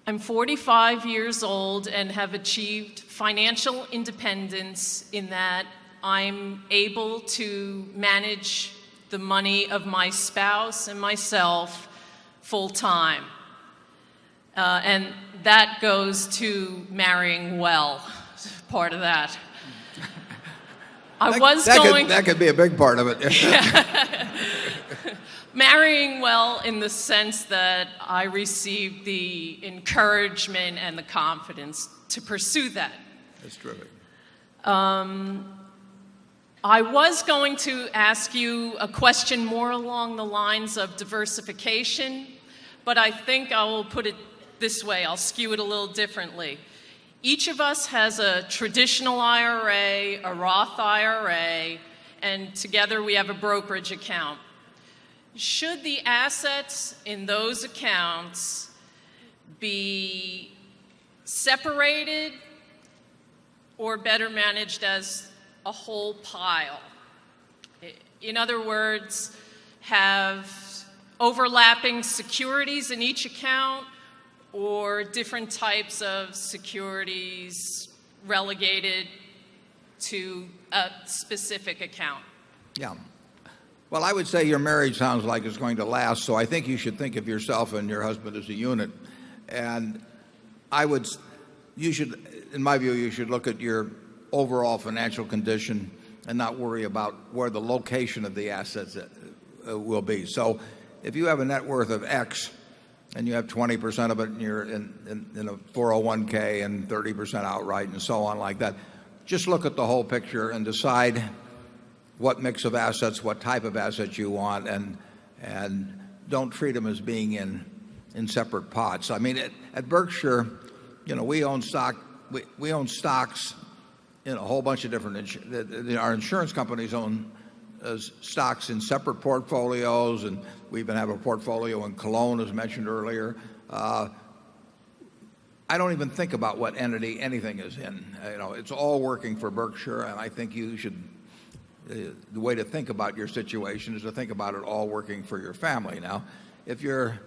I'm 45 years old and have achieved financial independence in that I'm able to manage the money of my spouse and myself full time. And that goes to marrying well, part of that. That could be a big part of it. Marrying well in the sense that I received the encouragement and the confidence to pursue that. That's terrific. I was going to ask you a question more along the lines of diversification, but I think I will put it this way. I'll skew it a little differently. Each of us has a traditional IRA, a Roth IRA, and together we have a brokerage account. Should the assets in those accounts be separated or better managed as a whole pile? In other words, have overlapping securities in each account or different types of securities relegated to a specific account? Yeah. Well, I would say your marriage sounds like it's going to last, so I think you should think of yourself and your husband as a unit. And you should, in my view, you should look at your overall financial condition and not worry about where the location of the assets will be. So if you have a net worth of X and you have 20% of it and you're in a 401k and 30% outright and so on like that, just look at the whole picture and decide what mix of assets, what type of assets you want, and don't treat them as being in separate pots. I mean, at Berkshire, we own stock. We own stocks in a whole bunch of different. Our insurance companies own stocks in separate portfolios, and we even have a portfolio in Cologne, as mentioned earlier. I don't even think about what entity anything is in. It's all working for Berkshire, and I think you should. The way to think about your situation is to think about it all working for your family. Now, if you're,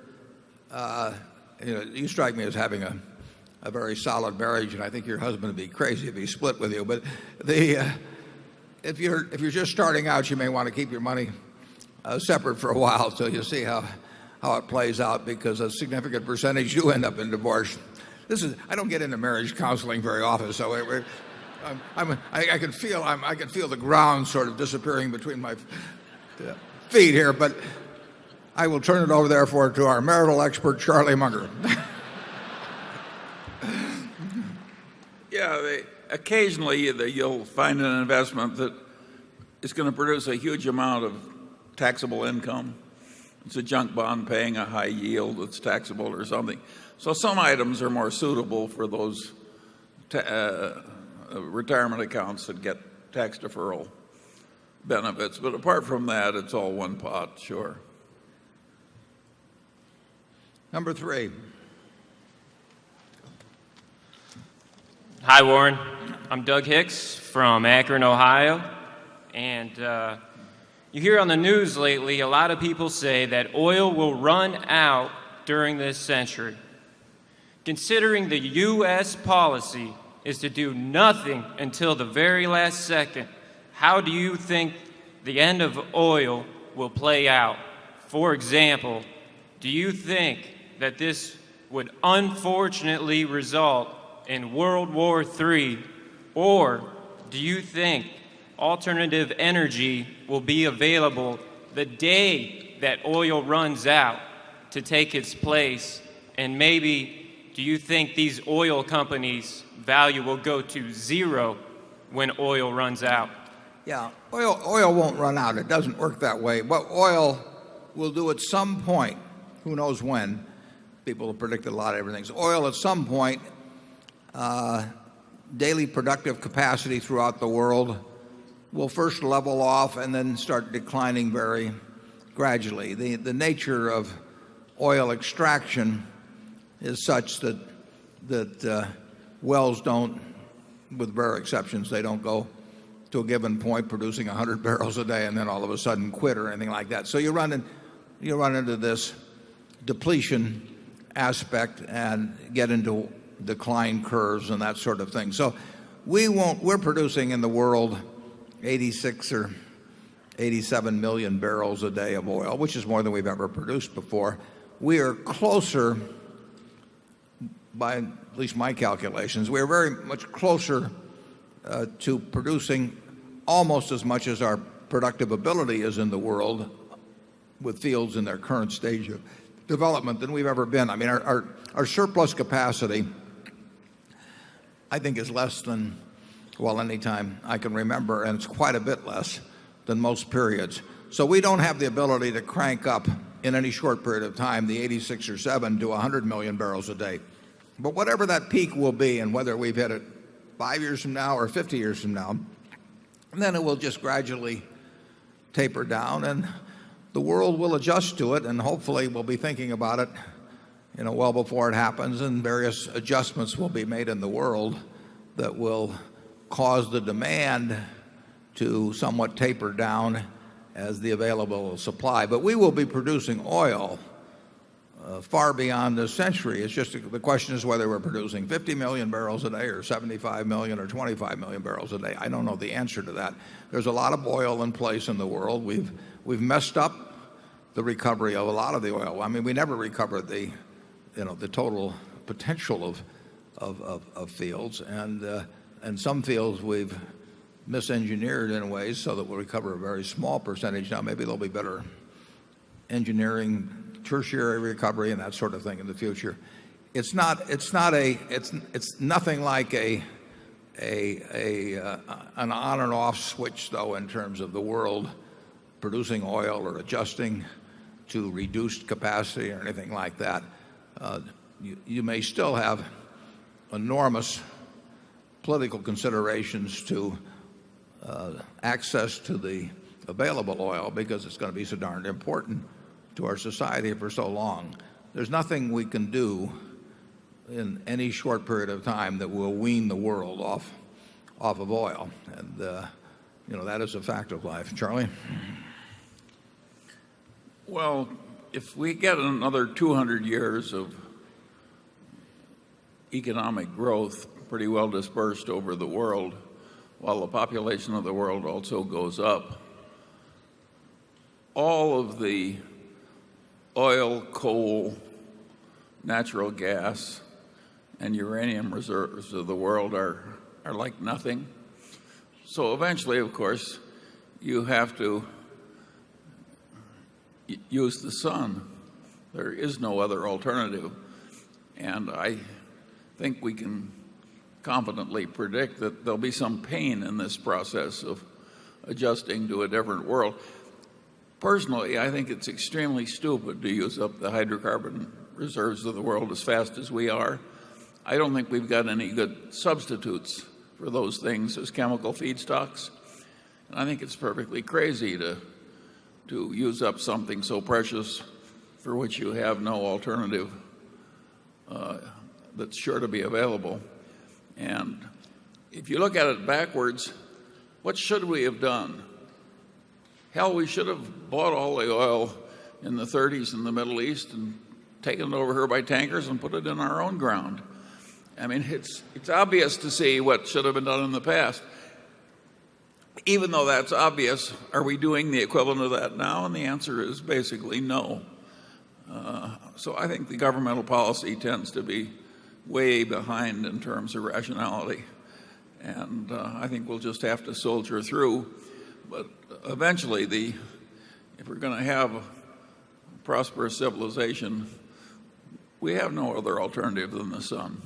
you strike me as having a very solid marriage, and I think your husband would be crazy if he split with you. But if you're just starting out, you may want to keep your money separate for a while till you see how it plays out, because a significant percentage do end up in divorce. I don't get into marriage counseling very often, so I can feel the ground sort of disappearing between my feet here, but I will turn it over therefore to our marital expert, Charlie Munger. Yeah, occasionally you'll find an investment that is going to produce a huge amount of taxable income. It's a junk bond paying a high yield that's taxable or something. So some items are more suitable for those retirement accounts that get tax deferral benefits. But apart from that, it's all one pot, sure. Number 3. Hi, Warren. I'm Doug Hicks from Akron, Ohio. And you hear on the news lately, a lot of people say that oil will run out during this century. Considering the U.S. policy is to do nothing until the very last second, how do you think the end of oil will play out? For example, do you think that this would unfortunately result in World War III, or do you think alternative energy will be available the day that oil runs out to take its place? And maybe do you think these oil companies' value will go to zero when oil runs out? Yeah, oil won't run out. It doesn't work that way. What oil will do at some point, who knows when, people have predicted a lot of everything. So oil at some point, daily productive capacity throughout the world will first level off and then start declining very gradually. The nature of oil extraction is such that wells don't, with rare exceptions, they don't go to a given point producing 100 barrels a day and then all of a sudden quit or anything like that. So you run into this depletion aspect and get into decline curves and that sort of thing. So we're producing in the world 86 or 87 million barrels a day of oil, which is more than we've ever produced before. We are closer, by at least my calculations, we are very much closer to producing almost as much as our productive ability is in the world with fields in their current stage of development than we've ever been. I mean, our surplus capacity, I think, is less than, well, any time I can remember, and it's quite a bit less than most periods. So we don't have the ability to crank up in any short period of time the 86 or 7 to 100 million barrels a day. But whatever that peak will be, and whether we've hit it 5 years from now or 50 years from now, and then it will just gradually taper down, and the world will adjust to it, and hopefully we'll be thinking about it, well before it happens, and various adjustments will be made in the world that will cause the demand to somewhat taper down as the available supply. But we will be producing oil far beyond this century. It's just the question is whether we're producing 50 million barrels a day or 75 million or 25 million barrels a day. I don't know the answer to that. There's a lot of oil in place in the world. We've messed up the recovery of a lot of the oil. I mean, we never recovered the total potential of fields, and some fields we've misengineered in ways so that we'll recover a very small percentage. Now maybe there'll be better engineering, tertiary recovery, and that sort of thing in the future. It's nothing like an on and off switch, though, in terms of the world producing oil or adjusting to reduced capacity or anything like that. You may still have enormous political considerations to access to the available oil because it's going to be so darned important to our society for so long. There's nothing we can do in any short period of time that will wean the world off of oil, and that is a fact of life. Charlie? Well, if we get another 200 years of economic growth pretty well dispersed over the world, while the population of the world also goes up, all of the oil, coal, natural gas, and uranium reserves of the world are like nothing. So eventually, of course, you have to use the sun. There is no other alternative. And I think we can confidently predict that there'll be some pain in this process of adjusting to a different world. Personally, I think it's extremely stupid to use up the hydrocarbon reserves of the world as fast as we are. I don't think we've got any good substitutes for those things as chemical feedstocks. And I think it's perfectly crazy to use up something so precious for which you have no alternative that's sure to be available. And if you look at it backwards, what should we have done? Hell, we should have bought all the oil in the 30s in the Middle East and taken it over here by tankers and put it in our own ground. I mean, it's obvious to see what should have been done in the past. Even though that's obvious, are we doing the equivalent of that now? And the answer is basically no. So I think the governmental policy tends to be way behind in terms of rationality. And I think we'll just have to soldier through. But eventually, if we're going to have a prosperous civilization, we have no other alternative than the sun.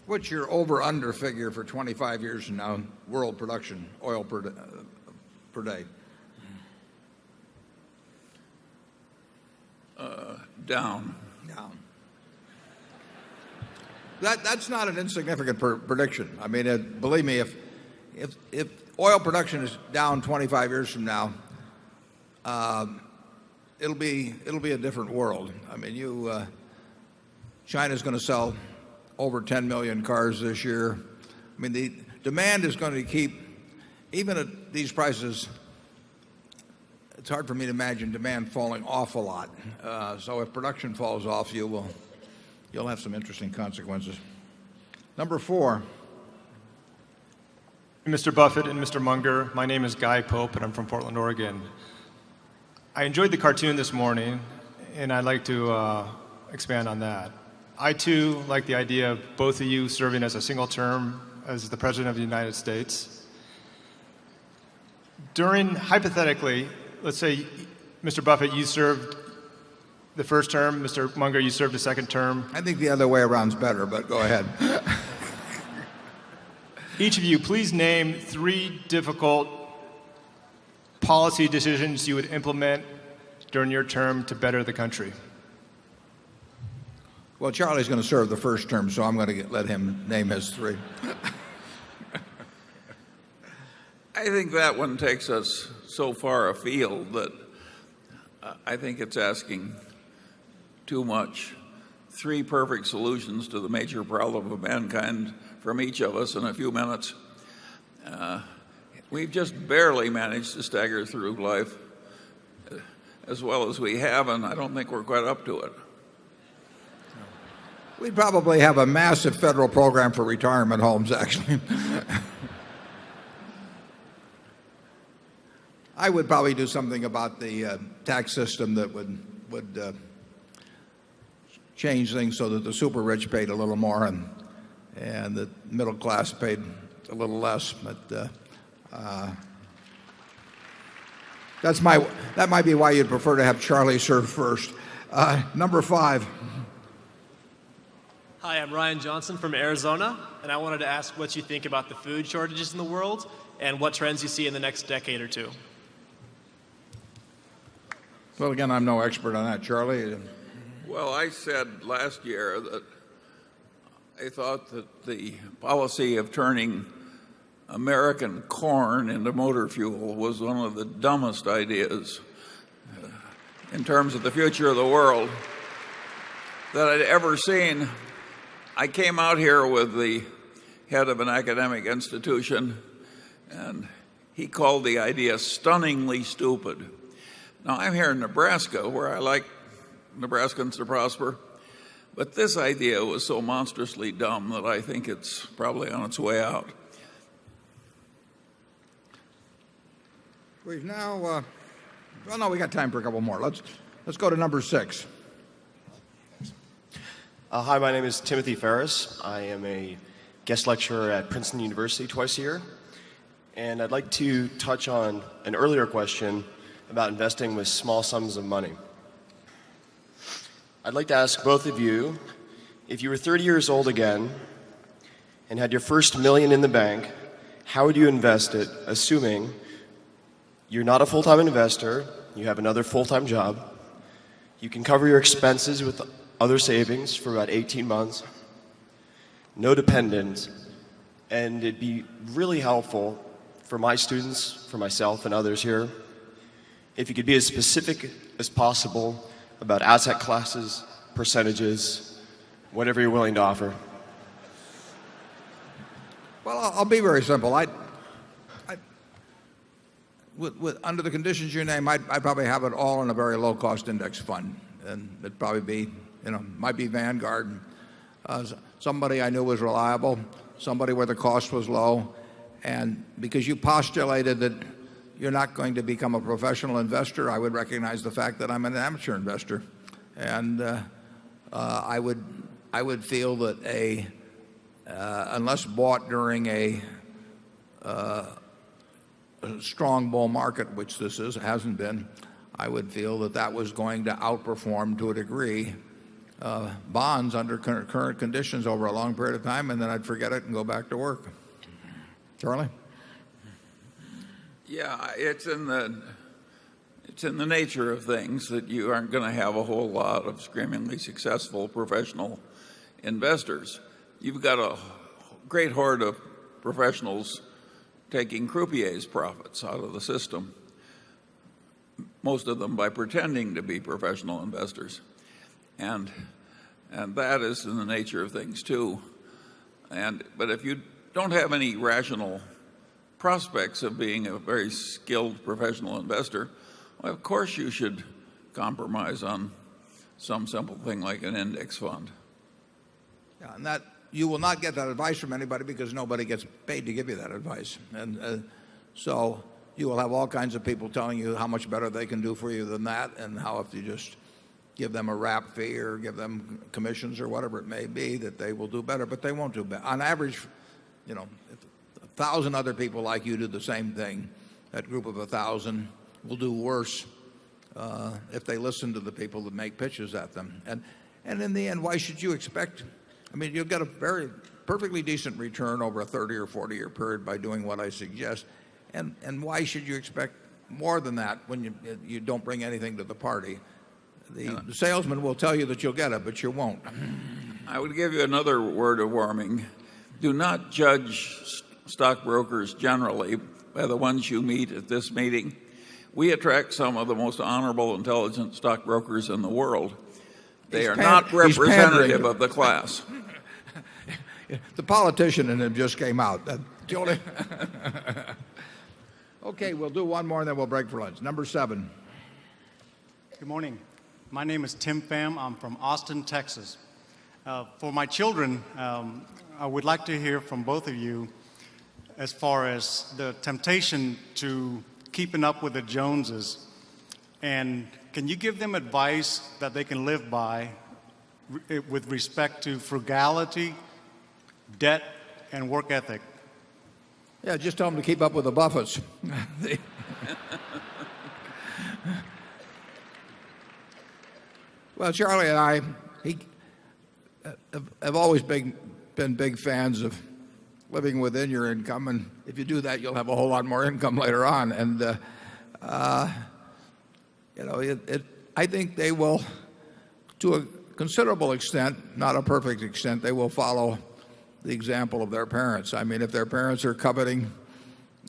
What's your over-under figure for 25 years from now, world production, oil per day? Down. Down. That's not an insignificant prediction. I mean, believe me, if oil production is down 25 years from now, it'll be a different world. I mean, China's going to sell over 10 million cars this year. I mean, the demand is going to keep, even at these prices, it's hard for me to imagine demand falling off a lot. So if production falls off, you'll have some interesting consequences. Number 4. Mr. Buffett and Mr. Munger, my name is Guy Pope, and I'm from Portland, Oregon. I enjoyed the cartoon this morning, and I'd like to expand on that. I, too, like the idea of both of you serving as a single term as the President of the United States. Hypothetically, let's say, Mr. Buffett, you served the first term, Mr. Munger, you served the second term. I think the other way around's better, but go ahead. Each of you, please name 3 difficult policy decisions you would implement during your term to better the country. Well, Charlie's going to serve the first term, so I'm going to let him name his 3. I think that one takes us so far afield that I think it's asking too much. 3 perfect solutions to the major problem of mankind from each of us in a few minutes. We've just barely managed to stagger through life as well as we have, and I don't think we're quite up to it. We'd probably have a massive federal program for retirement homes, actually. I would probably do something about the tax system that would change things so that the super rich paid a little more and the middle class paid a little less. But that might be why you'd prefer to have Charlie serve first. Number 5. Hi, I'm Ryan Johnson from Arizona, and I wanted to ask what you think about the food shortages in the world and what trends you see in the next decade or 2. Well, again, I'm no expert on that. Charlie? Well, I said last year that I thought that the policy of turning American corn into motor fuel was one of the dumbest ideas in terms of the future of the world that I'd ever seen. I came out here with the head of an academic institution, and he called the idea stunningly stupid. Now, I'm here in Nebraska, where I like Nebraskans to prosper, but this idea was so monstrously dumb that I think it's probably on its way out. We've now, well, no, we got time for a couple more. Let's go to number 6. Hi, my name is Timothy Ferris. I am a guest lecturer at Princeton University twice a year, and I'd like to touch on an earlier question about investing with small sums of money. I'd like to ask both of you, if you were 30 years old again and had your first $1 million in the bank, how would you invest it, assuming you're not a full-time investor, you have another full-time job, you can cover your expenses with other savings for about 18 months, no dependents, and it'd be really helpful for my students, for myself and others here, if you could be as specific as possible about asset classes, percentages, whatever you're willing to offer. Well, I'll be very simple. Under the conditions you name, I'd probably have it all in a very low-cost index fund, and it'd probably be, might be Vanguard, somebody I knew was reliable, somebody where the cost was low, and because you postulated that you're not going to become a professional investor, I would recognize the fact that I'm an amateur investor, and I would feel that unless bought during a strong bull market, which this hasn't been, I would feel that that was going to outperform to a degree bonds under current conditions over a long period of time, and then I'd forget it and go back to work. Charlie? Yeah, it's in the nature of things that you aren't going to have a whole lot of screamingly successful professional investors. You've got a great horde of professionals taking croupiers' profits out of the system, most of them by pretending to be professional investors. And that is in the nature of things too. But if you don't have any rational prospects of being a very skilled professional investor, well, of course you should compromise on some simple thing like an index fund. Yeah, and that you will not get that advice from anybody because nobody gets paid to give you that advice. And so you will have all kinds of people telling you how much better they can do for you than that, and how if you just give them a wrap fee or give them commissions or whatever it may be, that they will do better, but they won't do better. On average, if 1,000 other people like you do the same thing, that group of 1,000 will do worse if they listen to the people that make pitches at them. And in the end, why should you expect? I mean, you'll get a perfectly decent return over a 30 or 40-year period by doing what I suggest. And why should you expect more than that when you don't bring anything to the party? The salesman will tell you that you'll get it, but you won't. I would give you another word of warning. Do not judge stockbrokers generally by the ones you meet at this meeting. We attract some of the most honorable, intelligent stockbrokers in the world. They are not representative of the class. The politician in him just came out. Okay, we'll do one more and then we'll break for lunch. Number 7. Good morning. My name is Tim Pham. I'm from Austin, Texas. For my children, I would like to hear from both of you as far as the temptation to keeping up with the Joneses. And can you give them advice that they can live by with respect to frugality, debt, and work ethic? Yeah, just tell them to keep up with the Buffetts. Well, Charlie and I have always been big fans of living within your income, and if you do that, you'll have a whole lot more income later on. And I think they will, to a considerable extent, not a perfect extent, they will follow the example of their parents. I mean, if their parents are coveting,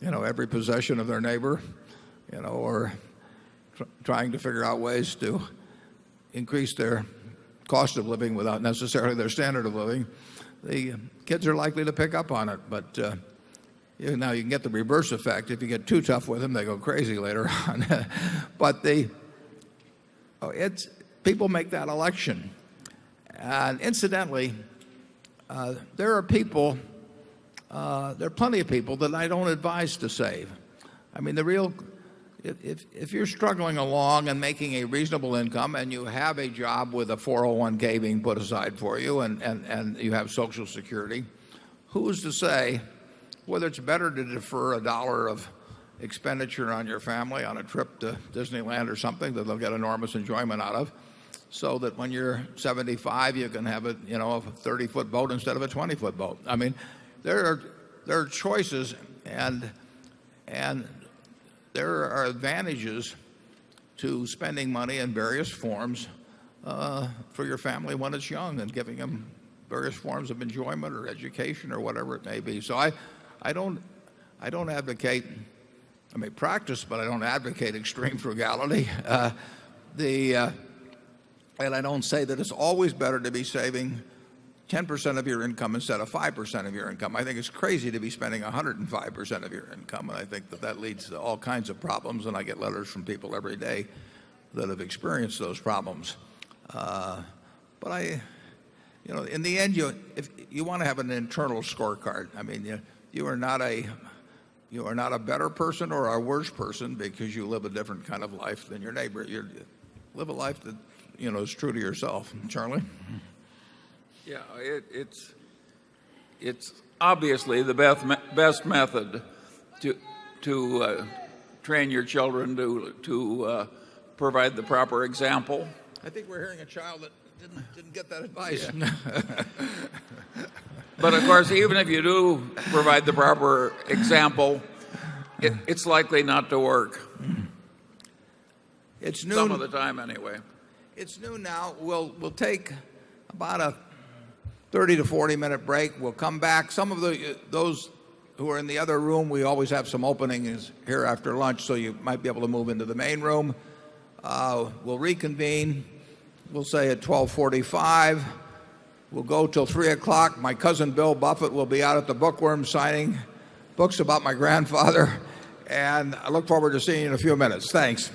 every possession of their neighbor, or trying to figure out ways to increase their cost of living without necessarily their standard of living, the kids are likely to pick up on it. But now you can get the reverse effect. If you get too tough with them, they go crazy later on. But people make that election. And incidentally, there are plenty of people that I don't advise to save. I mean, if you're struggling along and making a reasonable income and you have a job with a 401k being put aside for you and you have Social Security, who's to say whether it's better to defer $1 of expenditure on your family on a trip to Disneyland or something that they'll get enormous enjoyment out of, so that when you're 75 you can have a 30-foot boat instead of a 20-foot boat. I mean, there are choices, and there are advantages to spending money in various forms for your family when it's young, and giving them various forms of enjoyment or education or whatever it may be. So I don't advocate, I may practice, but I don't advocate extreme frugality. And I don't say that it's always better to be saving 10% of your income instead of 5% of your income. I think it's crazy to be spending 105% of your income, and I think that leads to all kinds of problems, and I get letters from people every day that have experienced those problems. But in the end, if you want to have an internal scorecard. I mean, you are not a better person or a worse person because you live a different kind of life than your neighbor. You live a life that is true to yourself. Charlie? Yeah, it's obviously the best method to train your children to provide the proper example. I think we're hearing a child that didn't get that advice. Yeah. But of course, even if you do provide the proper example, it's likely not to work. It's noon. Some of the time, anyway. It's noon now. We'll take about a 30 to 40 minute break. We'll come back. Some of those who are in the other room, we always have some openings here after lunch, so you might be able to move into the main room. We'll reconvene. We'll say at 12:45. We'll go till 3 o'clock. My cousin Bill Buffett will be out at the Bookworm signing books about my grandfather. And I look forward to seeing you in a few minutes. Thanks.